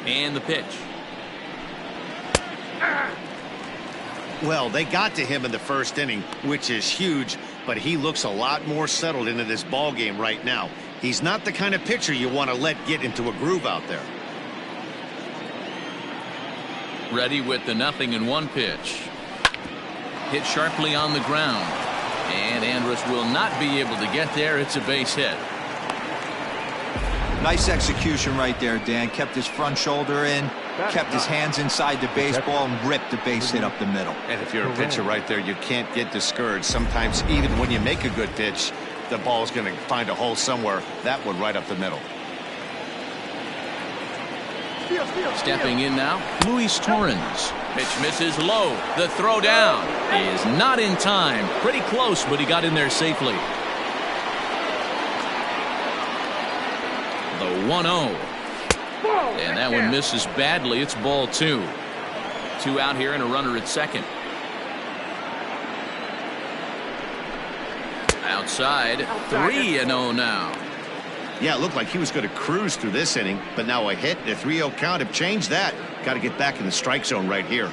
And the pitch. Well, they got to him in the first inning, which is huge, but he looks a lot more settled into this ball game right now. He's not the kind of pitcher you want to let get into a groove out there. Ready with the 0-1 pitch. Hit sharply on the ground. And Andrus will not be able to get there. It's a base hit. Nice execution right there, Dan. Kept his front shoulder in, kept his hands inside the baseball, and ripped the base hit up the middle. And if you're a pitcher right there, you can't get discouraged. Sometimes even when you make a good pitch, the ball's going to find a hole somewhere. That one right up the middle. Stepping in now, Luis Torrens. Pitch misses low. The throw down is not in time. Pretty close, but he got in there safely. The 1-0. And that one misses badly. It's ball 2. 2 out here and a runner at second. Outside, 3-0 now. Yeah, it looked like he was going to cruise through this inning, but now a hit and a 3-0 count have changed that. Got to get back in the strike zone right here.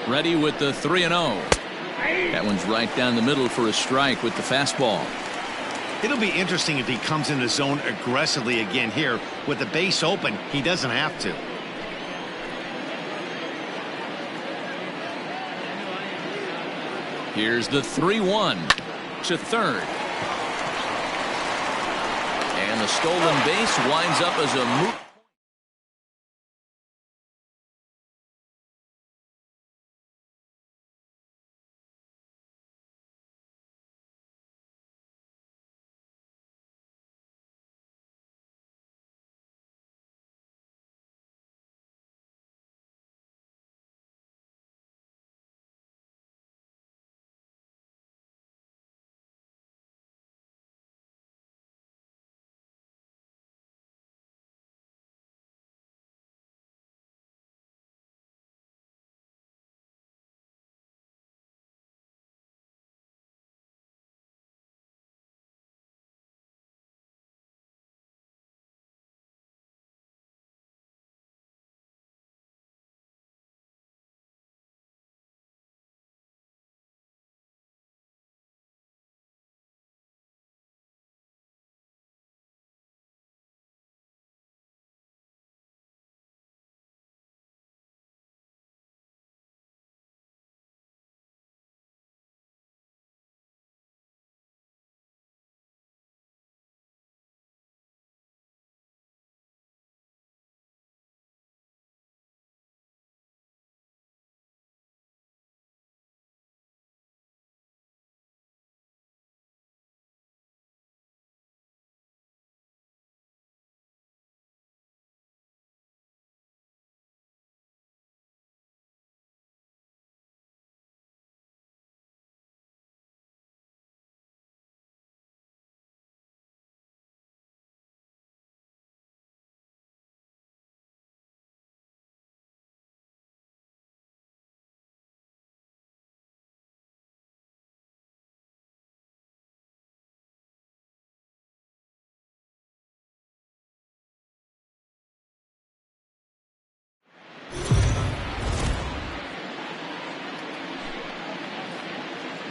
Ready with the 3-0. That one's right down the middle for a strike with the fastball. It'll be interesting if he comes in the zone aggressively again here. With the base open, he doesn't have to. Here's the 3-1 to third. And the stolen base winds up as a moot.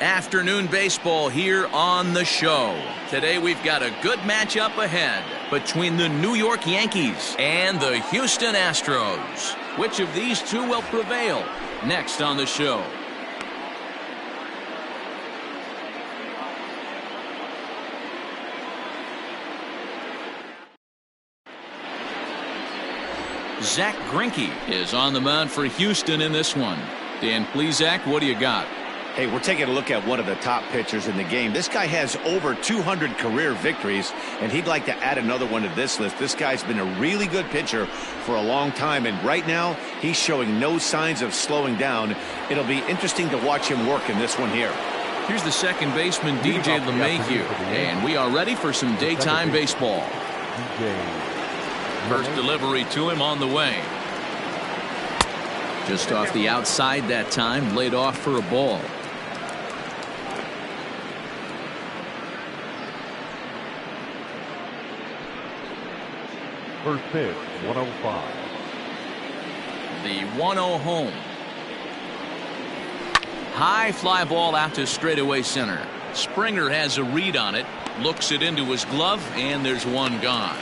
Afternoon baseball here on the show. Today we've got a good matchup ahead between the New York Yankees and the Houston Astros. Which of these two will prevail? Next on the show. Zach Greinke is on the mound for Houston in this one. Dan Plesac, what do you got? Hey, we're taking a look at one of the top pitchers in the game. This guy has over 200 career victories, and he'd like to add another one to this list. This guy's been a really good pitcher for a long time, and right now he's showing no signs of slowing down. It'll be interesting to watch him work in this one here. Here's the second baseman, DJ LeMahieu, and we are ready for some daytime baseball. First delivery to him on the way. Just off the outside that time, laid off for a ball. First pitch, 105. The 1-0 home. High fly ball out to straightaway center. Springer has a read on it, looks it into his glove, and there's one gone.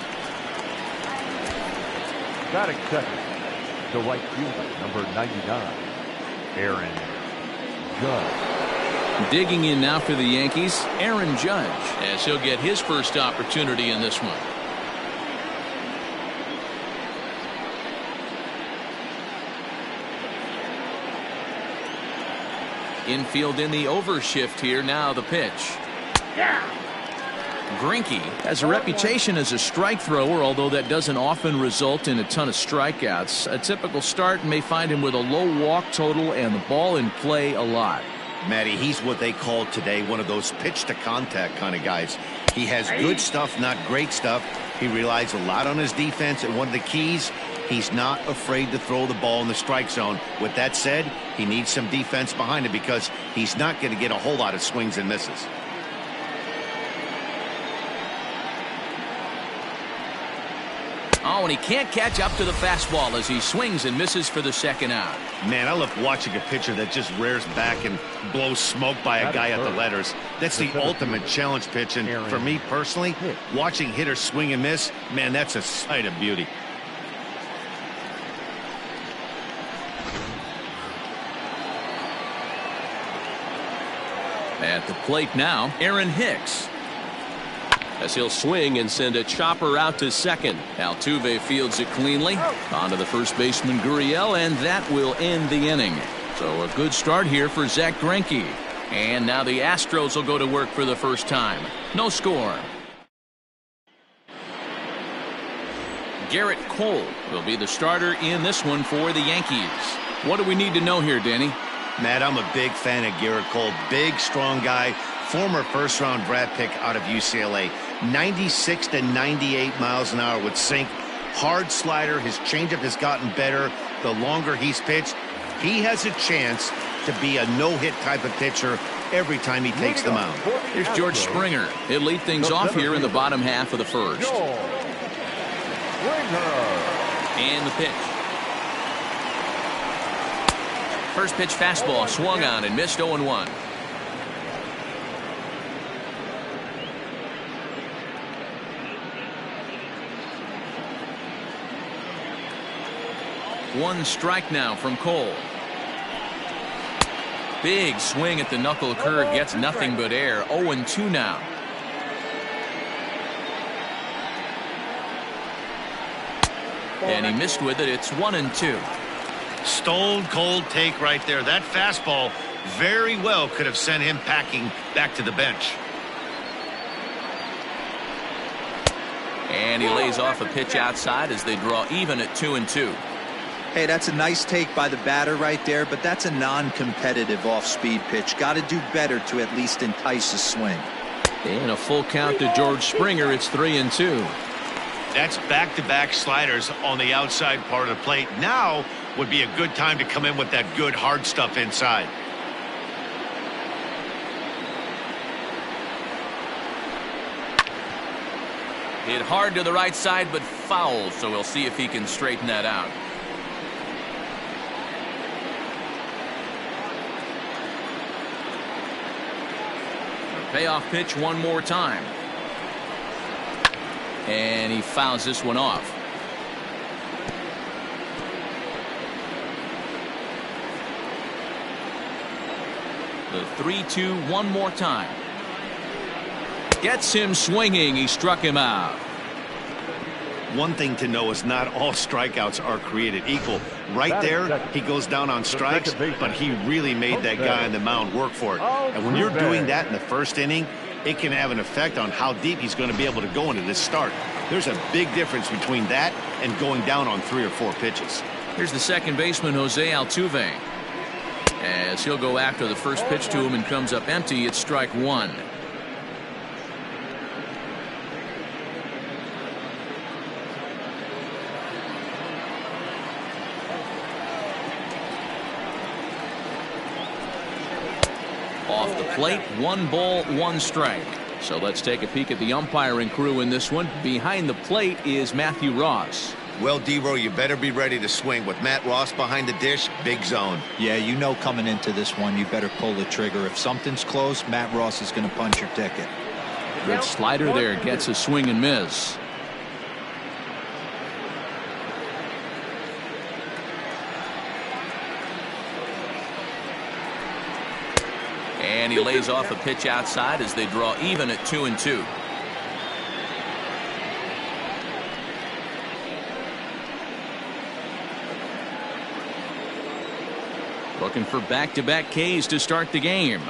Batting second, the right fielder, number 99, Aaron Judge. Digging in now for the Yankees, Aaron Judge, as he'll get his first opportunity in this one. Infield in the overshift here. Now the pitch. Greinke has a reputation as a strike thrower, although that doesn't often result in a ton of strikeouts. A typical start may find him with a low walk total and the ball in play a lot. Matty, he's what they call today one of those pitch to contact kind of guys. He has good stuff, not great stuff. He relies a lot on his defense, and one of the keys, he's not afraid to throw the ball in the strike zone. With that said, he needs some defense behind him because he's not going to get a whole lot of swings and misses. Oh, and he can't catch up to the fastball as he swings and misses for the second out. Man, I love watching a pitcher that just rears back and blows smoke by a guy at the letters. That's the ultimate challenge pitch, and for me personally, watching hitters swing and miss, man, that's a sight of beauty. At the plate now, Aaron Hicks. As he'll swing and send a chopper out to second. Altuve fields it cleanly. On to the first baseman, Gurriel, and that will end the inning. So a good start here for Zack Greinke. And now the Astros will go to work for the first time. No score. Garrett Cole will be the starter in this one for the Yankees. What do we need to know here, Danny? Matt, I'm a big fan of Garrett Cole. Big, strong guy. Former first-round draft pick out of UCLA. 96 to 98 miles an hour with sink. Hard slider. His changeup has gotten better the longer he's pitched. He has a chance to be a no-hit type of pitcher every time he takes the mound. Here's George Springer. He'll lead things off here in the bottom half of the first. And the pitch. First pitch fastball swung on and missed 0-1. One strike now from Cole. Big swing at the knuckle curve, gets nothing but air. 0-2 now. And he missed with it. It's 1-2. Stone cold take right there. That fastball very well could have sent him packing back to the bench. And he lays off a pitch outside as they draw even at 2-2. Hey, that's a nice take by the batter right there, but that's a non-competitive off-speed pitch. Got to do better to at least entice a swing. And a full count to George Springer. It's 3-2. That's back-to-back sliders on the outside part of the plate. Now would be a good time to come in with that good hard stuff inside. Hit hard to the right side, but foul, so we'll see if he can straighten that out. A payoff pitch one more time. And he fouls this one off. The 3-2 one more time. Gets him swinging. He struck him out. One thing to know is not all strikeouts are created equal. Right there, he goes down on strikes, but he really made that guy on the mound work for it. And when you're doing that in the first inning, it can have an effect on how deep he's going to be able to go into this start. There's a big difference between that and going down on 3 or 4 pitches. Here's the second baseman, Jose Altuve. As he'll go after the first pitch to him and comes up empty, it's strike one. Off the plate, 1 ball, 1 strike. So let's take a peek at the umpiring crew in this one. Behind the plate is Matthew Ross. Well, D-Row, you better be ready to swing. With Matt Ross behind the dish, big zone. Yeah, you know coming into this one, you better pull the trigger. If something's close, Matt Ross is going to punch your ticket. Good slider there, gets a swing and miss. And he lays off a pitch outside as they draw even at 2-2. Looking for back-to-back Ks to start the game.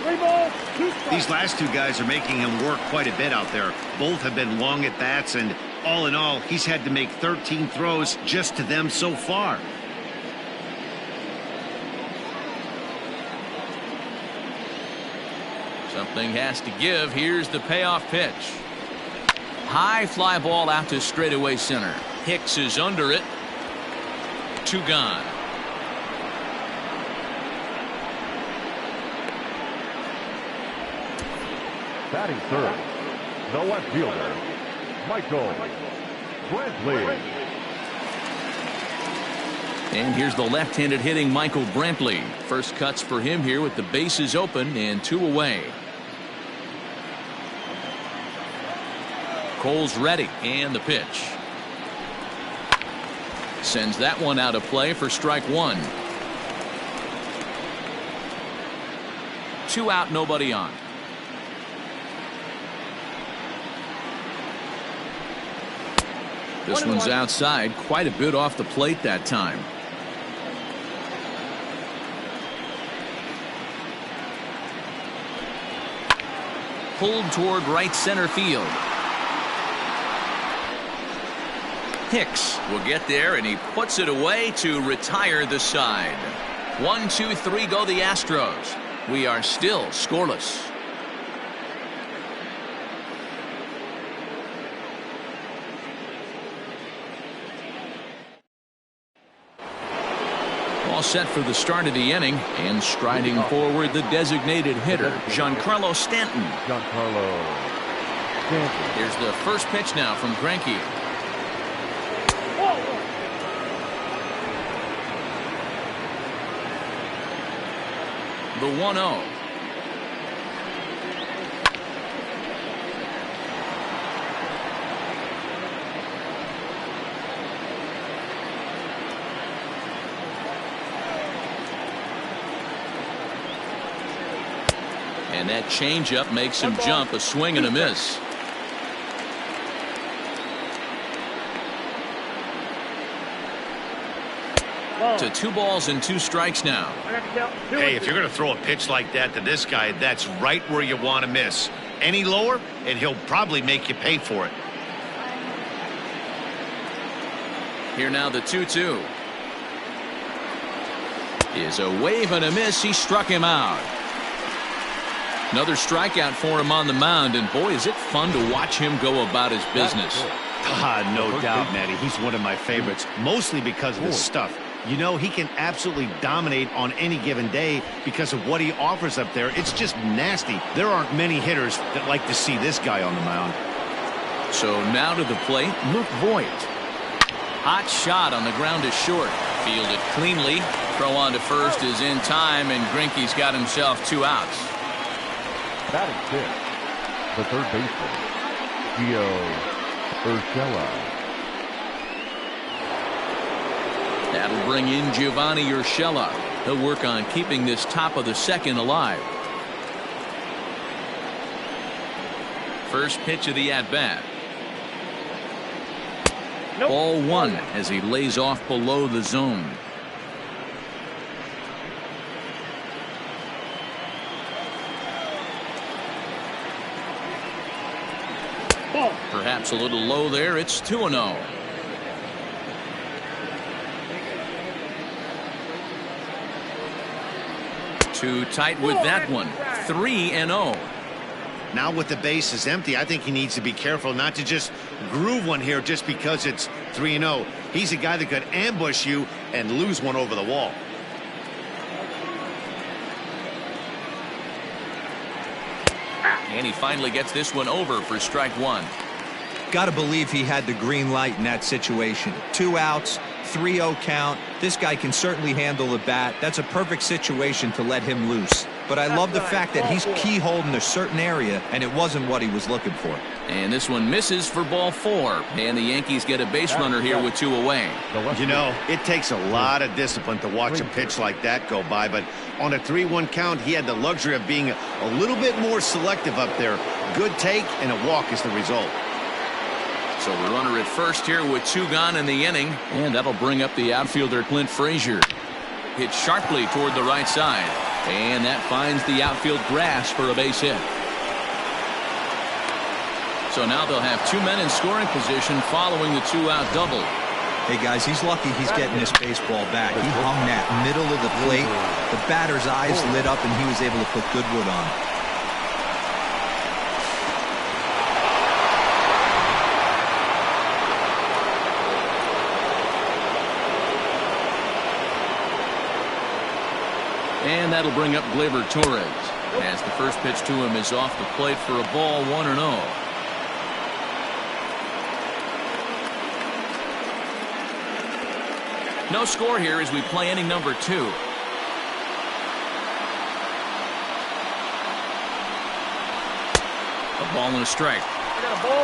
3 balls, 2 strikes. These last 2 guys are making him work quite a bit out there. Both have been long at bats, and all in all, he's had to make 13 throws just to them so far. Something has to give. Here's the payoff pitch. High fly ball out to straightaway center. Hicks is under it. 2 gone. Batting third, the left fielder, Michael Brantley. And here's the left-handed hitting Michael Brantley. First cuts for him here with the bases open and 2 away. Cole's ready, and the pitch. Sends that one out of play for strike 1. 2 out, nobody on. This one's outside, quite a bit off the plate that time. Pulled toward right center field. Hicks will get there, and he puts it away to retire the side. 1, 2, 3 go the Astros. We are still scoreless. All set for the start of the inning, and striding forward the designated hitter, Giancarlo Stanton. Giancarlo Stanton. Here's the first pitch now from Greinke. The 1-0. And that changeup makes him jump. A swing and a miss. To 2 balls and 2 strikes now. Hey, if you're going to throw a pitch like that to this guy, that's right where you want to miss. Any lower, and he'll probably make you pay for it. Here now the 2-2. Is a wave and a miss. He struck him out. Another strikeout for him on the mound, and boy, is it fun to watch him go about his business. No doubt, Matty. He's one of my favorites, mostly because of his stuff. You know, he can absolutely dominate on any given day because of what he offers up there. It's just nasty. There aren't many hitters that like to see this guy on the mound. So now to the plate, Luke Voit. Hot shot on the ground is short. Fielded cleanly. Throw on to first is in time, and Greinke's got himself 2 outs. Batting 5th, the third baseman, Gio Urshela. That'll bring in Giovanni Urshela. He'll work on keeping this top of the second alive. First pitch of the at-bat. Ball 1 as he lays off below the zone. Perhaps a little low there. It's 2-0. Too tight with that one. 3-0. Now with the bases empty, I think he needs to be careful not to just groove one here just because it's 3-0. He's a guy that could ambush you and lose one over the wall. And he finally gets this one over for strike one. Got to believe he had the green light in that situation. 2 outs, 3-0 count. This guy can certainly handle the bat. That's a perfect situation to let him loose. But I love the fact that he's key-holding a certain area, and it wasn't what he was looking for. And this one misses for ball 4. And the Yankees get a base runner here with 2 away. You know, it takes a lot of discipline to watch a pitch like that go by, but on a 3-1 count, he had the luxury of being a little bit more selective up there. Good take, and a walk is the result. So the runner at first here with 2 gone in the inning, and that'll bring up the outfielder Clint Frazier. Hit sharply toward the right side, and that finds the outfield grass for a base hit. So now they'll have 2 men in scoring position following the 2-out double. Hey guys, he's lucky he's getting this baseball back. He hung that middle of the plate. The batter's eyes lit up, and he was able to put good wood on. And that'll bring up Gleyber Torres, as the first pitch to him is off the plate for a ball, 1-0. No score here as we play inning number 2. A ball and a strike.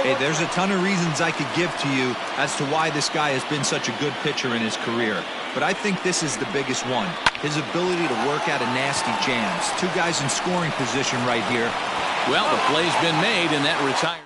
Hey, there's a ton of reasons I could give to you as to why this guy has been such a good pitcher in his career. But I think this is the biggest one. His ability to work out of nasty jams. 2 guys in scoring position right here. Well, the play's been made, and that retires.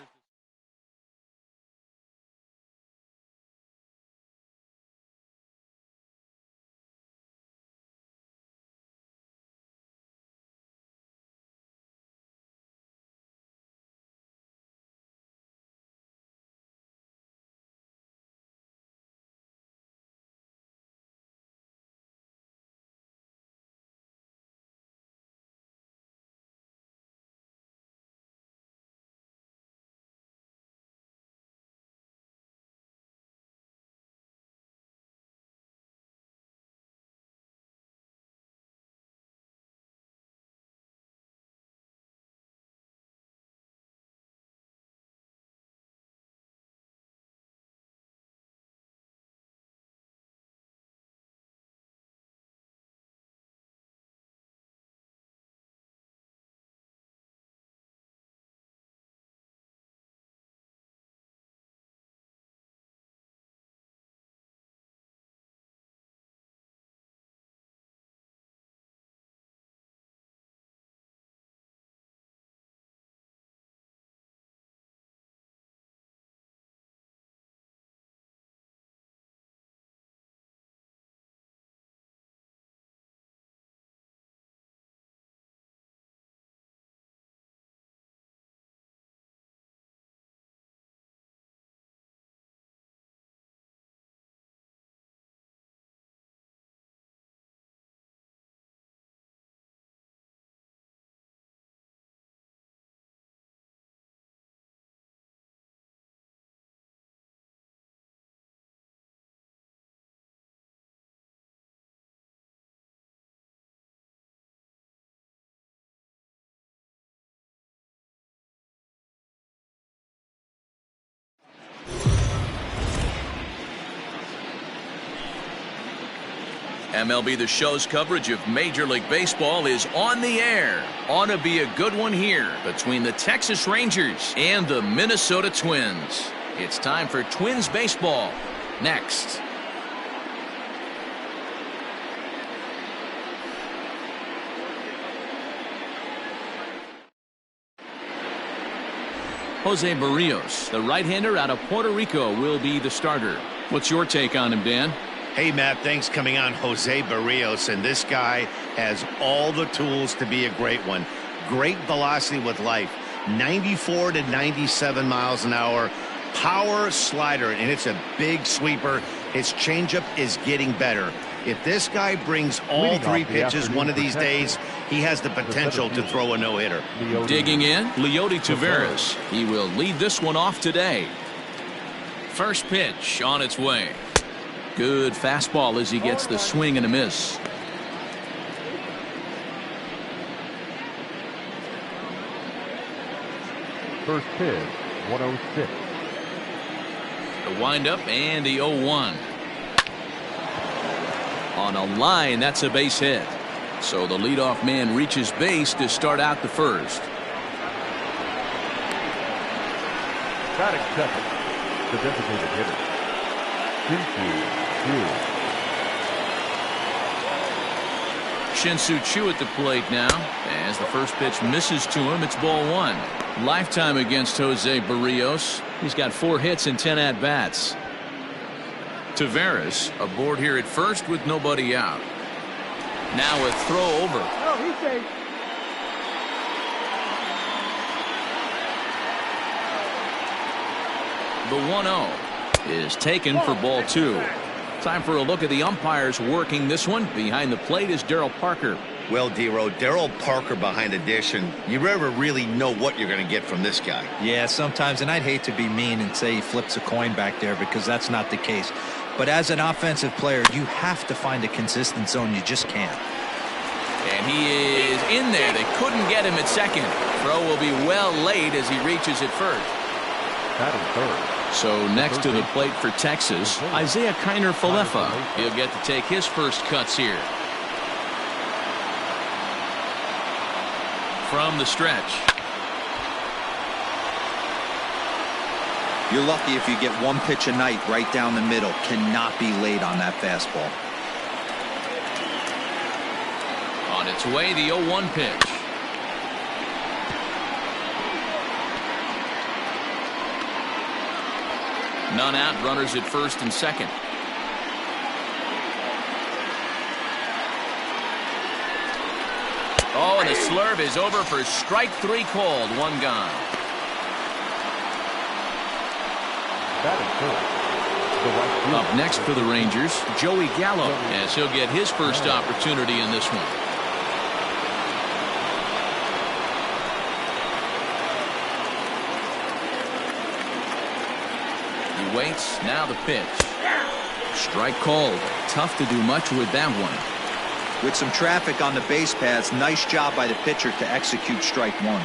MLB The Show's coverage of Major League Baseball is on the air. Ought to be a good one here between the Texas Rangers and the Minnesota Twins. It's time for Twins baseball. Next. Jose Barrios, the right-hander out of Puerto Rico, will be the starter. What's your take on him, Dan? Hey, Matt, thanks coming on Jose Barrios, and this guy has all the tools to be a great one. Great velocity with life, 94 to 97 miles an hour, power slider, and it's a big sweeper. His changeup is getting better. If this guy brings all 3 pitches one of these days, he has the potential to throw a no-hitter. Digging in, Leody Taveras. He will lead this one off today. First pitch on its way. Good fastball as he gets the swing and a miss. First pitch, 106. The windup and the 0-1. On a line, that's a base hit. So the leadoff man reaches base to start out the first. Batting second, the designated hitter, Shin-Soo Choo at the plate now. As the first pitch misses to him, it's ball one. Lifetime against Jose Barrios. He's got 4 hits and 10 at-bats. Taveras aboard here at first with nobody out. Now a throw over. No, he's safe. The 1-0 is taken for ball 2. Time for a look at the umpires working this one. Behind the plate is Daryl Parker. Well, D-Row, Daryl Parker behind the dish, and you never really know what you're going to get from this guy. Yeah, sometimes, and I'd hate to be mean and say he flips a coin back there because that's not the case. But as an offensive player, you have to find a consistent zone. You just can't. And he is in there. They couldn't get him at second. Throw will be well late as he reaches at first. batting third. So next to the plate for Texas, Isaiah Kiner Falefa. He'll get to take his first cuts here. From the stretch. You're lucky if you get one pitch a night right down the middle. Cannot be late on that fastball. On its way, the 0-1 pitch. None out, runners at first and second. Oh, and the slurve is over for strike 3 called. 1 gone. Up next for the Rangers, Joey Gallo, as he'll get his first opportunity in this one. He waits, now the pitch. Strike called. Tough to do much with that one. With some traffic on the base paths, nice job by the pitcher to execute strike 1.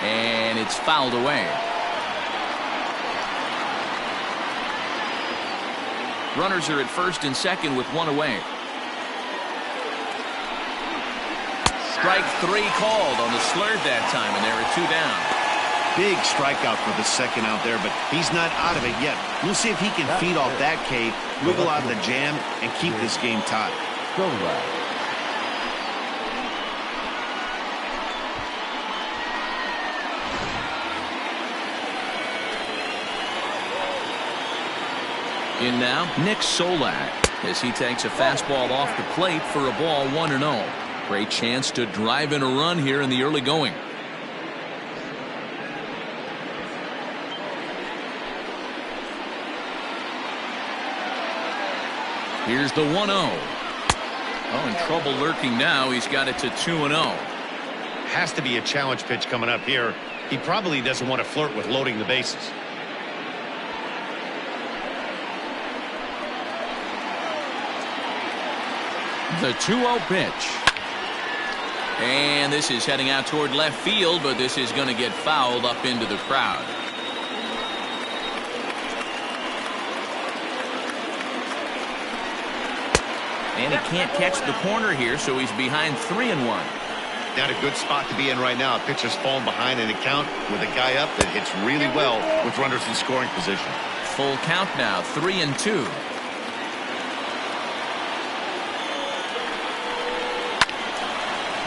And it's fouled away. Runners are at first and second with 1 away. Strike 3 called on the slurve that time, and there are 2 down. Big strikeout for the second out there, but he's not out of it yet. We'll see if he can feed off that K, wiggle out of the jam, and keep this game tied. In now, Nick Solak, as he takes a fastball off the plate for a ball 1-0. Great chance to drive in a run here in the early going. Here's the 1-0. Oh, in trouble lurking now. He's got it to 2-0. Has to be a challenge pitch coming up here. He probably doesn't want to flirt with loading the bases. The 2-0 pitch. And this is heading out toward left field, but this is going to get fouled up into the crowd. And he can't catch the corner here, so he's behind 3-1. Not a good spot to be in right now. A pitcher's falling behind in a count with a guy up that hits really well with runners in scoring position. Full count now, 3-2.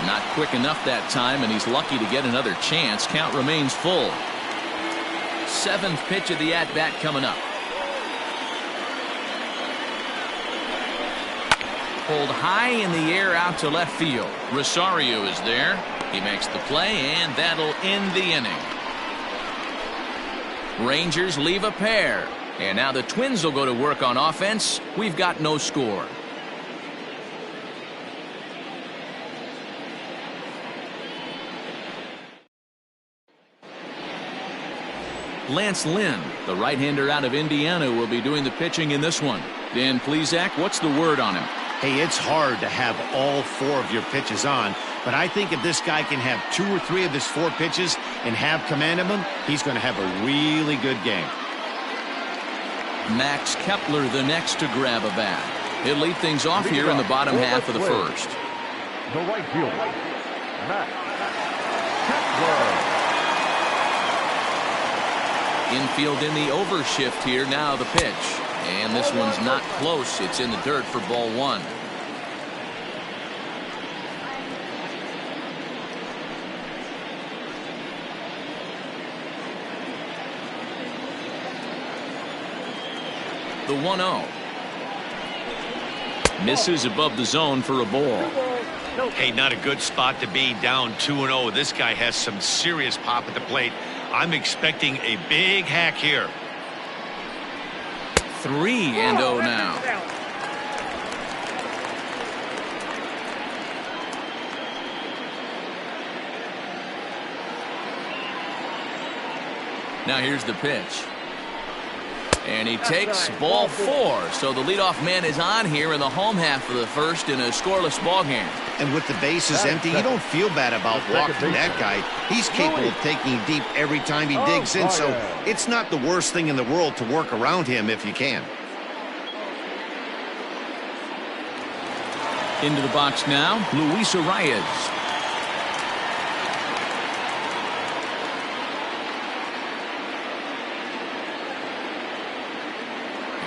Not quick enough that time, and he's lucky to get another chance. Count remains full. 7th pitch of the at-bat coming up. Pulled high in the air out to left field. Rosario is there. He makes the play, and that'll end the inning. Rangers leave a pair. And now the Twins will go to work on offense. We've got no score. Lance Lynn, the right-hander out of Indiana, will be doing the pitching in this one. Dan Plesac, what's the word on him? Hey, it's hard to have all 4 of your pitches on, but I think if this guy can have 2 or 3 of his 4 pitches and have command of them, he's going to have a really good game. Max Kepler the next to grab a bat. He'll lead things off here in the bottom half of the first. The right fielder, Max Kepler. Infield in the overshift here. Now the pitch. And this one's not close. It's in the dirt for ball 1. The 1-0. Misses above the zone for a ball. Hey, not a good spot to be, down 2-0. This guy has some serious pop at the plate. I'm expecting a big hack here. 3-0 now. Now here's the pitch. And he takes ball 4. So the leadoff man is on here in the home half of the first in a scoreless ball game. And with the bases empty, you don't feel bad about walking that guy. He's capable of taking deep every time he digs in, so it's not the worst thing in the world to work around him if you can. Into the box now, Luis Arias.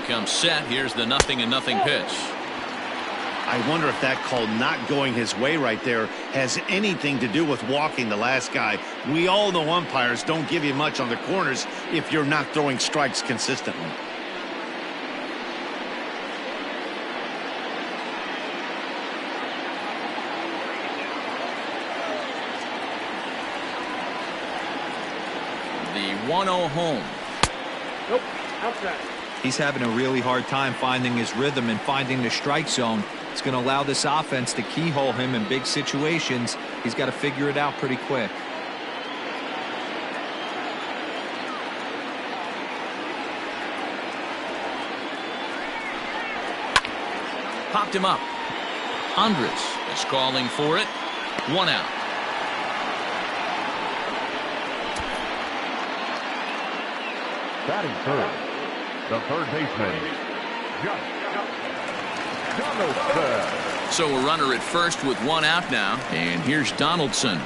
Comes set. Here's the 0-0 pitch. I wonder if that call not going his way right there has anything to do with walking the last guy. We all know umpires don't give you much on the corners if you're not throwing strikes consistently. The 1-0 home. Nope, outside. He's having a really hard time finding his rhythm and finding the strike zone. It's going to allow this offense to keyhole him in big situations. He's got to figure it out pretty quick. Popped him up. Andres is calling for it. 1 out. Batting third, the third baseman, Donaldson. So a runner at first with 1 out now. And here's Donaldson.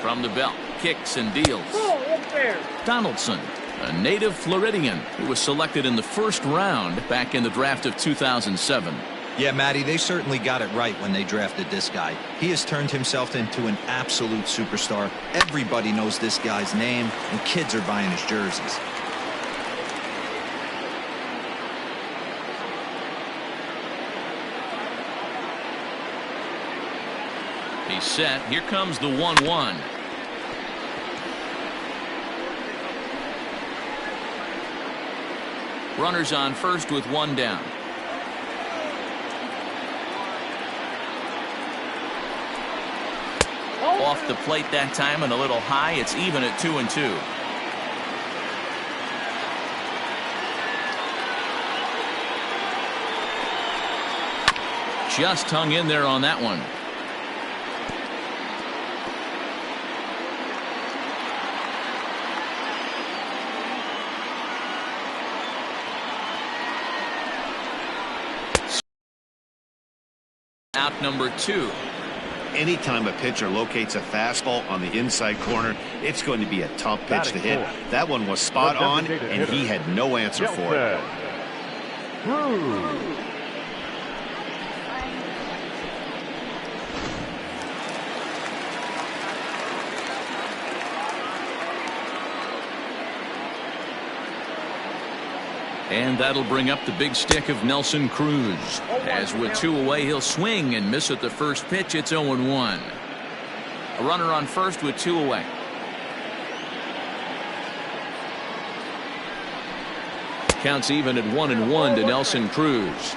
From the belt, kicks and deals. Donaldson, a native Floridian who was selected in the first round back in the draft of 2007. Yeah, Matty, they certainly got it right when they drafted this guy. He has turned himself into an absolute superstar. Everybody knows this guy's name, and kids are buying his jerseys. He's set. Here comes the 1-1. Runners on first with 1 down. Off the plate that time and a little high. It's even at 2-2. Just hung in there on that one. Out number 2. Anytime a pitcher locates a fastball on the inside corner, it's going to be a tough pitch to hit. That one was spot on, and he had no answer for it. And that'll bring up the big stick of Nelson Cruz. As with 2 away, he'll swing and miss at the first pitch. It's 0-1. A runner on first with 2 away. Counts even at 1-1 to Nelson Cruz.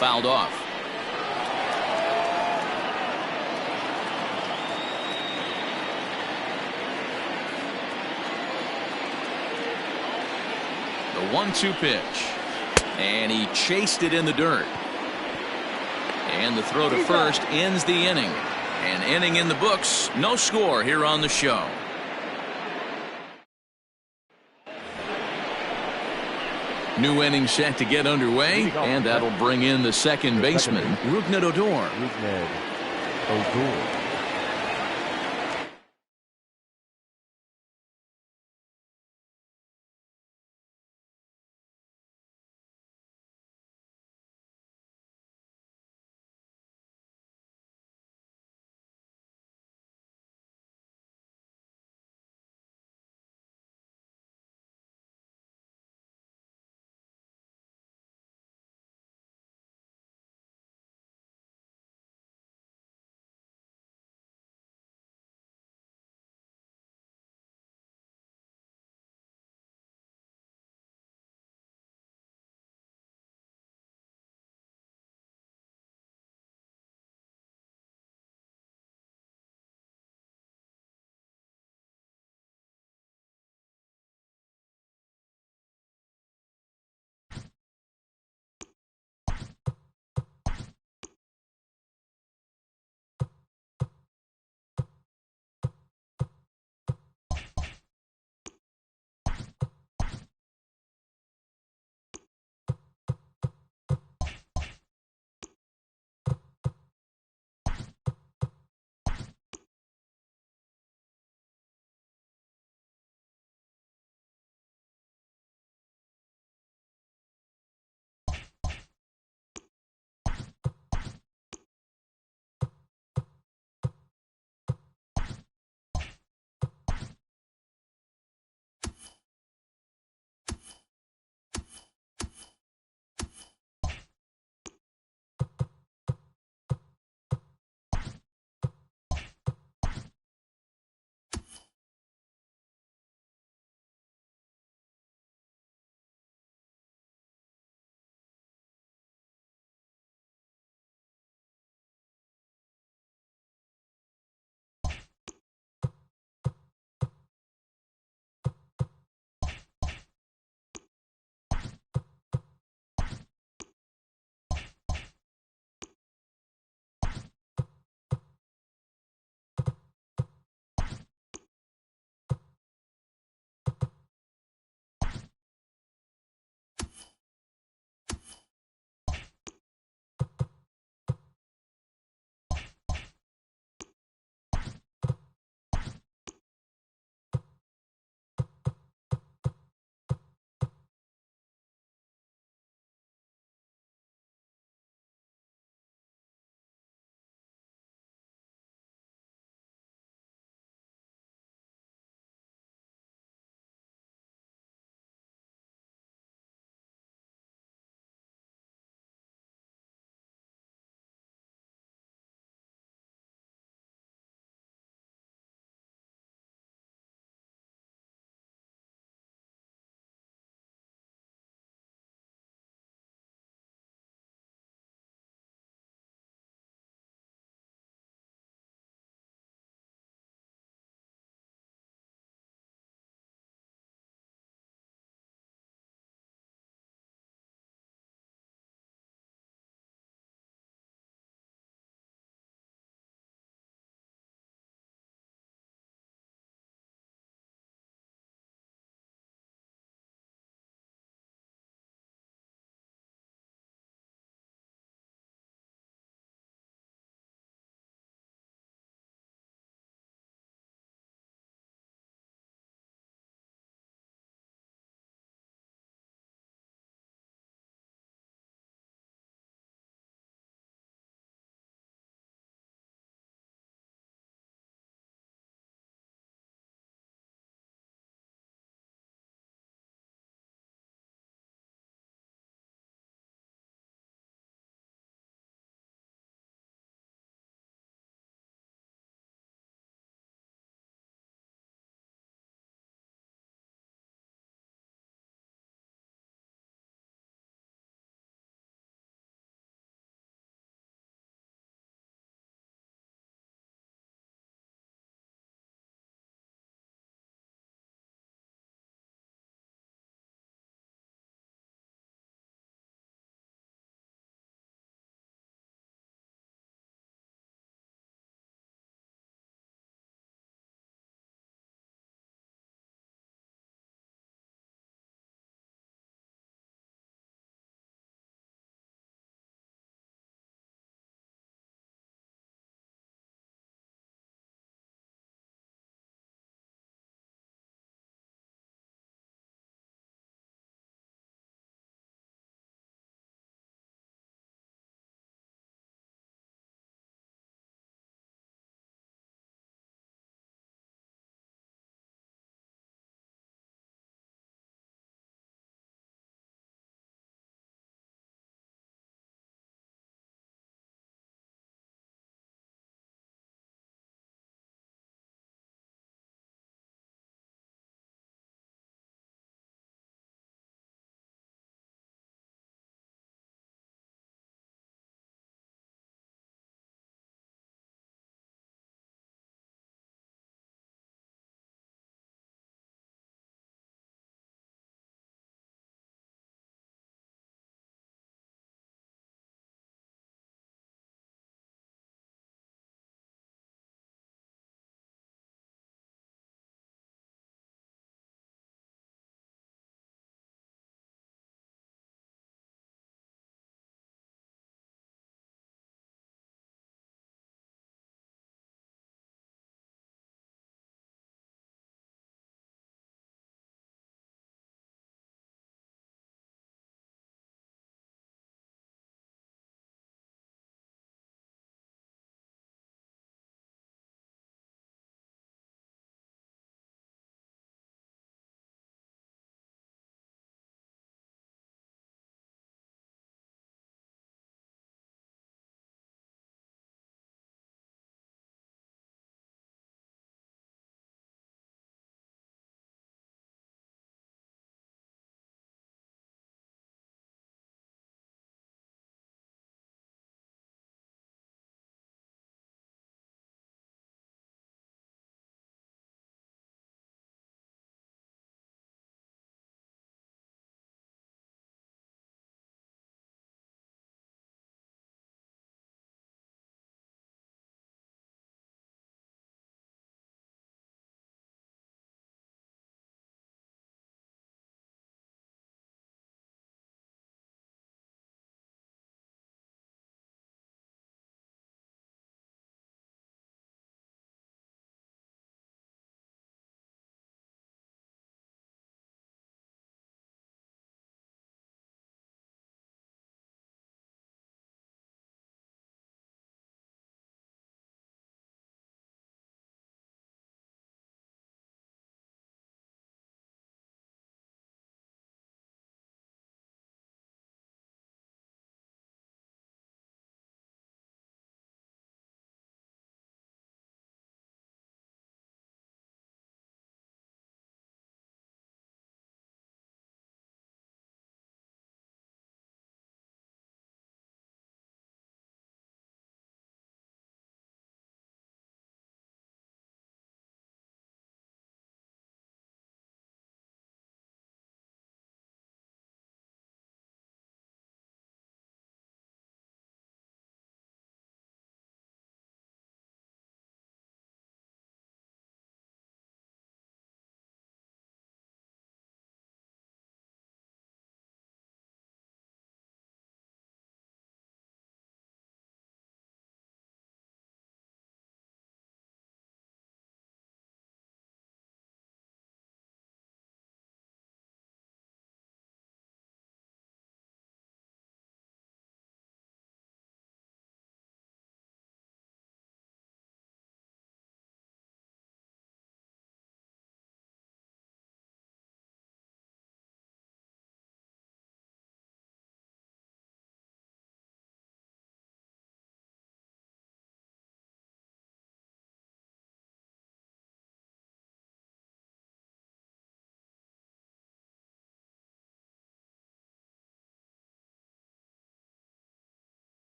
Fouled off. The 1-2 pitch. And he chased it in the dirt. And the throw to first ends the inning. An inning in the books. No score here on the show. New inning set to get underway, and that'll bring in the second baseman, Rougned Odor. Rougned Odor.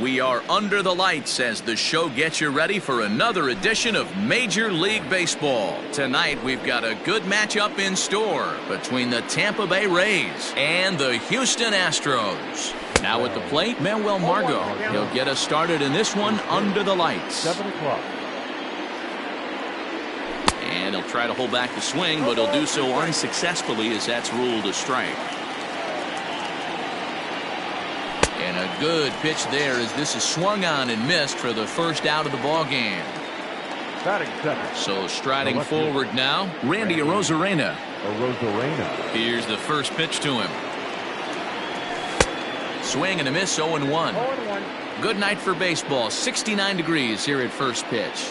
We are under the lights as the show gets you ready for another edition of Major League Baseball. Tonight, we've got a good matchup in store between the Tampa Bay Rays and the Houston Astros. Now at the plate, Manuel Margot. He'll get us started in this one under the lights. 7 o'clock. And he'll try to hold back the swing, but he'll do so unsuccessfully as that's ruled a strike. And a good pitch there as this is swung on and missed for the first out of the ball game. Batting second. So striding forward now, Randy Arozarena. Here's the first pitch to him. Swing and a miss, 0-1. Good night for baseball. 69 degrees here at first pitch.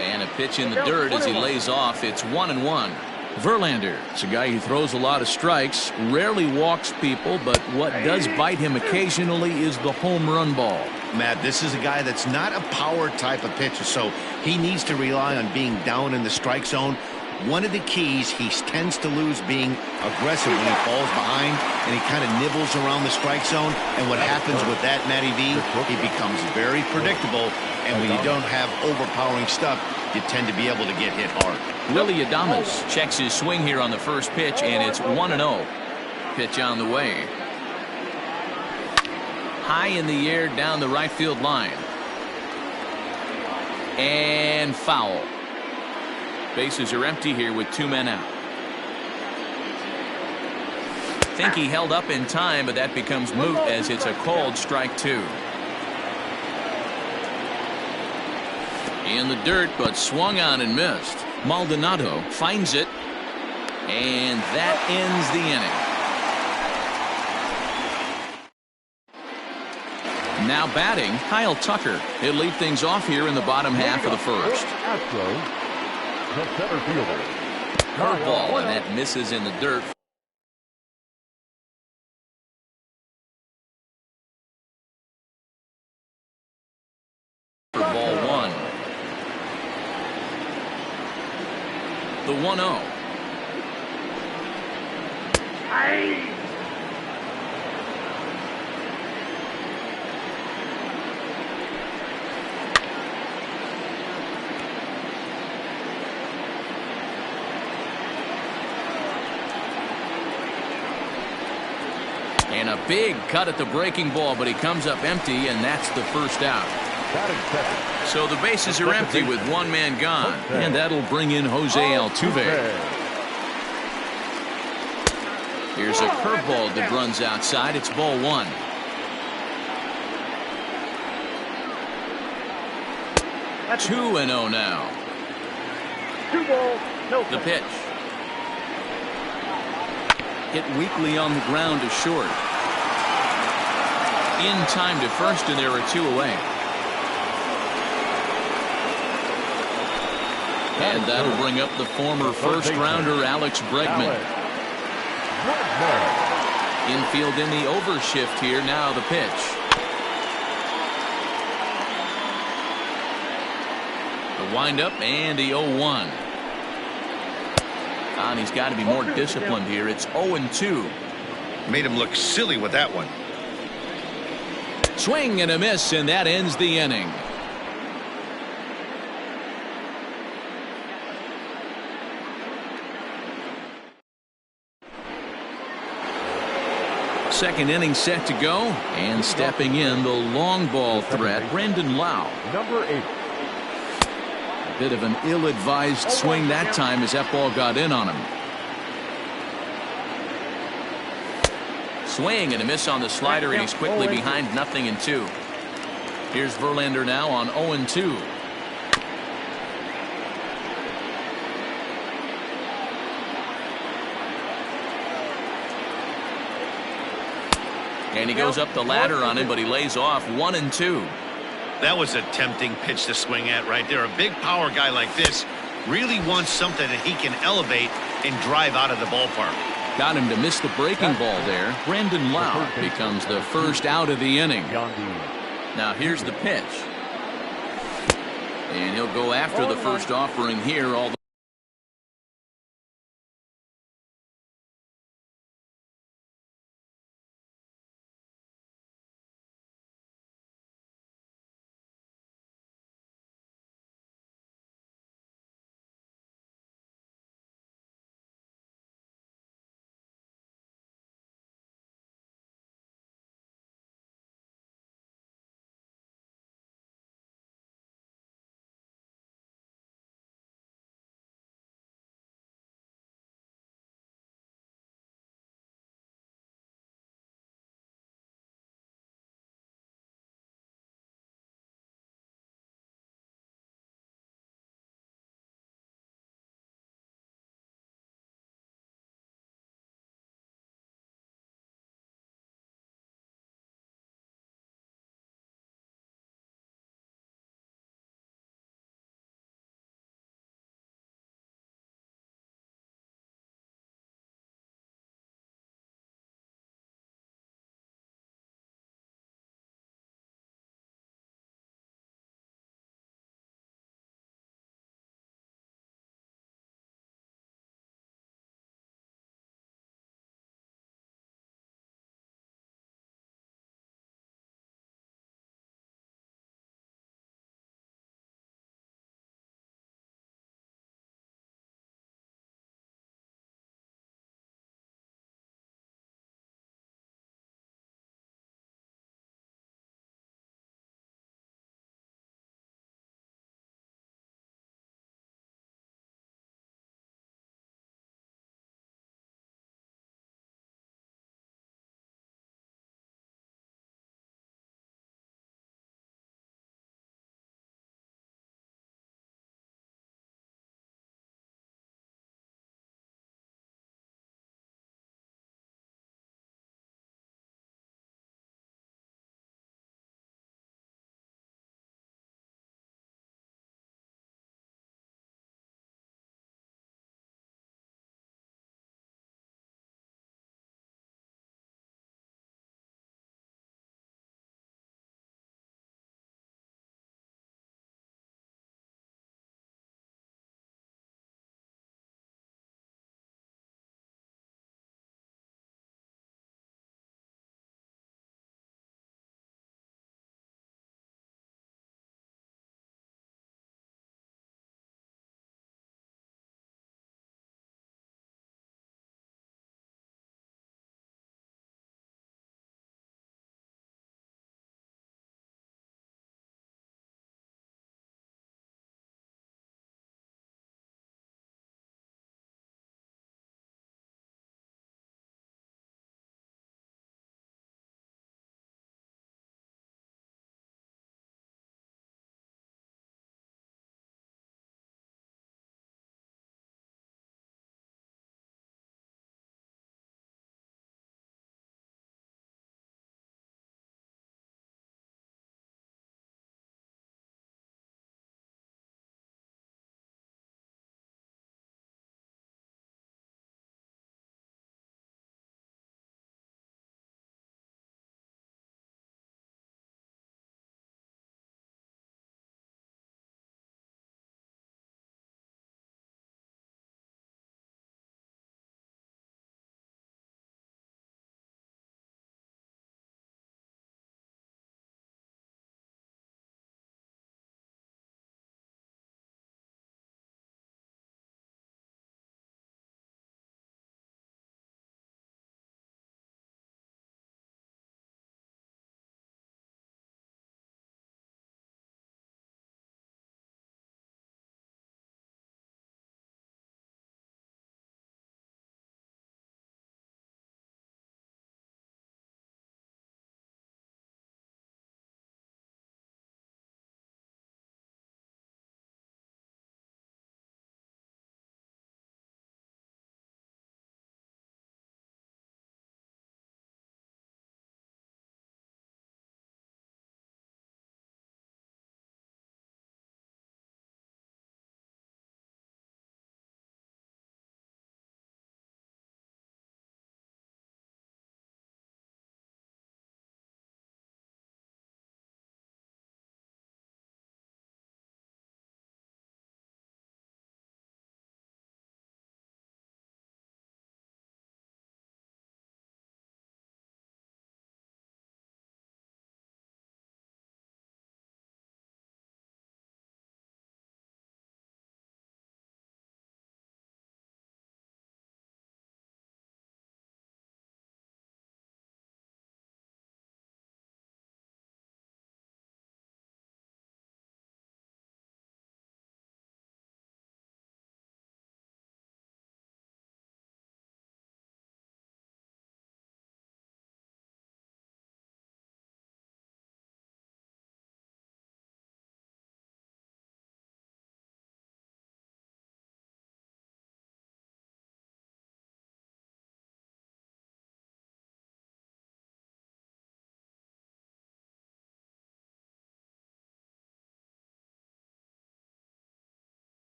And a pitch in the dirt as he lays off. It's 1-1. Verlander, it's a guy who throws a lot of strikes, rarely walks people, but what does bite him occasionally is the home run ball. Matt, this is a guy that's not a power type of pitcher, so he needs to rely on being down in the strike zone. One of the keys, he tends to lose being aggressive when he falls behind, and he kind of nibbles around the strike zone. And what happens with that, Matty V, he becomes very predictable, and when you don't have overpowering stuff, you tend to be able to get hit hard. Willy Adames checks his swing here on the first pitch, and it's 1-0. Pitch on the way. High in the air down the right field line. And foul. Bases are empty here with 2 men out. Think he held up in time, but that becomes moot as it's a called strike 2. In the dirt, but swung on and missed. Maldonado finds it, and that ends the inning. Now batting, Kyle Tucker. He'll lead things off here in the bottom half of the first. Astros, the center fielder. Curveball, and that misses in the dirt. For ball 1. The 1-0. And a big cut at the breaking ball, but he comes up empty, and that's the first out. So the bases are empty with 1 man gone, and that'll bring in Jose Altuve. Here's a curveball that runs outside. It's ball 1. That's 2-0 now. 2 balls, no The pitch. Hit weakly on the ground to short. In time to first, and there are 2 away. And that'll bring up the former first-rounder Alex Bregman. Infield in the overshift here. Now the pitch. The windup and the 0-1. And he's got to be more disciplined here. It's 0-2. Made him look silly with that one. Swing and a miss, and that ends the inning. Second inning set to go, and stepping in the long ball threat, Brandon Lau. Number 8. A bit of an ill-advised swing that time as that ball got in on him. Swing and a miss on the slider, and he's quickly behind 0-2. Here's Verlander now on 0-2. And he goes up the ladder on him, but he lays off 1-2. That was a tempting pitch to swing at right there. A big power guy like this really wants something that he can elevate and drive out of the ballpark. Got him to miss the breaking ball there. Brandon Lau becomes the first out of the inning. Now here's the pitch. And he'll go after the first offering here all the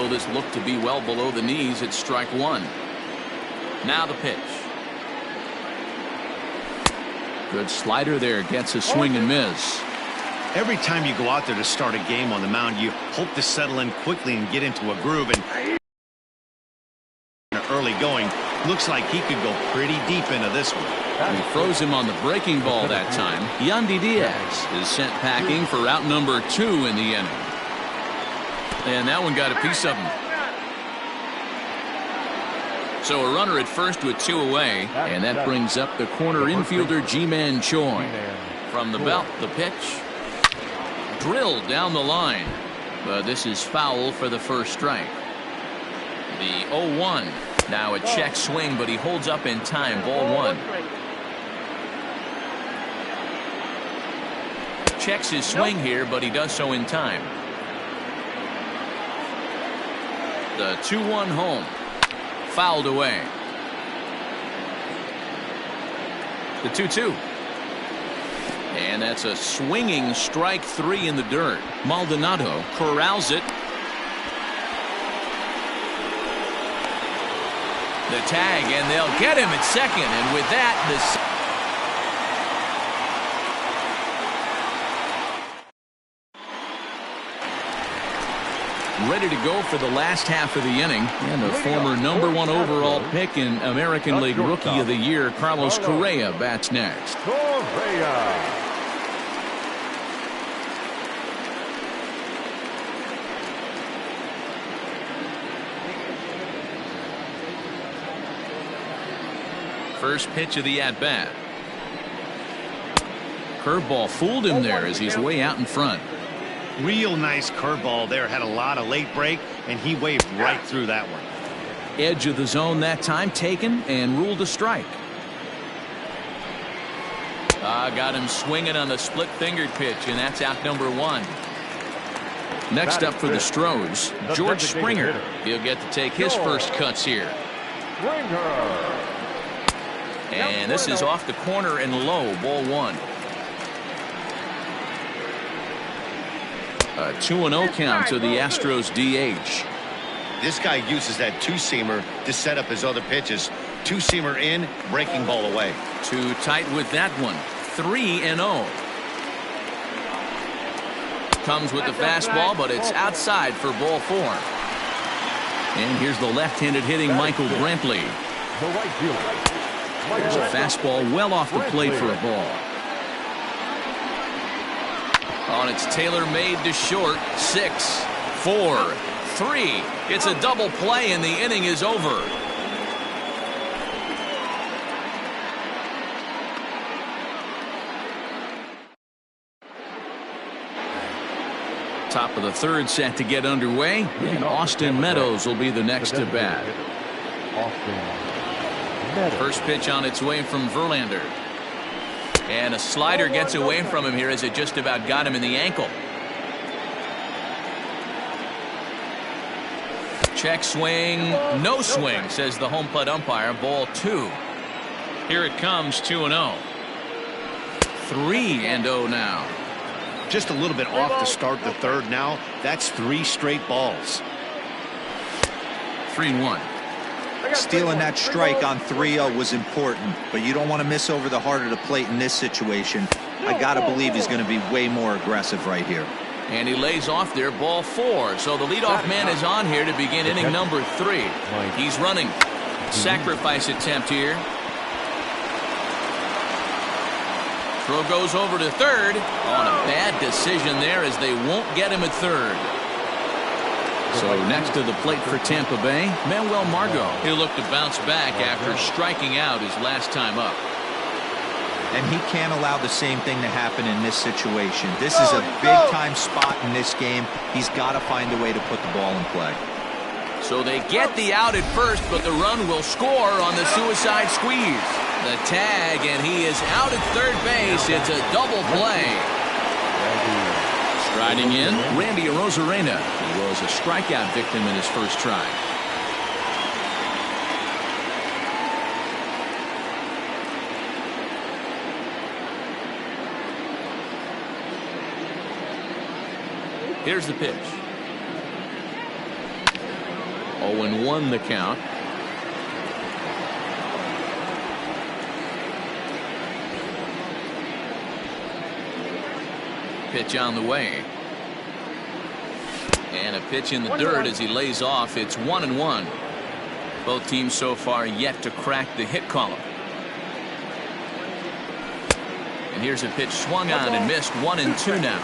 though this looked to be well below the knees, it's strike one. Now the pitch. Good slider there, gets a swing and miss. Every time you go out there to start a game on the mound, you hope to settle in quickly and get into a groove. And early going, looks like he could go pretty deep into this one. He throws him on the breaking ball that time. Yandy Diaz is sent packing for out number 2 in the inning. And that one got a piece of him. So a runner at first with 2 away, and that brings up the corner infielder Ji-Man Choi. From the belt, the pitch. Drilled down the line. But this is foul for the first strike. The 0-1. Now a check swing, but he holds up in time. Ball 1. Checks his swing here, but he does so in time. The 2-1 home. Fouled away. The 2-2. And that's a swinging strike 3 in the dirt. Maldonado corrals it. The tag, and they'll get him at second. And with that, ready to go for the last half of the inning. And the former number 1 overall pick in American League Rookie of the Year, Carlos Correa, bats next. Correa. First pitch of the at-bat. Curveball fooled him there as he's way out in front. Real nice curveball there. Had a lot of late break, and he waved right through that one. Edge of the zone that time taken and ruled a strike. Got him swinging on the split-fingered pitch, and that's out number 1. Next up for the Stros, George Springer. He'll get to take his first cuts here. Springer. And this is off the corner and low. Ball 1. A 2-0 count to the Astros DH. This guy uses that two-seamer to set up his other pitches. Two-seamer in, breaking ball away. Too tight with that one. 3-0. Comes with the fastball, but it's outside for ball 4. And here's the left-handed hitting Michael Brantley. The right fielder. There's a fastball well off the plate for a ball. On it's tailor-made to short. 6, 4, 3. It's a double play, and the inning is over. Top of the third set to get underway, and Austin Meadows will be the next to bat. First pitch on its way from Verlander. And a slider gets away from him here as it just about got him in the ankle. Check swing, no swing, says the home plate umpire. Ball 2. Here it comes, 2-0. 3-0 now. Just a little bit off to start the third now. That's 3 straight balls. 3-1. Stealing that strike on 3-0 was important, but you don't want to miss over the heart of the plate in this situation. I got to believe he's going to be way more aggressive right here. And he lays off there, ball 4. So the leadoff man is on here to begin inning number 3. He's running. Sacrifice attempt here. Throw goes over to third on a bad decision there as they won't get him at third. So next to the plate for Tampa Bay, Manuel Margot. He'll look to bounce back after striking out his last time up. And he can't allow the same thing to happen in this situation. This is a big-time spot in this game. He's got to find a way to put the ball in play. So they get the out at first, but the run will score on the suicide squeeze. The tag, and he is out at third base. It's a double play. Striding in, Randy Arozarena. He was a strikeout victim in his first try. Here's the pitch. 0-1 the count. Pitch on the way. And a pitch in the dirt as he lays off. It's 1-1. Both teams so far yet to crack the hit column. And here's a pitch swung on and missed. 1-2 now.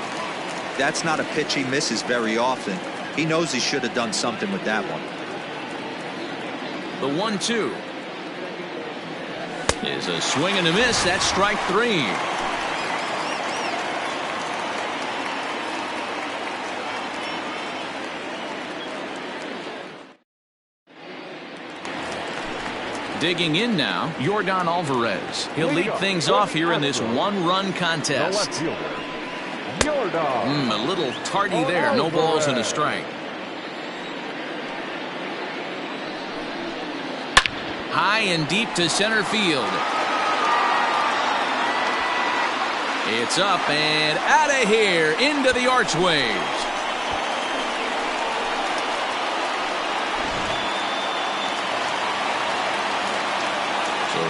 That's not a pitch he misses very often. He knows he should have done something with that one. The 1-2 is a swing and a miss. That's strike 3. Digging in now, Yordan Alvarez. He'll lead things off here in this one-run contest. A little tardy there. No balls and a strike. High and deep to center field. It's up and out of here into the archways.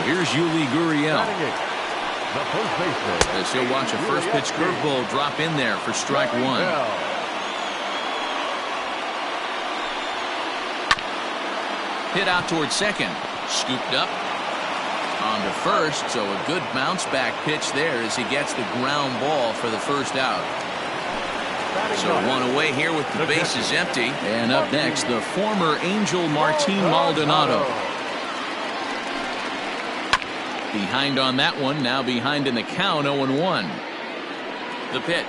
Here's Yuli Gurriel. As he'll watch a first pitch curveball drop in there for strike 1. Hit out towards second. Scooped up on to first. So a good bounce back pitch there as he gets the ground ball for the first out. So one away here with the bases empty. And up next, the former Angel Martin Maldonado. Behind on that one, now behind in the count, 0-1. The pitch.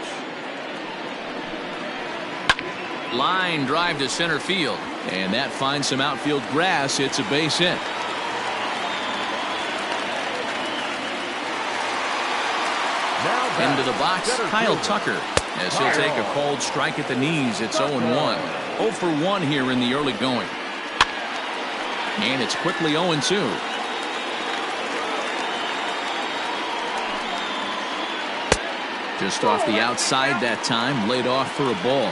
Line drive to center field, and that finds some outfield grass. It's a base hit. Into the box, Kyle Tucker, as he'll take a cold strike at the knees. It's 0-1. 0 for 1 here in the early going. And it's quickly 0-2. Just off the outside that time, laid off for a ball.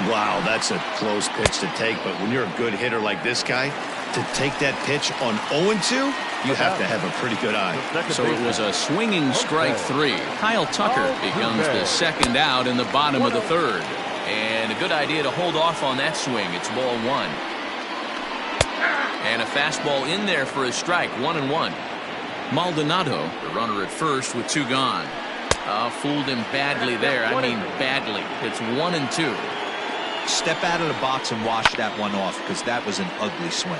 Wow, that's a close pitch to take, but when you're a good hitter like this guy, to take that pitch on 0-2, you have to have a pretty good eye. So it was a swinging strike 3. Kyle Tucker becomes the second out in the bottom of the third. And a good idea to hold off on that swing. It's ball 1. And a fastball in there for a strike. 1-1. Maldonado, the runner at first with 2 gone. Fooled him badly there. I mean badly. It's 1-2. Step out of the box and wash that one off, because that was an ugly swing.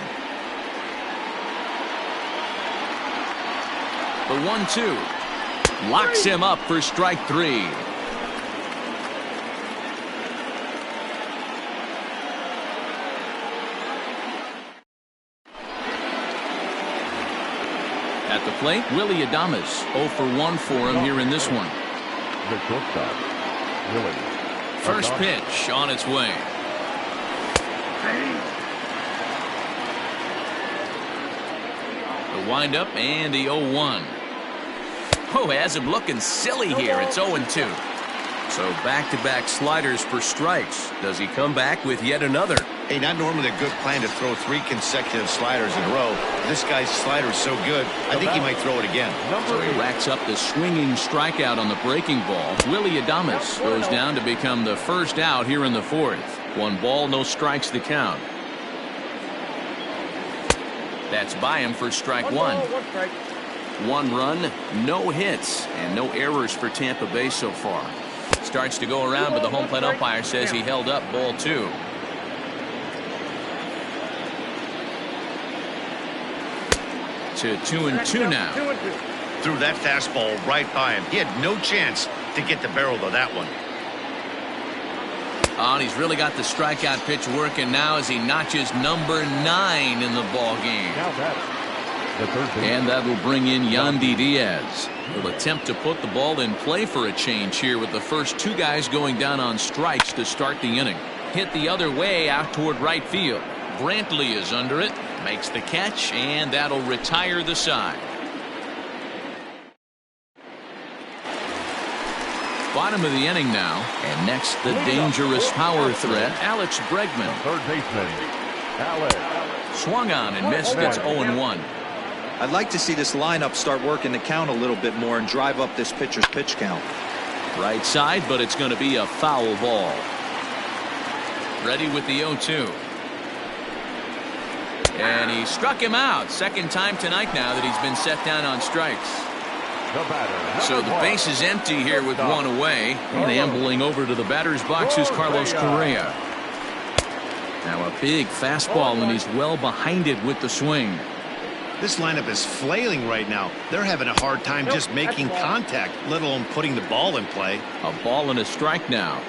The 1-2 locks him up for strike 3. At the plate, Willy Adames. 0 for 1 for him here in this one. The shortstop, Willy. First pitch on its way. The windup and the 0-1. Oh, has him looking silly here. It's 0-2. So back-to-back sliders for strikes. Does he come back with yet another? Hey, not normally a good plan to throw 3 consecutive sliders in a row. This guy's slider is so good, I think he might throw it again. So he racks up the swinging strikeout on the breaking ball. Willy Adames goes down to become the first out here in the 4th. 1 ball, no strikes to count. That's by him for strike 1. 1 run, no hits, and no errors for Tampa Bay so far. Starts to go around, but the home plate umpire says he held up ball 2. To 2-2 now. Threw that fastball right by him. He had no chance to get the barrel of that one. And he's really got the strikeout pitch working now as he notches number 9 in the ball game. And that will bring in Yandy Diaz. He'll attempt to put the ball in play for a change here with the first 2 guys going down on strikes to start the inning. Hit the other way out toward right field. Brantley is under it, makes the catch, and that'll retire the side. Bottom of the inning now, and next the dangerous power threat, Alex Bregman. Third baseman, Alex. Swung on and missed. It's 0-1. I'd like to see this lineup start working the count a little bit more and drive up this pitcher's pitch count. Right side, but it's going to be a foul ball. Ready with the 0-2. And he struck him out. Second time tonight now that he's been set down on strikes. The batter. So the base is empty here with one away. And ambling over to the batter's box is Carlos Correa. Now a big fastball, and he's well behind it with the swing. This lineup is flailing right now. They're having a hard time just making contact, let alone putting the ball in play. A ball and a strike now.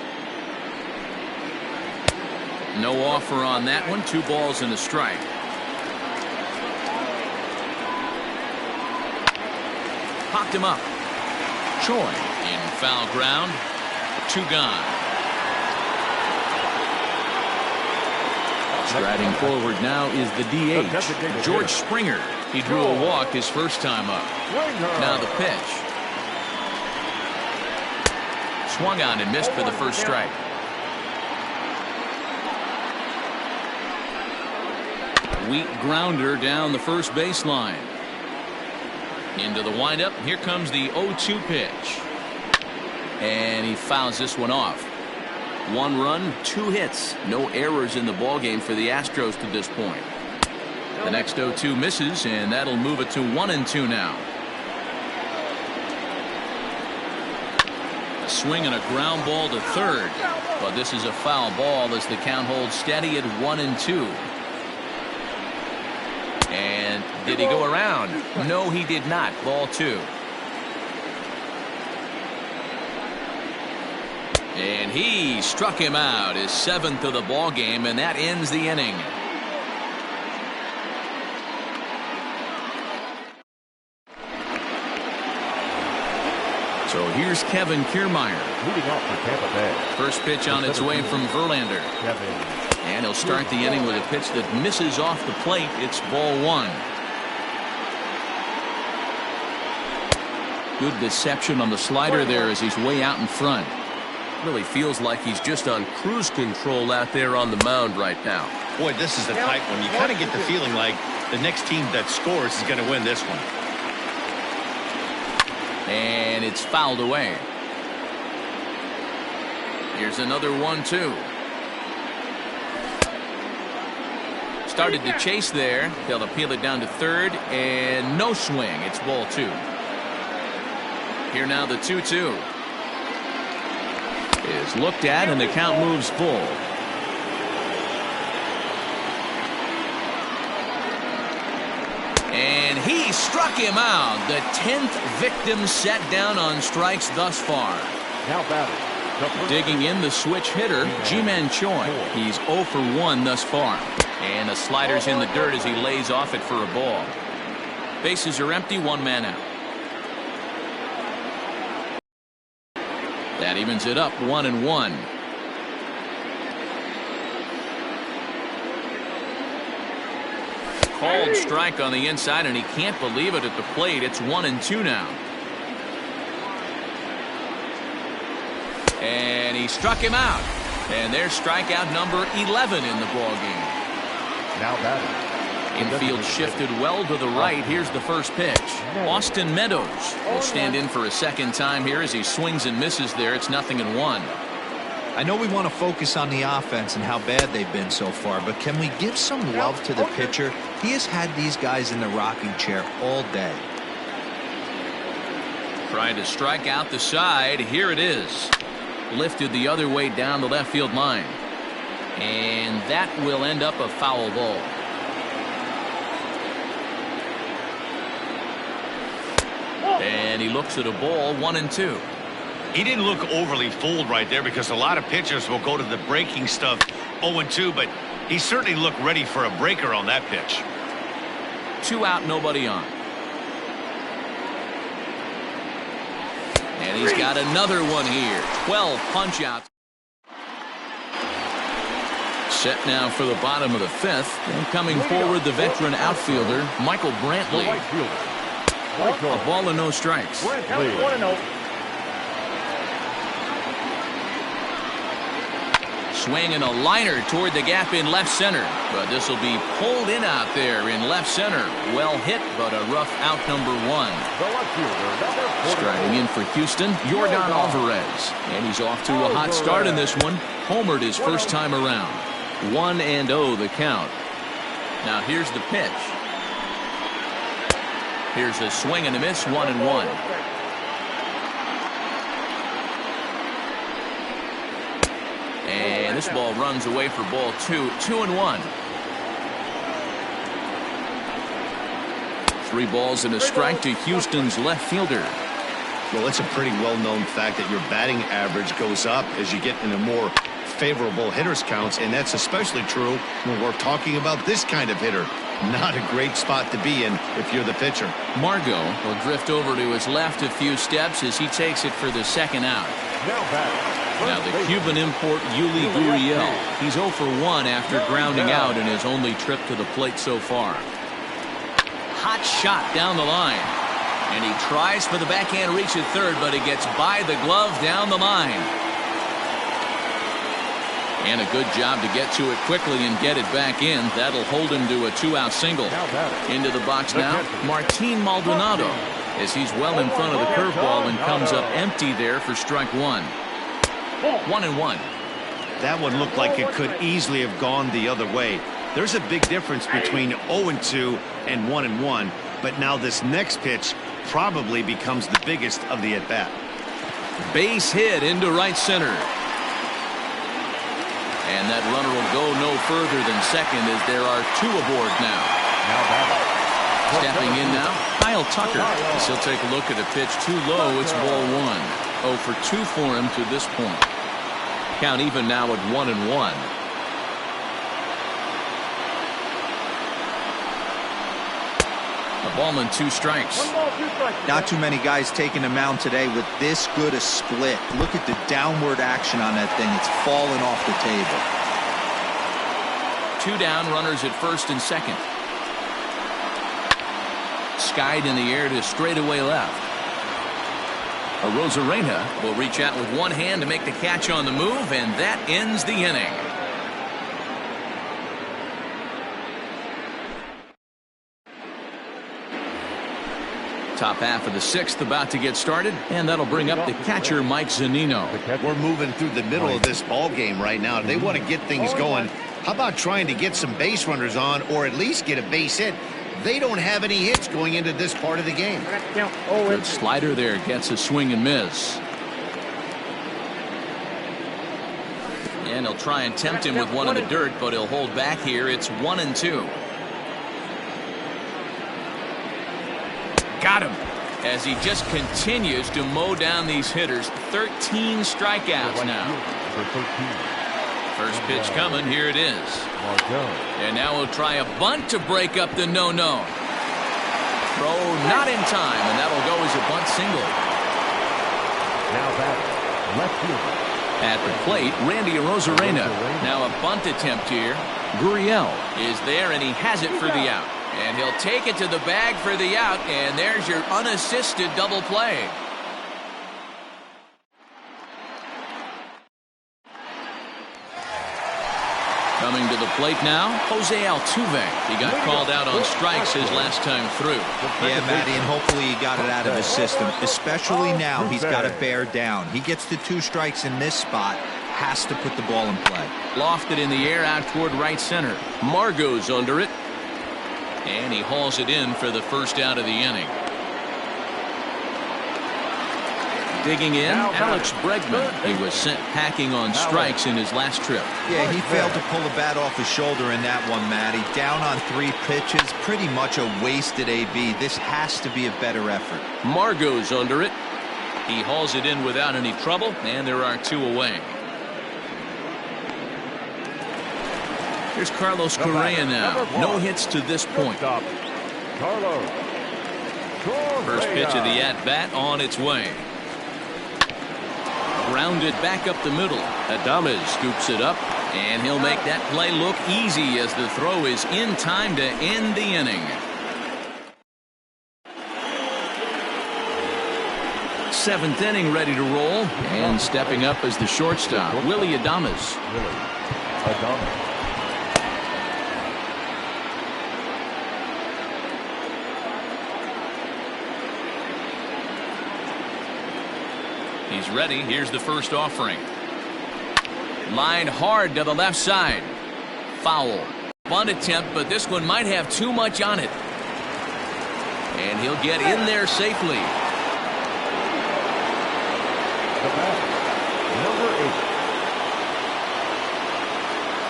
No offer on that one. 2 balls and a strike. Popped him up. Choi in foul ground. 2 gone. Striding forward now is the DH, George Springer. He drew a walk his first time up. Now the pitch. Swung on and missed for the first strike. Weak grounder down the first baseline. Into the windup. Here comes the 0-2 pitch. And he fouls this one off. 1 run, 2 hits. No errors in the ballgame for the Astros to this point. The next 0-2 misses, and that'll move it to 1-2 now. A swing and a ground ball to third. But this is a foul ball as the count holds steady at 1-2. And did he go around? No, he did not. Ball 2. And he struck him out, his 7th of the ball game, and that ends the inning. So here's Kevin Kiermaier. Leading off for Tampa Bay. First pitch on its way from Verlander. And he'll start the inning with a pitch that misses off the plate. It's ball 1. Good deception on the slider there as he's way out in front. Really feels like he's just on cruise control out there on the mound right now. Boy, this is a tight one. You kind of get the feeling like the next team that scores is going to win this one. And it's fouled away. Here's another 1-2. Started to chase there. They'll appeal it down to third, and no swing. It's ball 2. Here now the 2-2. Is looked at, and the count moves full. And he struck him out. The 10th victim set down on strikes thus far. Now batting. Digging in the switch hitter, Ji-Man Choi. He's 0 for 1 thus far. And the slider's in the dirt as he lays off it for a ball. Bases are empty, 1 man out. That evens it up, 1-1. Called strike on the inside, and he can't believe it at the plate. It's 1-2 now. And he struck him out. And there's strikeout number 11 in the ballgame. Now batting. Infield shifted well to the right. Here's the first pitch. Austin Meadows will stand in for a second time here as he swings and misses there. It's 0-1. I know we want to focus on the offense and how bad they've been so far, but can we give some love to the pitcher? He has had these guys in the rocking chair all day. Trying to strike out the side. Here it is. Lifted the other way down the left field line. And that will end up a foul ball. And he looks at a ball, 1-2. He didn't look overly fooled right there because a lot of pitchers will go to the breaking stuff 0-2, but he certainly looked ready for a breaker on that pitch. 2 out, nobody on. And he's got another one here. 12 punch outs. Set now for the bottom of the 5th. And coming forward, the veteran outfielder, Michael Brantley. A ball and no strikes. swing and a liner toward the gap in left center. But this will be pulled in out there in left center. Well hit, but a rough out, number 1. The left fielder, number 44. Striding in for Houston, Yordan Alvarez. And he's off to a hot start in this one. Homered his first time around. 1-0 the count. Now here's the pitch. Here's a swing and a miss, 1-1. And this ball runs away for ball 2. 2-1. 3 balls and a strike to Houston's left fielder. Well, it's a pretty well-known fact that your batting average goes up as you get into more favorable hitters counts, and that's especially true when we're talking about this kind of hitter. Not a great spot to be in if you're the pitcher. Margot will drift over to his left a few steps as he takes it for the second out. Now the Cuban import Yuli Gurriel. He's 0 for 1 after grounding out in his only trip to the plate so far. Hot shot down the line. And he tries for the backhand reach at third, but he gets by the glove down the line. And a good job to get to it quickly and get it back in. That'll hold him to a 2-out single. Into the box now, Martin Maldonado, as he's well in front of the curveball and comes up empty there for strike 1. 1-1. That one looked like it could easily have gone the other way. There's a big difference between 0-2 and 1-1, but now this next pitch probably becomes the biggest of the at-bat. Base hit into right center. And that runner will go no further than second as there are 2 aboard now. Stepping in now, Kyle Tucker. As he'll take a look at a pitch too low. It's ball 1. 0 for 2 for him to this point. Count even now at 1-1. A ball and 2 strikes. Not too many guys taking the mound today with this good a split. Look at the downward action on that thing. It's falling off the table. 2 down, runners at first and second. Skied in the air to straightaway left. Arozarena will reach out with one hand to make the catch on the move, and that ends the inning. Top half of the 6th about to get started, and that'll bring up the catcher Mike Zunino. We're moving through the middle of this ball game right now. They want to get things going. How about trying to get some base runners on, or at least get a base hit? They don't have any hits going into this part of the game. Good slider there, gets a swing and miss. And he'll try and tempt him with one in the dirt, but he'll hold back here. It's 1-2. Got him as he just continues to mow down these hitters. 13 strikeouts now. First pitch coming. Here it is. And now we'll try a bunt to break up the no-no. Throw not in time, and that'll go as a bunt single. Now back, left fielder. At the plate, Randy Arozarena. Now a bunt attempt here. Gurriel is there, and he has it for the out. And he'll take it to the bag for the out, and there's your unassisted double play. Coming to the plate now, Jose Altuve. He got called out on strikes his last time through. Yeah, Matty, and hopefully he got it out of his system. Especially now, he's got to bear down. He gets the 2 strikes in this spot, has to put the ball in play. Lofted in the air out toward right center. Margot's under it. And he hauls it in for the first out of the inning. Digging in, Alex Bregman. He was sent packing on strikes in his last trip. Yeah, he failed to pull the bat off his shoulder in that one, Matty. Down on 3 pitches, pretty much a wasted AB. This has to be a better effort. Margot's under it. He hauls it in without any trouble, and there are 2 away. Here's Carlos Correa now. No hits to this point. First pitch of the at-bat on its way. Grounded back up the middle. Adames scoops it up, and he'll make that play look easy as the throw is in time to end the inning. seventh inning ready to roll. And stepping up as the shortstop, Willy Adames. He's ready. Here's the first offering. Line hard to the left side. Foul. Bunt attempt, but this one might have too much on it. And he'll get in there safely. Number 8.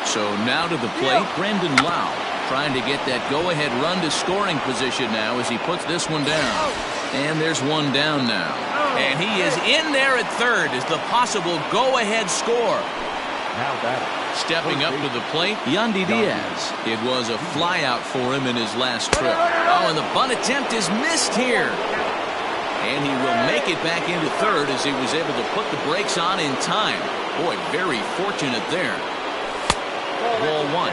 So now to the plate, Brandon Lau, trying to get that go-ahead run to scoring position now as he puts this one down. And there's one down now. And he is in there at third as the possible go-ahead score. Now batting. Stepping up to the plate, Yandy Diaz. It was a flyout for him in his last trip. Oh, and the bunt attempt is missed here. And he will make it back into third as he was able to put the brakes on in time. Boy, very fortunate there. Ball one.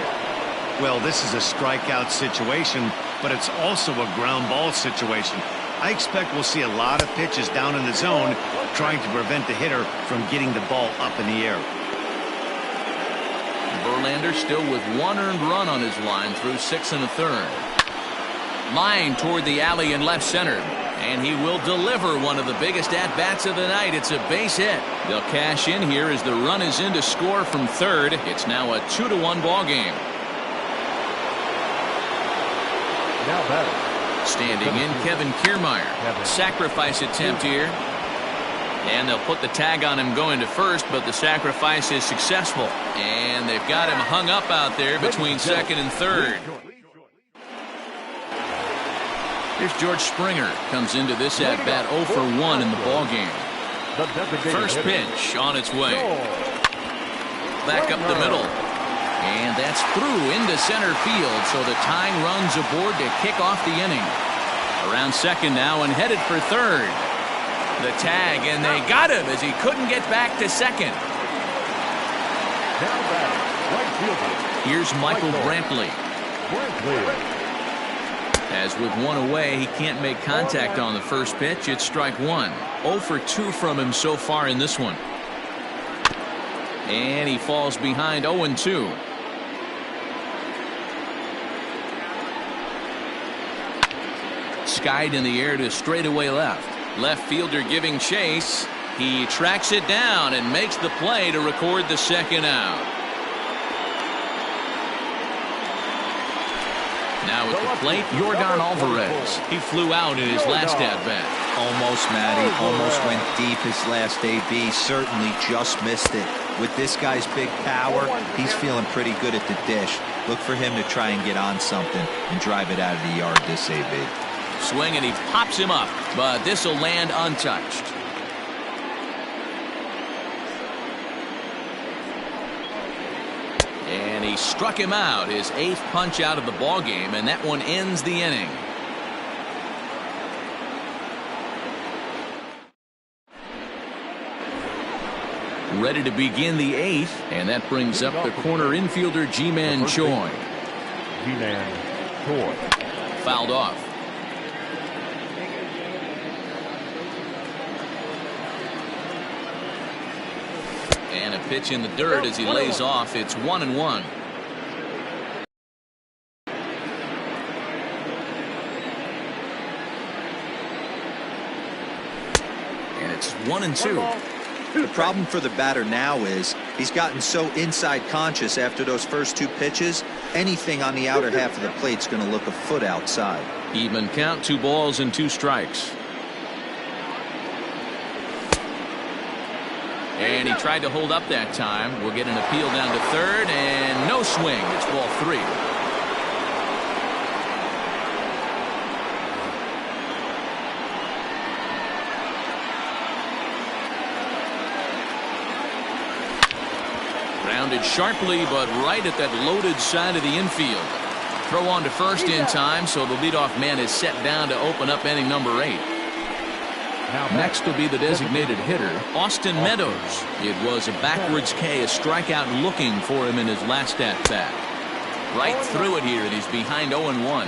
Well, this is a strikeout situation, but it's also a ground ball situation. I expect we'll see a lot of pitches down in the zone trying to prevent the hitter from getting the ball up in the air. Verlander still with one earned run on his line through 6 1/3. Line toward the alley in left center. And he will deliver one of the biggest at-bats of the night. It's a base hit. They'll cash in here as the run is in to score from third. It's now a 2-1 ball game. Now batting. Standing in, Kevin Kiermaier. Sacrifice attempt here. And they'll put the tag on him going to first, but the sacrifice is successful. And they've got him hung up out there between second and third. Here's George Springer. Comes into this at-bat 0 for 1 in the ballgame. First pitch on its way. Back up the middle. And that's through into center field, so the tying run's aboard to kick off the inning. Around second now and headed for third. The tag, and they got him as he couldn't get back to second. Now batting. Right fielder. Here's Michael Brantley. As with one away, he can't make contact on the first pitch. It's strike one. 0 for 2 from him so far in this one. And he falls behind 0-2. Skied in the air to straightaway left. Left fielder giving chase. He tracks it down and makes the play to record the second out. Now at the plate, Yordan Alvarez. He flew out in his last at-bat. Almost, Matty. Almost went deep his last AB. Certainly just missed it. With this guy's big power, he's feeling pretty good at the dish. Look for him to try and get on something and drive it out of the yard this AB. Swing, and he pops him up, but this will land untouched. And he struck him out, his 8th punch out of the ball game, and that one ends the inning. Ready to begin the 8th, and that brings up the corner infielder Ji-Man Choi. Ji-Man Choi. Fouled off. And a pitch in the dirt as he lays off. It's 1-1. And it's 1-2. The problem for the batter now is he's gotten so inside conscious after those first 2 pitches. Anything on the outer half of the plate's going to look a foot outside. Even count, 2 balls and 2 strikes. And he tried to hold up that time. We'll get an appeal down to third, and no swing. It's ball 3. Grounded sharply, but right at that loaded side of the infield. Throw on to first in time, so the leadoff man is set down to open up inning number 8. Next will be the designated hitter, Austin Meadows. It was a backwards K, a strikeout looking for him in his last at-bat. Right through it here, and he's behind 0-1.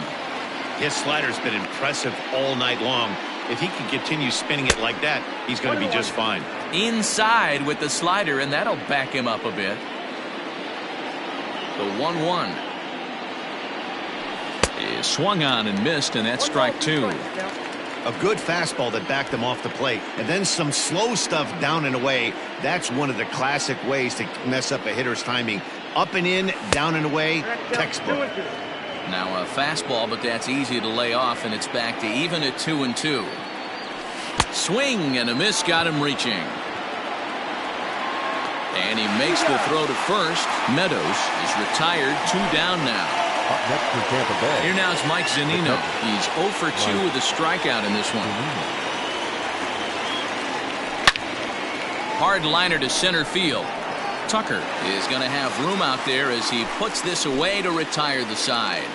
His slider's been impressive all night long. If he can continue spinning it like that, he's going to be just fine. Inside with the slider, and that'll back him up a bit. The 1-1 is swung on and missed, and that's strike two. A good fastball that backed him off the plate, and then some slow stuff down and away. That's one of the classic ways to mess up a hitter's timing. Up and in, down and away, textbook. Now a fastball, but that's easy to lay off, and it's back to even at 2-2. Swing and a miss, got him reaching. And he makes the throw to first. Meadows is retired, 2 down now. Up next for Tampa Bay. Here now is Mike Zunino. He's 0 for 2 with a strikeout in this one. Hard liner to center field. Tucker is going to have room out there as he puts this away to retire the side.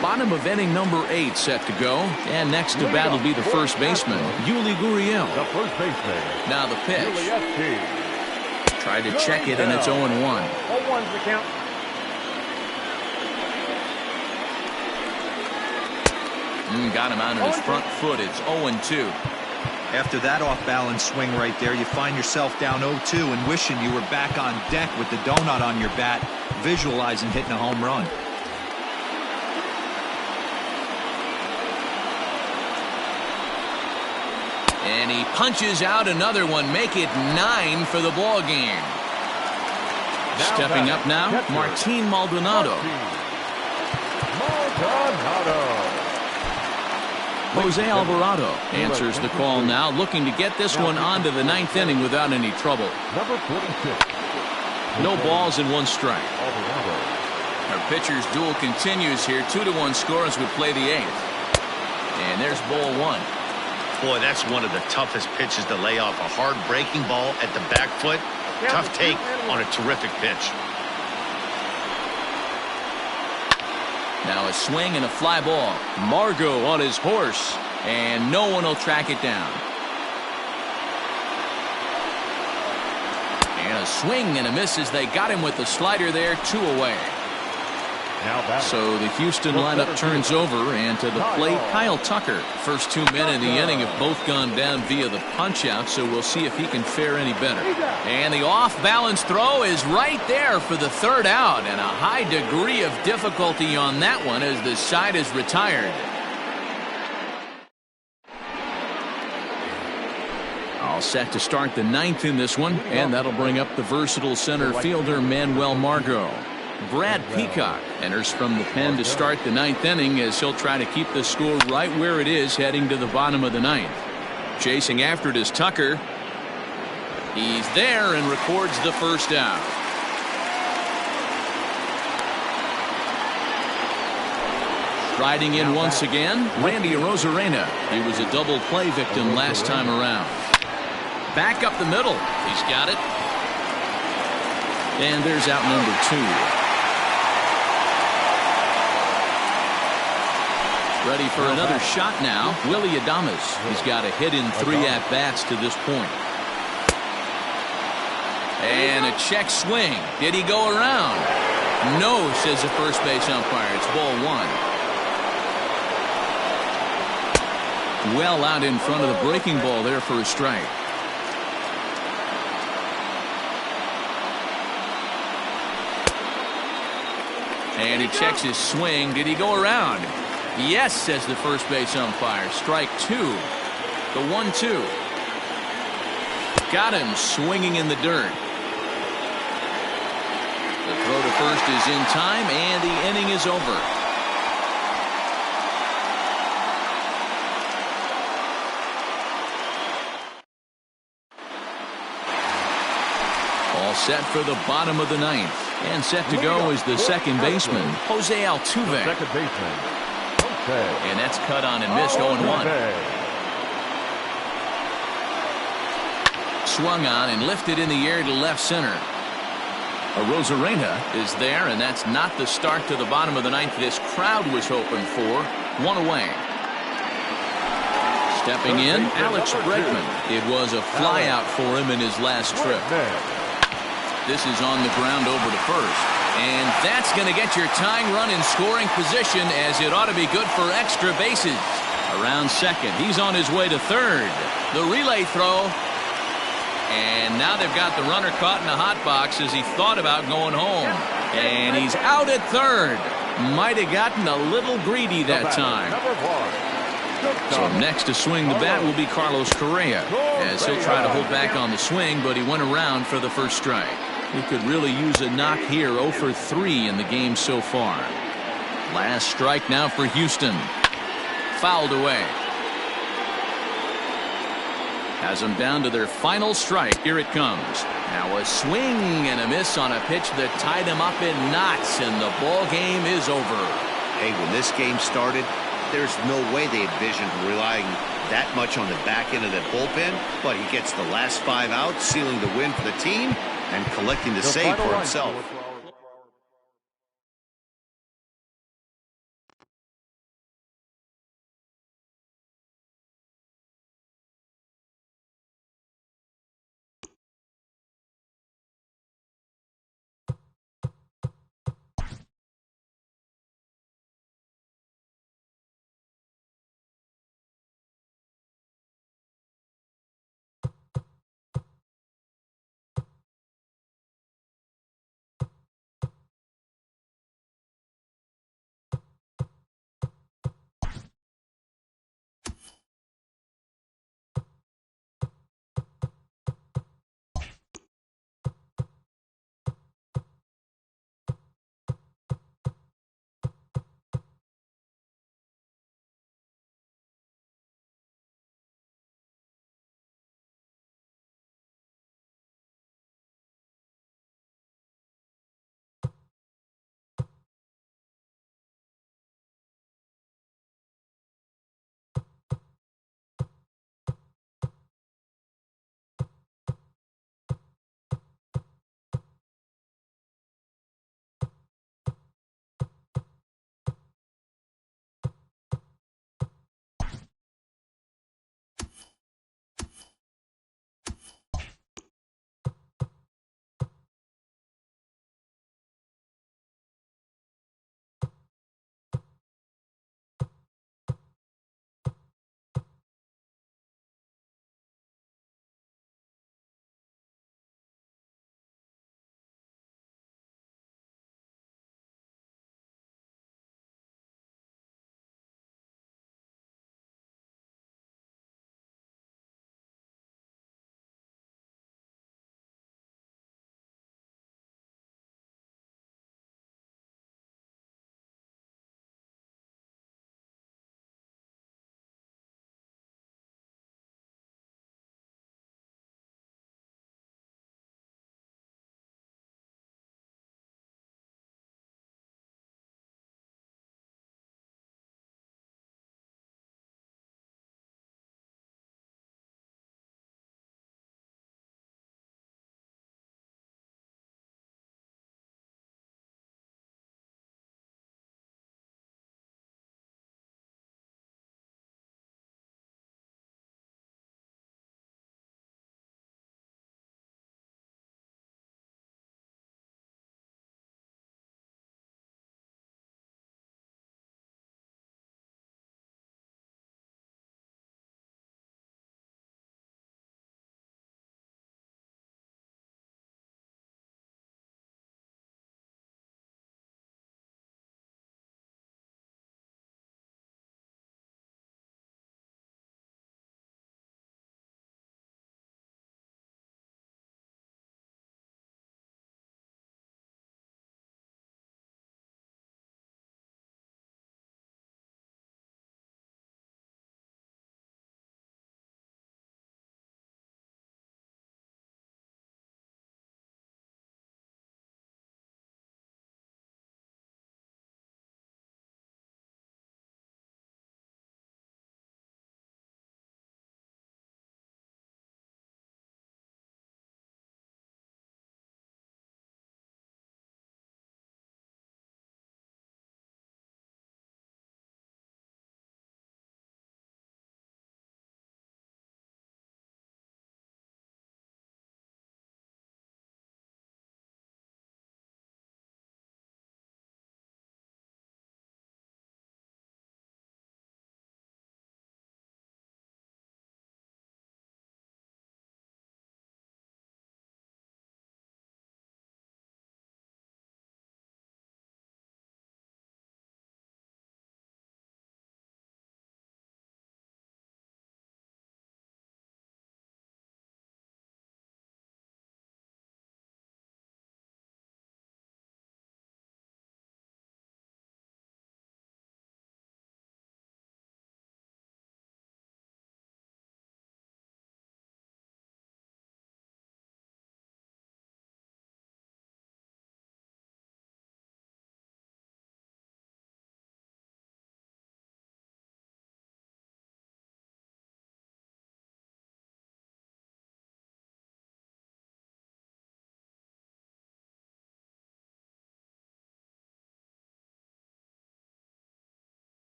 Bottom of inning number 8 set to go. And next to bat will be the first baseman, Yuli Gurriel. The first baseman. Now the pitch. Tried to check it, and it's 0-1. 0-1's the count. Got him out on his front foot. It's 0-2. After that off-balance swing right there, you find yourself down 0-2 and wishing you were back on deck with the donut on your bat, visualizing hitting a home run. And he punches out another one, make it 9 for the ball game. Stepping up now, Martin Maldonado. Jose Alvarado answers the call now, looking to get this one onto the 9th inning without any trouble. Number 46. No balls and 1 strike. Our pitcher's duel continues here. 2-1 score as we play the 8th. And there's ball 1. Boy, that's one of the toughest pitches to lay off. A hard breaking ball at the back foot. Tough take on a terrific pitch. Now a swing and a fly ball. Margot on his horse, and no one will track it down. And a swing and a miss as they got him with the slider there, 2 away. So the Houston lineup turns over, and to the plate, Kyle Tucker. First 2 men in the inning have both gone down via the punch-out, so we'll see if he can fare any better. And the off-balance throw is right there for the 3rd out, and a high degree of difficulty on that one as the side is retired. All set to start the 9th in this one, and that'll bring up the versatile center fielder Manuel Margot. Brad Peacock enters from the pen to start the 9th inning as he'll try to keep the score right where it is heading to the bottom of the 9th. Chasing after it is Tucker. He's there and records the first out. Riding in once again, Randy Arozarena. He was a double play victim last time around. Back up the middle. He's got it. And there's out number 2. Ready for another shot now, Willy Adames. He's got a hit in 3 at-bats to this point. And a check swing. Did he go around? No, says the first base umpire. It's ball 1. Well out in front of the breaking ball there for a strike. And he checks his swing. Did he go around? Yes, says the first base umpire. Strike 2. The 1-2. Got him swinging in the dirt. The throw to first is in time, and the inning is over. All set for the bottom of the 9th. And set to go is the second baseman, Jose Altuve. Second baseman. And that's cut on and missed, 0-1. Swung on and lifted in the air to left center. Arozarena is there, and that's not the start to the bottom of the 9th this crowd was hoping for. 1 away. Stepping in, Alex Bregman. It was a flyout for him in his last trip. This is on the ground over to first. And that's going to get your tying run in scoring position, as it ought to be good for extra bases. Around second. He's on his way to third. The relay throw. And now they've got the runner caught in the hot box as he thought about going home. And he's out at third. Might have gotten a little greedy that time. So next to swing the bat will be Carlos Correa, as he'll try to hold back on the swing, but he went around for the first strike. He could really use a knock here. 0 for 3 in the game so far. Last strike now for Houston. Fouled away. Has them down to their final strike. Here it comes. Now a swing and a miss on a pitch that tied him up in knots, and the ball game is over. Hey, when this game started, there's no way they envisioned relying that much on the back end of that bullpen, but he gets the last 5 outs, sealing the win for the team and collecting the save for himself.